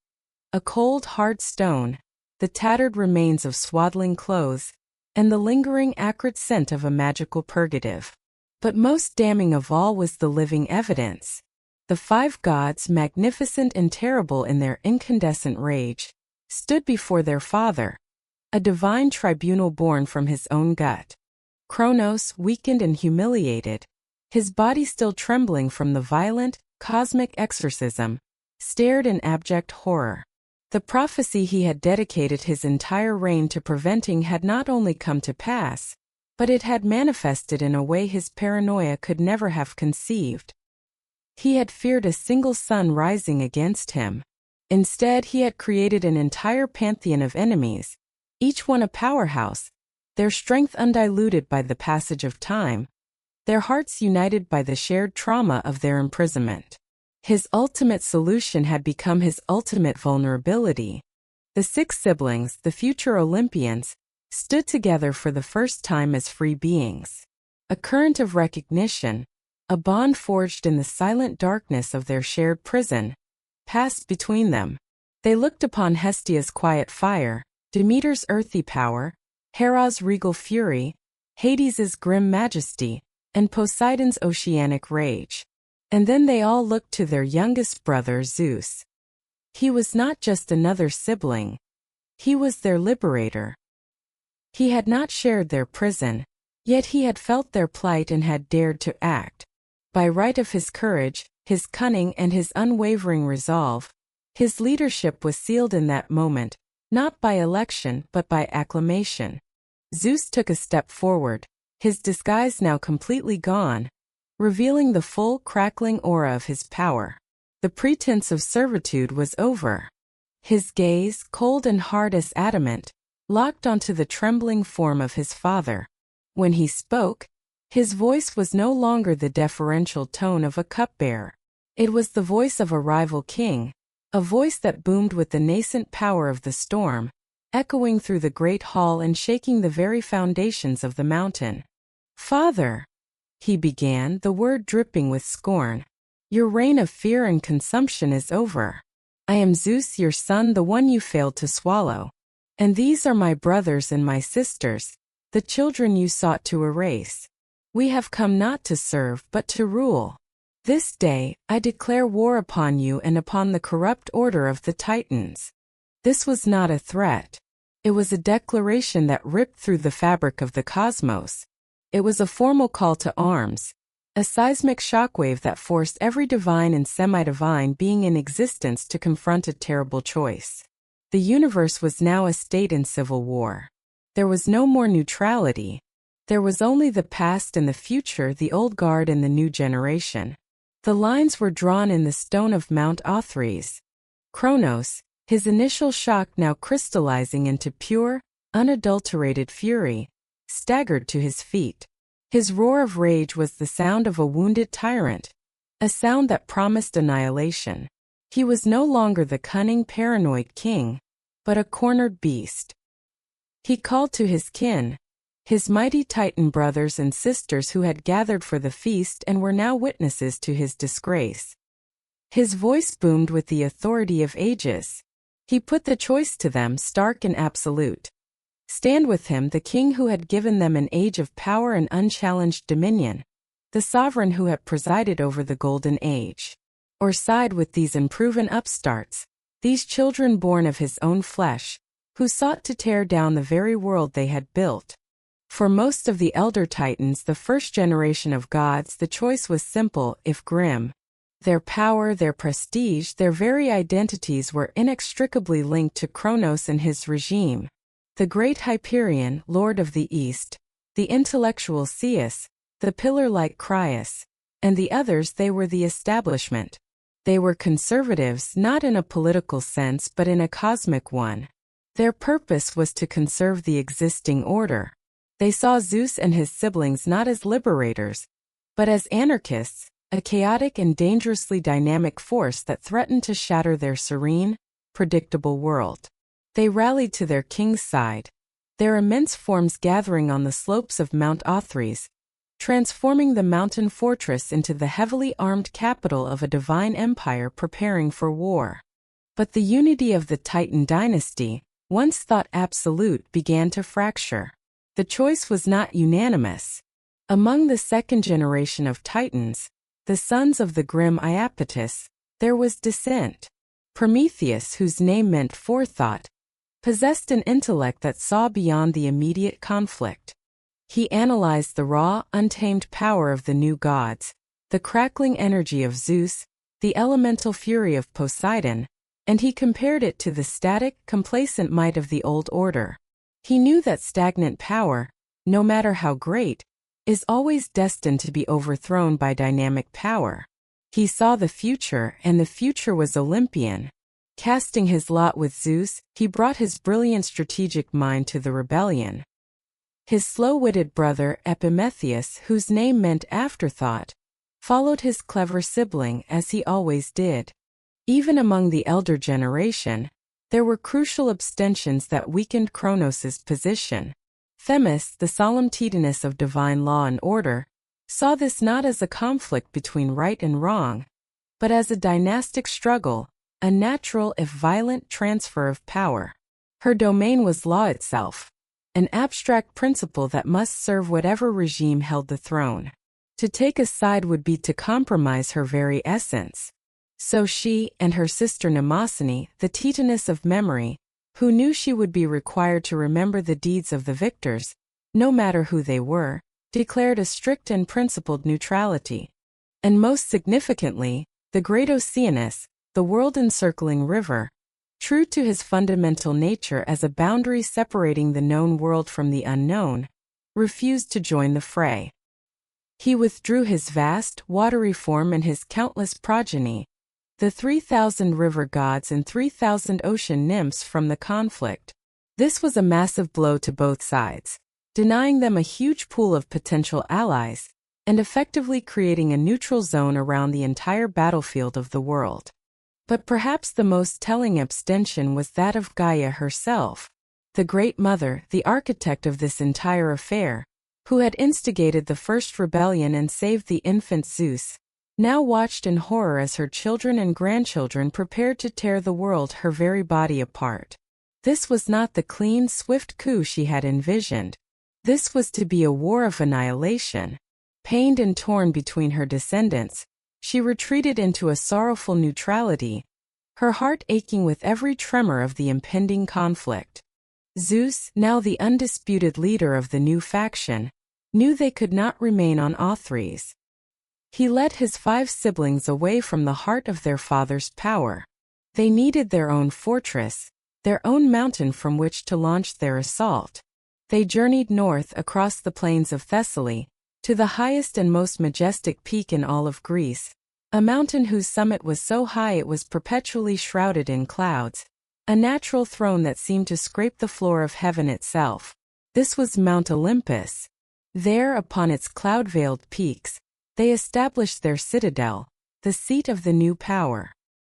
A cold, hard stone, the tattered remains of swaddling clothes, and the lingering acrid scent of a magical purgative. But most damning of all was the living evidence. The 5 gods, magnificent and terrible in their incandescent rage, stood before their father, a divine tribunal born from his own gut. Kronos, weakened and humiliated, his body still trembling from the violent, cosmic exorcism, stared in abject horror. The prophecy he had dedicated his entire reign to preventing had not only come to pass, but it had manifested in a way his paranoia could never have conceived. He had feared a single sun rising against him. Instead, he had created an entire pantheon of enemies, each one a powerhouse, their strength undiluted by the passage of time, their hearts united by the shared trauma of their imprisonment. His ultimate solution had become his ultimate vulnerability. The 6 siblings, the future Olympians, stood together for the first time as free beings. A current of recognition, a bond forged in the silent darkness of their shared prison, passed between them. They looked upon Hestia's quiet fire, Demeter's earthy power, Hera's regal fury, Hades's grim majesty, and Poseidon's oceanic rage. And then they all looked to their youngest brother Zeus. He was not just another sibling. He was their liberator. He had not shared their prison, yet he had felt their plight and had dared to act. By right of his courage, his cunning and his unwavering resolve, his leadership was sealed in that moment, not by election but by acclamation. Zeus took a step forward, his disguise now completely gone, revealing the full, crackling aura of his power. The pretense of servitude was over. His gaze, cold and hard as adamant, locked onto the trembling form of his father. When he spoke, his voice was no longer the deferential tone of a cupbearer. It was the voice of a rival king, a voice that boomed with the nascent power of the storm, echoing through the great hall and shaking the very foundations of the mountain. "Father," he began, the word dripping with scorn, "your reign of fear and consumption is over. I am Zeus, your son, the one you failed to swallow. And these are my brothers and my sisters, the children you sought to erase. We have come not to serve but to rule. This day, I declare war upon you and upon the corrupt order of the Titans." This was not a threat. It was a declaration that ripped through the fabric of the cosmos. It was a formal call to arms, a seismic shockwave that forced every divine and semi-divine being in existence to confront a terrible choice. The universe was now a state in civil war. There was no more neutrality. There was only the past and the future, the old guard and the new generation. The lines were drawn in the stone of Mount Othries. Kronos, his initial shock now crystallizing into pure, unadulterated fury, staggered to his feet. His roar of rage was the sound of a wounded tyrant, a sound that promised annihilation. He was no longer the cunning, paranoid king, but a cornered beast. He called to his kin, his mighty Titan brothers and sisters who had gathered for the feast and were now witnesses to his disgrace. His voice boomed with the authority of ages. He put the choice to them, stark and absolute. Stand with him, the king who had given them an age of power and unchallenged dominion. the sovereign who had presided over the Golden Age, or side with these unproven upstarts, these children born of his own flesh, who sought to tear down the very world they had built. For most of the elder titans, the first generation of gods, the choice was simple, if grim. Their power, their prestige, their very identities were inextricably linked to Kronos and his regime. The great Hyperion, lord of the East, the intellectual Zeus, the pillar-like Crius, and the others, they were the establishment. They were conservatives, not in a political sense but in a cosmic one. Their purpose was to conserve the existing order. They saw Zeus and his siblings not as liberators, but as anarchists, a chaotic and dangerously dynamic force that threatened to shatter their serene, predictable world. They rallied to their king's side, their immense forms gathering on the slopes of Mount Othrys, transforming the mountain fortress into the heavily armed capital of a divine empire preparing for war. But the unity of the Titan dynasty, once thought absolute, began to fracture. The choice was not unanimous. Among the second generation of Titans, the sons of the grim Iapetus, there was dissent. Prometheus, whose name meant forethought, possessed an intellect that saw beyond the immediate conflict. He analyzed the raw, untamed power of the new gods, the crackling energy of Zeus, the elemental fury of Poseidon, and he compared it to the static, complacent might of the old order. He knew that stagnant power, no matter how great, is always destined to be overthrown by dynamic power. He saw the future, and the future was Olympian. Casting his lot with Zeus, he brought his brilliant strategic mind to the rebellion. His slow-witted brother Epimetheus, whose name meant afterthought, followed his clever sibling as he always did. Even among the elder generation, there were crucial abstentions that weakened Kronos' position. Themis, the solemn Titaness of divine law and order, saw this not as a conflict between right and wrong, but as a dynastic struggle, a natural if violent transfer of power. Her domain was law itself, an abstract principle that must serve whatever regime held the throne. To take a side would be to compromise her very essence. So she, and her sister Mnemosyne, the Titaness of memory, who knew she would be required to remember the deeds of the victors, no matter who they were, declared a strict and principled neutrality. And most significantly, the great Oceanus, the world-encircling river, true to his fundamental nature as a boundary separating the known world from the unknown, refused to join the fray. He withdrew his vast, watery form and his countless progeny, the 3,000 river gods and 3,000 ocean nymphs, from the conflict. This was a massive blow to both sides, denying them a huge pool of potential allies, and effectively creating a neutral zone around the entire battlefield of the world. But perhaps the most telling abstention was that of Gaia herself, the Great Mother, the architect of this entire affair, who had instigated the first rebellion and saved the infant Zeus, now watched in horror as her children and grandchildren prepared to tear the world, her very body, apart. This was not the clean, swift coup she had envisioned. This was to be a war of annihilation. Pained and torn between her descendants, she retreated into a sorrowful neutrality, her heart aching with every tremor of the impending conflict. Zeus, now the undisputed leader of the new faction, knew they could not remain on Othrys. He led his 5 siblings away from the heart of their father's power. They needed their own fortress, their own mountain from which to launch their assault. They journeyed north across the plains of Thessaly, to the highest and most majestic peak in all of Greece, a mountain whose summit was so high it was perpetually shrouded in clouds, a natural throne that seemed to scrape the floor of heaven itself. This was Mount Olympus. There, upon its cloud-veiled peaks, they established their citadel, the seat of the new power.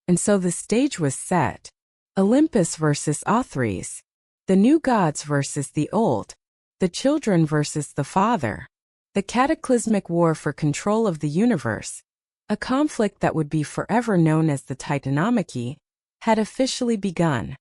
And so the stage was set. Olympus versus Othrys. The new gods versus the old. The children versus the father. The cataclysmic war for control of the universe, a conflict that would be forever known as the Titanomachy, had officially begun.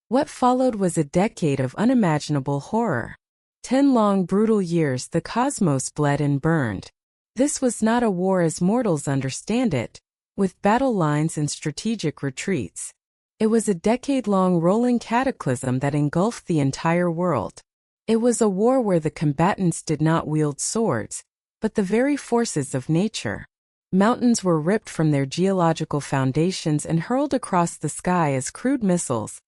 What followed was a decade of unimaginable horror. 10 long brutal years the cosmos bled and burned. This was not a war as mortals understand it, with battle lines and strategic retreats. It was a decade-long rolling cataclysm that engulfed the entire world. It was a war where the combatants did not wield swords, but the very forces of nature. Mountains were ripped from their geological foundations and hurled across the sky as crude missiles,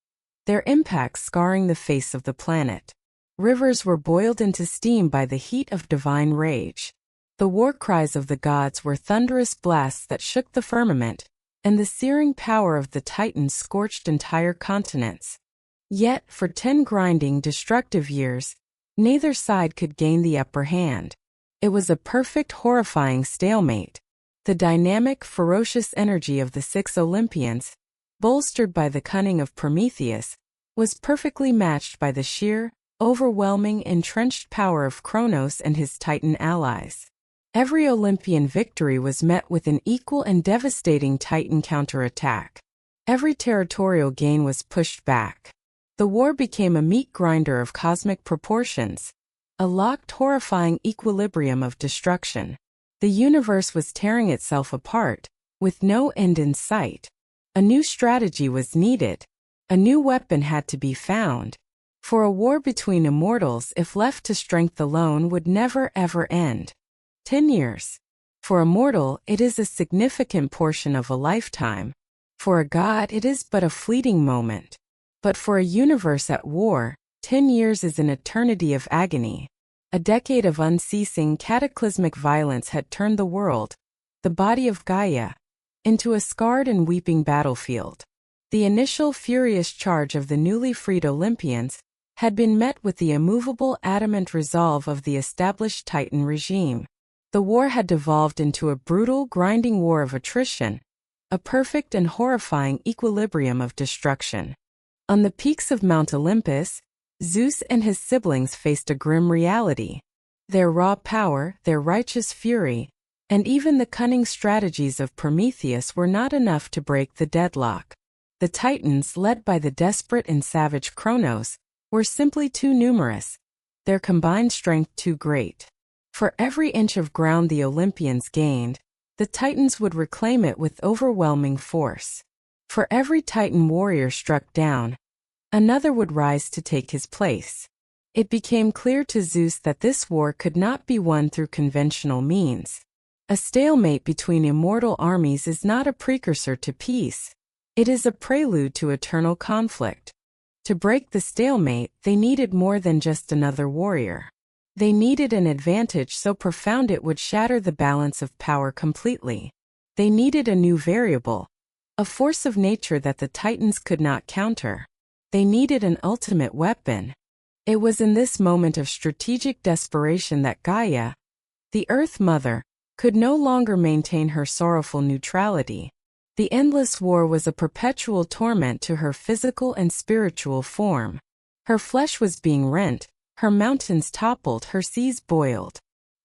their impacts scarring the face of the planet. Rivers were boiled into steam by the heat of divine rage. The war cries of the gods were thunderous blasts that shook the firmament, and the searing power of the Titans scorched entire continents. Yet, for 10 grinding, destructive years, neither side could gain the upper hand. It was a perfect, horrifying stalemate. The dynamic, ferocious energy of the 6 Olympians, bolstered by the cunning of Prometheus, was perfectly matched by the sheer, overwhelming, entrenched power of Kronos and his Titan allies. Every Olympian victory was met with an equal and devastating Titan counterattack. Every territorial gain was pushed back. The war became a meat grinder of cosmic proportions, a locked, horrifying equilibrium of destruction. The universe was tearing itself apart, with no end in sight. A new strategy was needed. A new weapon had to be found. For a war between immortals, if left to strength alone, would never ever end. 10 years. For a mortal, it is a significant portion of a lifetime. For a god, it is but a fleeting moment. But for a universe at war, 10 years is an eternity of agony. A decade of unceasing, cataclysmic violence had turned the world, the body of Gaia, into a scarred and weeping battlefield. The initial furious charge of the newly freed Olympians had been met with the immovable, adamant resolve of the established Titan regime. The war had devolved into a brutal, grinding war of attrition, a perfect and horrifying equilibrium of destruction. On the peaks of Mount Olympus, Zeus and his siblings faced a grim reality. Their raw power, their righteous fury, and even the cunning strategies of Prometheus were not enough to break the deadlock. The Titans, led by the desperate and savage Kronos, were simply too numerous, their combined strength too great. For every inch of ground the Olympians gained, the Titans would reclaim it with overwhelming force. For every Titan warrior struck down, another would rise to take his place. It became clear to Zeus that this war could not be won through conventional means. A stalemate between immortal armies is not a precursor to peace. It is a prelude to eternal conflict. To break the stalemate, they needed more than just another warrior. They needed an advantage so profound it would shatter the balance of power completely. They needed a new variable, a force of nature that the Titans could not counter. They needed an ultimate weapon. It was in this moment of strategic desperation that Gaia, the Earth Mother, could no longer maintain her sorrowful neutrality. The endless war was a perpetual torment to her physical and spiritual form. Her flesh was being rent, her mountains toppled, her seas boiled.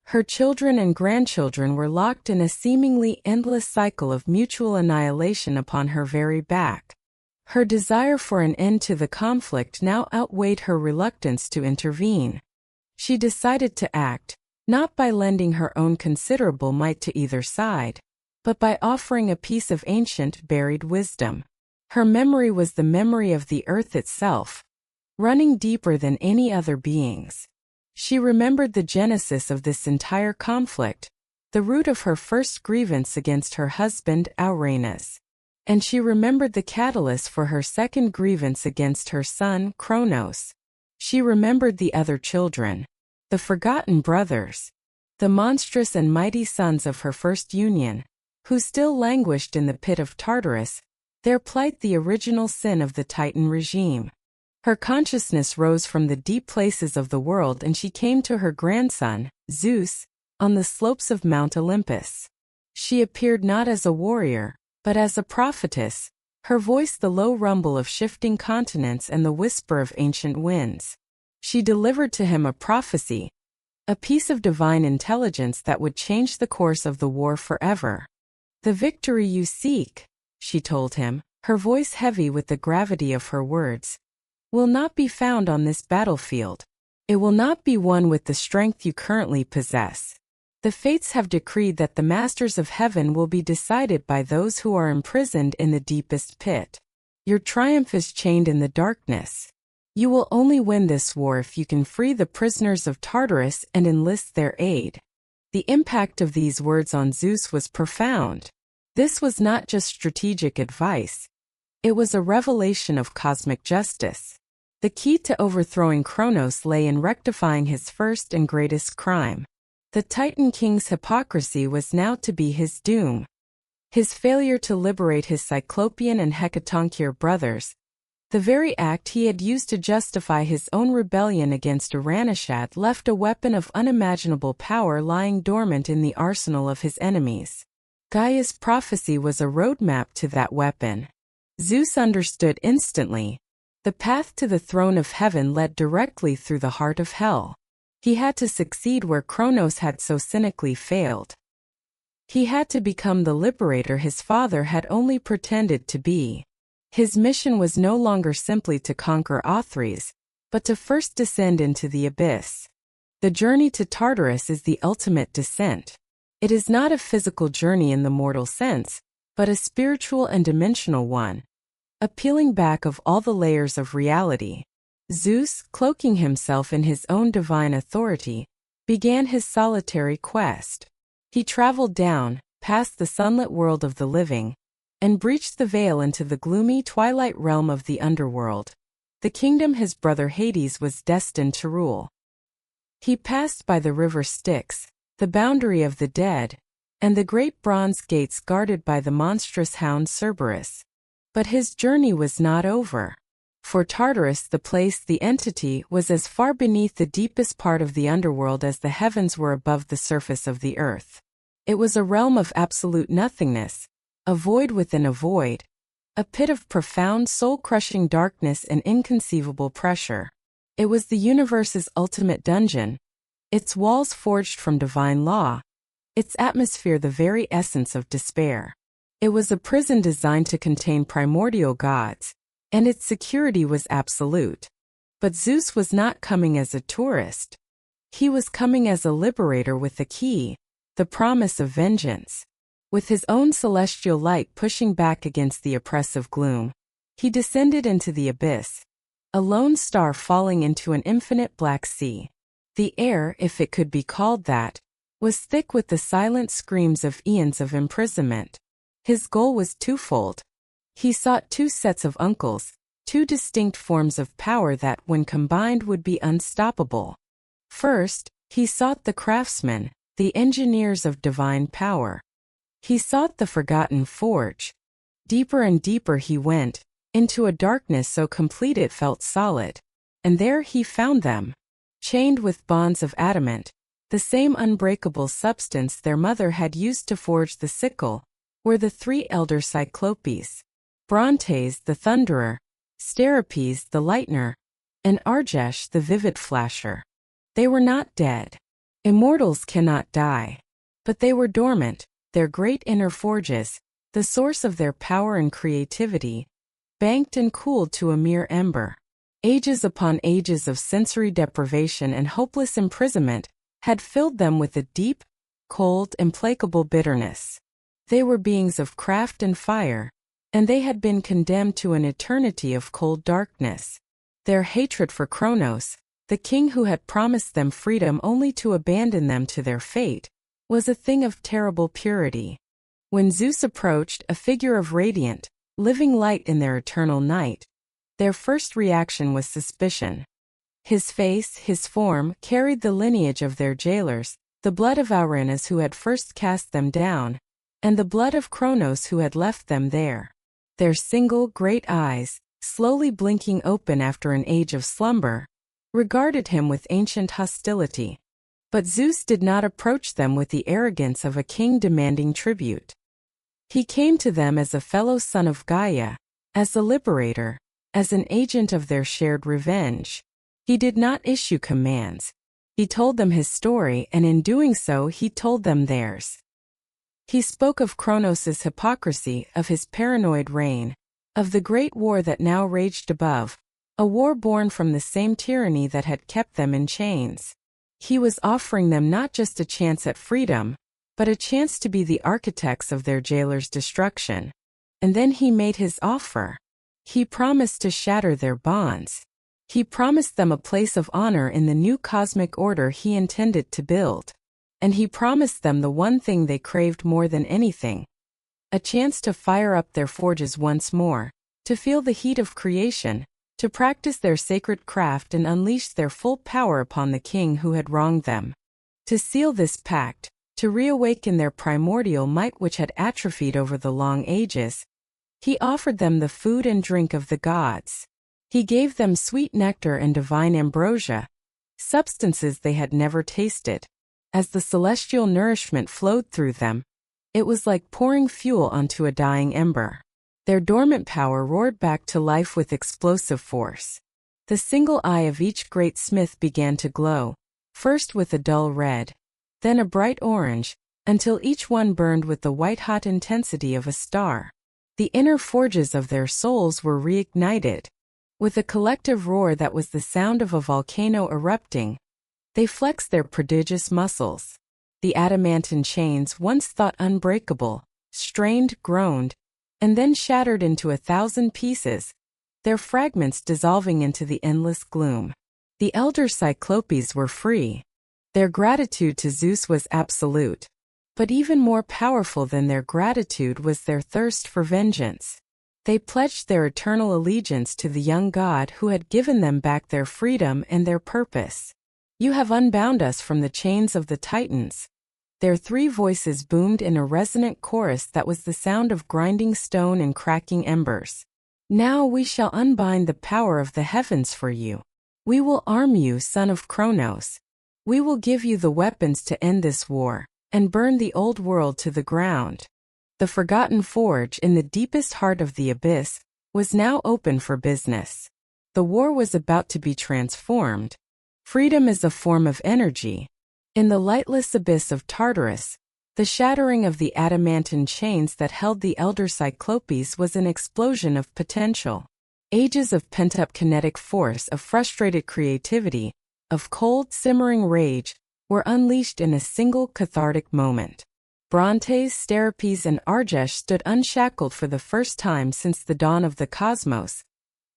Her children and grandchildren were locked in a seemingly endless cycle of mutual annihilation upon her very back. Her desire for an end to the conflict now outweighed her reluctance to intervene. She decided to act, not by lending her own considerable might to either side, but by offering a piece of ancient, buried wisdom. Her memory was the memory of the earth itself, running deeper than any other being's. She remembered the genesis of this entire conflict, the root of her first grievance against her husband, Uranus. And she remembered the catalyst for her second grievance against her son, Kronos. She remembered the other children, the forgotten brothers, the monstrous and mighty sons of her first union, who still languished in the pit of Tartarus, their plight the original sin of the Titan regime. Her consciousness rose from the deep places of the world and she came to her grandson, Zeus, on the slopes of Mount Olympus. She appeared not as a warrior, but as a prophetess, her voice the low rumble of shifting continents and the whisper of ancient winds. She delivered to him a prophecy, a piece of divine intelligence that would change the course of the war forever. "The victory you seek," she told him, her voice heavy with the gravity of her words, "will not be found on this battlefield. It will not be won with the strength you currently possess. The fates have decreed that the masters of heaven will be decided by those who are imprisoned in the deepest pit. Your triumph is chained in the darkness. You will only win this war if you can free the prisoners of Tartarus and enlist their aid. The impact of these words on Zeus was profound. This was not just strategic advice. It was a revelation of cosmic justice. The key to overthrowing Kronos lay in rectifying his first and greatest crime. The Titan King's hypocrisy was now to be his doom. His failure to liberate his Cyclopean and Hecatoncheir brothers, the very act he had used to justify his own rebellion against Uranishad, left a weapon of unimaginable power lying dormant in the arsenal of his enemies. Gaia's prophecy was a roadmap to that weapon. Zeus understood instantly. The path to the throne of heaven led directly through the heart of hell. He had to succeed where Kronos had so cynically failed. He had to become the liberator his father had only pretended to be. His mission was no longer simply to conquer Othrys, but to first descend into the abyss. The journey to Tartarus is the ultimate descent. It is not a physical journey in the mortal sense, but a spiritual and dimensional one. A peeling back of all the layers of reality. Zeus, cloaking himself in his own divine authority, began his solitary quest. He traveled down, past the sunlit world of the living, and breached the veil into the gloomy twilight realm of the underworld, the kingdom his brother Hades was destined to rule. He passed by the river Styx, the boundary of the dead, and the great bronze gates guarded by the monstrous hound Cerberus. But his journey was not over. For Tartarus, the place, the entity, was as far beneath the deepest part of the underworld as the heavens were above the surface of the earth. It was a realm of absolute nothingness, a void within a void, a pit of profound soul-crushing darkness and inconceivable pressure. It was the universe's ultimate dungeon, its walls forged from divine law, its atmosphere the very essence of despair. It was a prison designed to contain primordial gods, and its security was absolute. But Zeus was not coming as a tourist. He was coming as a liberator with a key, the promise of vengeance. With his own celestial light pushing back against the oppressive gloom, he descended into the abyss, a lone star falling into an infinite black sea. The air, if it could be called that, was thick with the silent screams of eons of imprisonment. His goal was twofold. He sought two sets of uncles, two distinct forms of power that, when combined, would be unstoppable. First, he sought the craftsmen, the engineers of divine power. He sought the forgotten forge. Deeper and deeper he went, into a darkness so complete it felt solid. And there he found them, chained with bonds of adamant, the same unbreakable substance their mother had used to forge the sickle, were the three elder Cyclopes. Brontes, the thunderer, Steropes, the lightner, and Argesh, the vivid flasher. They were not dead. Immortals cannot die. But they were dormant, their great inner forges, the source of their power and creativity, banked and cooled to a mere ember. Ages upon ages of sensory deprivation and hopeless imprisonment had filled them with a deep, cold, implacable bitterness. They were beings of craft and fire, and they had been condemned to an eternity of cold darkness. Their hatred for Kronos, the king who had promised them freedom only to abandon them to their fate, was a thing of terrible purity. When Zeus approached, a figure of radiant, living light in their eternal night, their first reaction was suspicion. His face, his form, carried the lineage of their jailers, the blood of Uranus who had first cast them down, and the blood of Kronos who had left them there. Their single, great eyes, slowly blinking open after an age of slumber, regarded him with ancient hostility. But Zeus did not approach them with the arrogance of a king demanding tribute. He came to them as a fellow son of Gaia, as a liberator, as an agent of their shared revenge. He did not issue commands. He told them his story, and in doing so he told them theirs. He spoke of Kronos' hypocrisy, of his paranoid reign, of the great war that now raged above, a war born from the same tyranny that had kept them in chains. He was offering them not just a chance at freedom, but a chance to be the architects of their jailer's destruction. And then he made his offer. He promised to shatter their bonds. He promised them a place of honor in the new cosmic order he intended to build. And he promised them the one thing they craved more than anything: a chance to fire up their forges once more, to feel the heat of creation, to practice their sacred craft and unleash their full power upon the king who had wronged them. To seal this pact, to reawaken their primordial might which had atrophied over the long ages, he offered them the food and drink of the gods. He gave them sweet nectar and divine ambrosia, substances they had never tasted. As the celestial nourishment flowed through them, it was like pouring fuel onto a dying ember. Their dormant power roared back to life with explosive force. The single eye of each great smith began to glow, first with a dull red, then a bright orange, until each one burned with the white-hot intensity of a star. The inner forges of their souls were reignited. With a collective roar that was the sound of a volcano erupting, they flexed their prodigious muscles. The adamantine chains, once thought unbreakable, strained, groaned, and then shattered into 1,000 pieces, their fragments dissolving into the endless gloom. The elder Cyclopes were free. Their gratitude to Zeus was absolute. But even more powerful than their gratitude was their thirst for vengeance. They pledged their eternal allegiance to the young god who had given them back their freedom and their purpose. "You have unbound us from the chains of the Titans." Their three voices boomed in a resonant chorus that was the sound of grinding stone and cracking embers. "Now we shall unbind the power of the heavens for you. We will arm you, son of Kronos. We will give you the weapons to end this war, and burn the old world to the ground." The forgotten forge in the deepest heart of the abyss was now open for business. The war was about to be transformed. Freedom is a form of energy. In the lightless abyss of Tartarus, the shattering of the adamantine chains that held the elder Cyclopes was an explosion of potential. Ages of pent-up kinetic force, of frustrated creativity, of cold, simmering rage, were unleashed in a single cathartic moment. Brontes, Steripes, and Argesh stood unshackled for the first time since the dawn of the cosmos,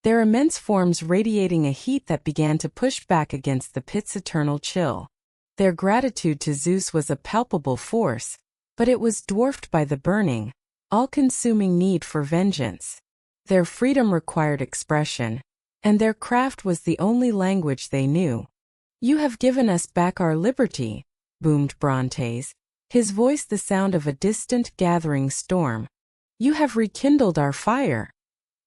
their immense forms radiating a heat that began to push back against the pit's eternal chill. Their gratitude to Zeus was a palpable force, but it was dwarfed by the burning, all-consuming need for vengeance. Their freedom required expression, and their craft was the only language they knew. "You have given us back our liberty," boomed Brontes, his voice the sound of a distant gathering storm. "You have rekindled our fire,"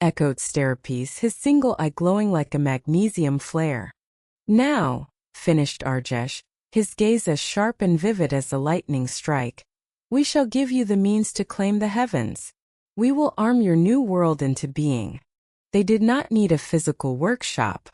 echoed Steripes, his single eye glowing like a magnesium flare. "Now," finished Argesh, his gaze as sharp and vivid as a lightning strike, "we shall give you the means to claim the heavens. We will arm your new world into being." They did not need a physical workshop.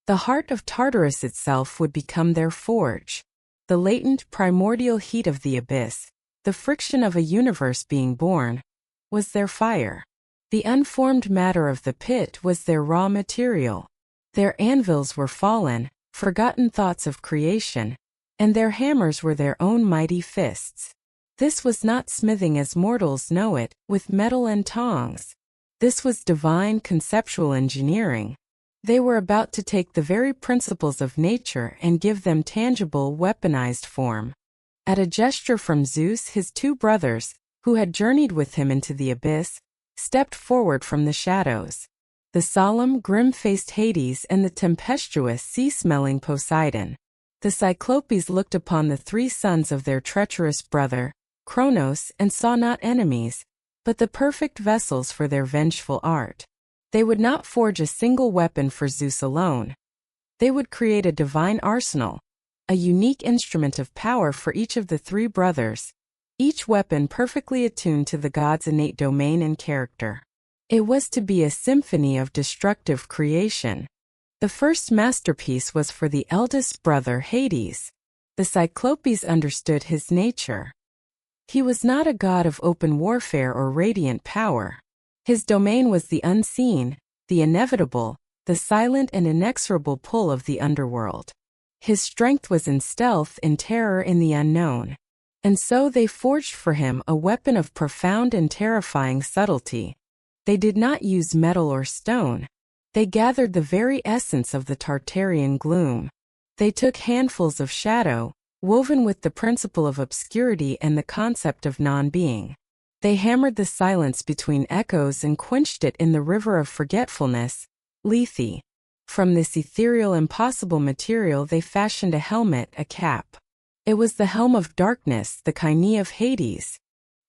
The heart of Tartarus itself would become their forge. The latent primordial heat of the abyss, the friction of a universe being born, was their fire. The unformed matter of the pit was their raw material. Their anvils were fallen, forgotten thoughts of creation, and their hammers were their own mighty fists. This was not smithing as mortals know it, with metal and tongs. This was divine conceptual engineering. They were about to take the very principles of nature and give them tangible, weaponized form. At a gesture from Zeus, his two brothers, who had journeyed with him into the abyss, stepped forward from the shadows. The solemn, grim-faced Hades and the tempestuous, sea-smelling Poseidon. The Cyclopes looked upon the three sons of their treacherous brother, Kronos, and saw not enemies, but the perfect vessels for their vengeful art. They would not forge a single weapon for Zeus alone. They would create a divine arsenal, a unique instrument of power for each of the three brothers, each weapon perfectly attuned to the god's innate domain and character. It was to be a symphony of destructive creation. The first masterpiece was for the eldest brother, Hades. The Cyclopes understood his nature. He was not a god of open warfare or radiant power. His domain was the unseen, the inevitable, the silent and inexorable pull of the underworld. His strength was in stealth, in terror, in the unknown. And so they forged for him a weapon of profound and terrifying subtlety. They did not use metal or stone. They gathered the very essence of the Tartarian gloom. They took handfuls of shadow, woven with the principle of obscurity and the concept of non-being. They hammered the silence between echoes and quenched it in the river of forgetfulness, Lethe. From this ethereal, impossible material they fashioned a helmet, a cap. It was the helm of darkness, the Kyne of Hades.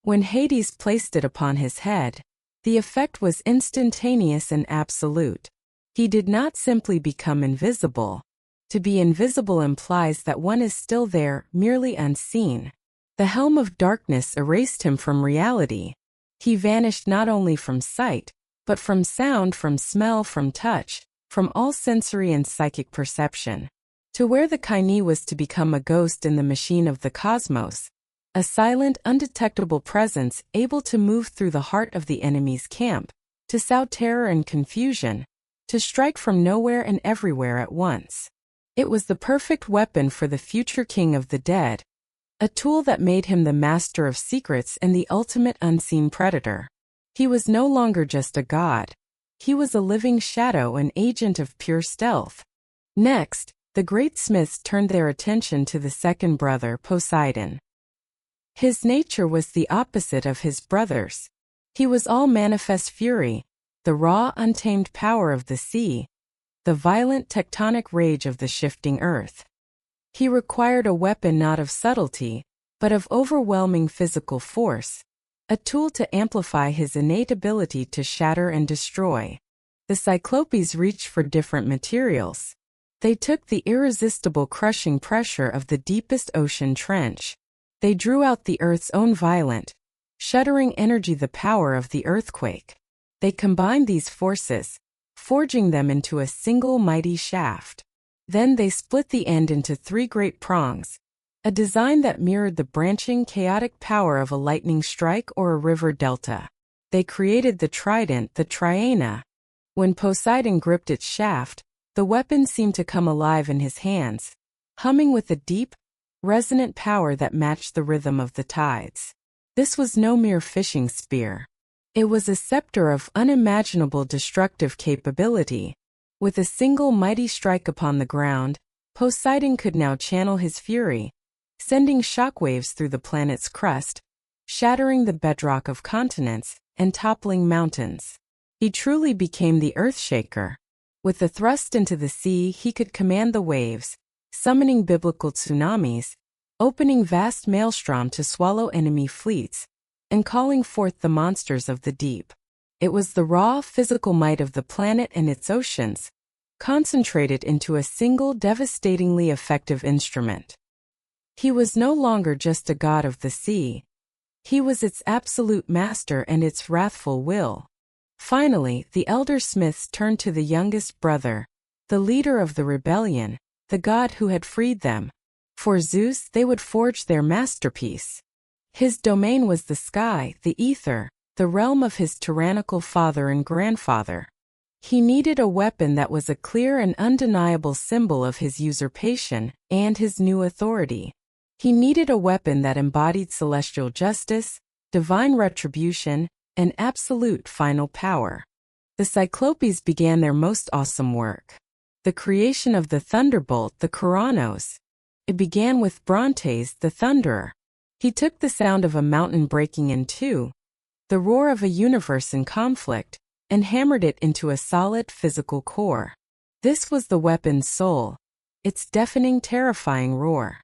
When Hades placed it upon his head, the effect was instantaneous and absolute. He did not simply become invisible. To be invisible implies that one is still there, merely unseen. The helm of darkness erased him from reality. He vanished not only from sight, but from sound, from smell, from touch, from all sensory and psychic perception. To where the Kyne was to become a ghost in the machine of the cosmos, a silent, undetectable presence able to move through the heart of the enemy's camp, to sow terror and confusion, to strike from nowhere and everywhere at once. It was the perfect weapon for the future king of the dead, a tool that made him the master of secrets and the ultimate unseen predator. He was no longer just a god. He was a living shadow, an agent of pure stealth. Next, the great smiths turned their attention to the second brother, Poseidon. His nature was the opposite of his brother's. He was all manifest fury, the raw, untamed power of the sea, the violent tectonic rage of the shifting earth. He required a weapon not of subtlety, but of overwhelming physical force, a tool to amplify his innate ability to shatter and destroy. The Cyclopes reached for different materials. They took the irresistible crushing pressure of the deepest ocean trench. They drew out the Earth's own violent, shuddering energy, the power of the earthquake. They combined these forces, forging them into a single mighty shaft. Then they split the end into three great prongs, a design that mirrored the branching, chaotic power of a lightning strike or a river delta. They created the trident, the triana. When Poseidon gripped its shaft, the weapon seemed to come alive in his hands, humming with a deep, resonant power that matched the rhythm of the tides. This was no mere fishing spear. It was a scepter of unimaginable destructive capability. With a single mighty strike upon the ground, Poseidon could now channel his fury, sending shockwaves through the planet's crust, shattering the bedrock of continents, and toppling mountains. He truly became the Earthshaker. With a thrust into the sea, he could command the waves, summoning biblical tsunamis, opening vast maelstrom to swallow enemy fleets, and calling forth the monsters of the deep. It was the raw physical might of the planet and its oceans, concentrated into a single devastatingly effective instrument. He was no longer just a god of the sea. He was its absolute master and its wrathful will. Finally, the elder smiths turned to the youngest brother, the leader of the rebellion, the god who had freed them. For Zeus, they would forge their masterpiece. His domain was the sky, the ether, the realm of his tyrannical father and grandfather. He needed a weapon that was a clear and undeniable symbol of his usurpation and his new authority. He needed a weapon that embodied celestial justice, divine retribution, and absolute final power. The Cyclopes began their most awesome work, the creation of the thunderbolt, the Kronos. It began with Brontes, the thunderer. He took the sound of a mountain breaking in two, the roar of a universe in conflict, and hammered it into a solid physical core. This was the weapon's soul, its deafening, terrifying roar.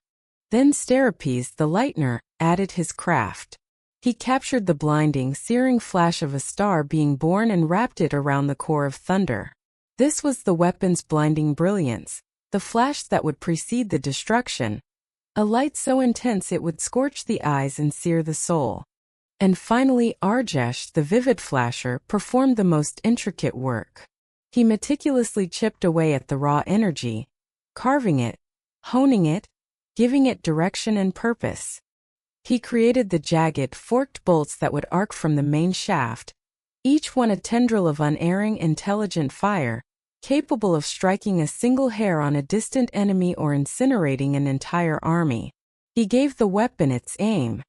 Then Steropes, the lightner, added his craft. He captured the blinding, searing flash of a star being born and wrapped it around the core of thunder. This was the weapon's blinding brilliance, the flash that would precede the destruction, a light so intense it would scorch the eyes and sear the soul. And finally, Argesh, the vivid flasher, performed the most intricate work. He meticulously chipped away at the raw energy, carving it, honing it, giving it direction and purpose. He created the jagged, forked bolts that would arc from the main shaft, each one a tendril of unerring, intelligent fire, capable of striking a single hair on a distant enemy or incinerating an entire army. He gave the weapon its aim.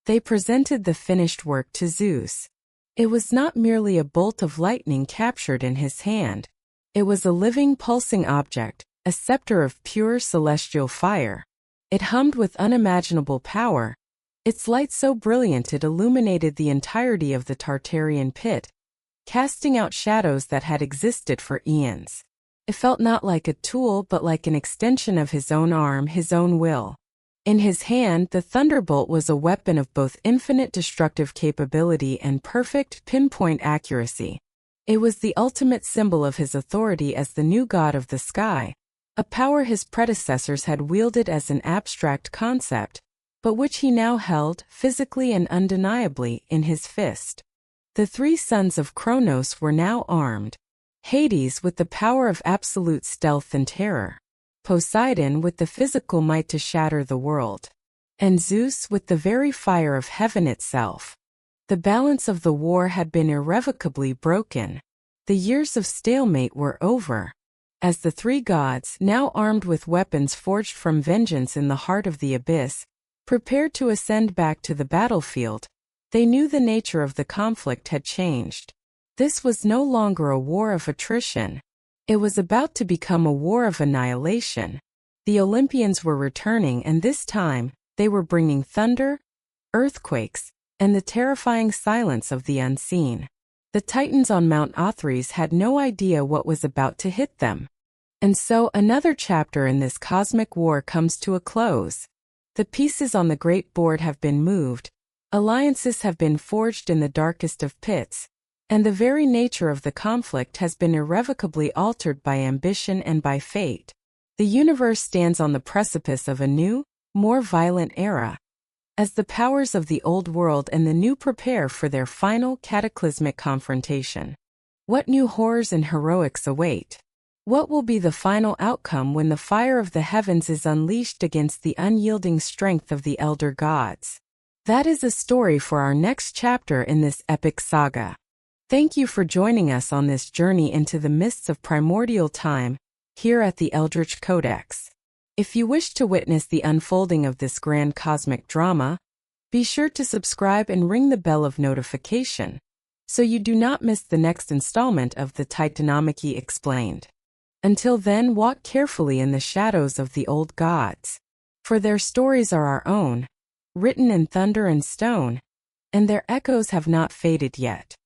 They presented the finished work to Zeus. It was not merely a bolt of lightning captured in his hand. It was a living, pulsing object, a scepter of pure celestial fire. It hummed with unimaginable power, its light so brilliant it illuminated the entirety of the Tartarian pit, casting out shadows that had existed for eons. It felt not like a tool but like an extension of his own arm, his own will. In his hand, the thunderbolt was a weapon of both infinite destructive capability and perfect, pinpoint accuracy. It was the ultimate symbol of his authority as the new god of the sky, a power his predecessors had wielded as an abstract concept, but which he now held, physically and undeniably, in his fist. The three sons of Kronos were now armed. Hades with the power of absolute stealth and terror. Poseidon with the physical might to shatter the world. And Zeus with the very fire of heaven itself. The balance of the war had been irrevocably broken. The years of stalemate were over. As the three gods, now armed with weapons forged from vengeance in the heart of the abyss, prepared to ascend back to the battlefield, they knew the nature of the conflict had changed. This was no longer a war of attrition. It was about to become a war of annihilation. The Olympians were returning, and this time, they were bringing thunder, earthquakes, and the terrifying silence of the unseen. The Titans on Mount Othrys had no idea what was about to hit them. And so another chapter in this cosmic war comes to a close. The pieces on the great board have been moved, alliances have been forged in the darkest of pits, and the very nature of the conflict has been irrevocably altered by ambition and by fate. The universe stands on the precipice of a new, more violent era. As the powers of the old world and the new prepare for their final cataclysmic confrontation. What new horrors and heroics await? What will be the final outcome when the fire of the heavens is unleashed against the unyielding strength of the elder gods? That is a story for our next chapter in this epic saga. Thank you for joining us on this journey into the mists of primordial time, here at the Eldritch Codex. If you wish to witness the unfolding of this grand cosmic drama, be sure to subscribe and ring the bell of notification, so you do not miss the next installment of the Titanomachy Explained. Until then, walk carefully in the shadows of the old gods, for their stories are our own, written in thunder and stone, and their echoes have not faded yet.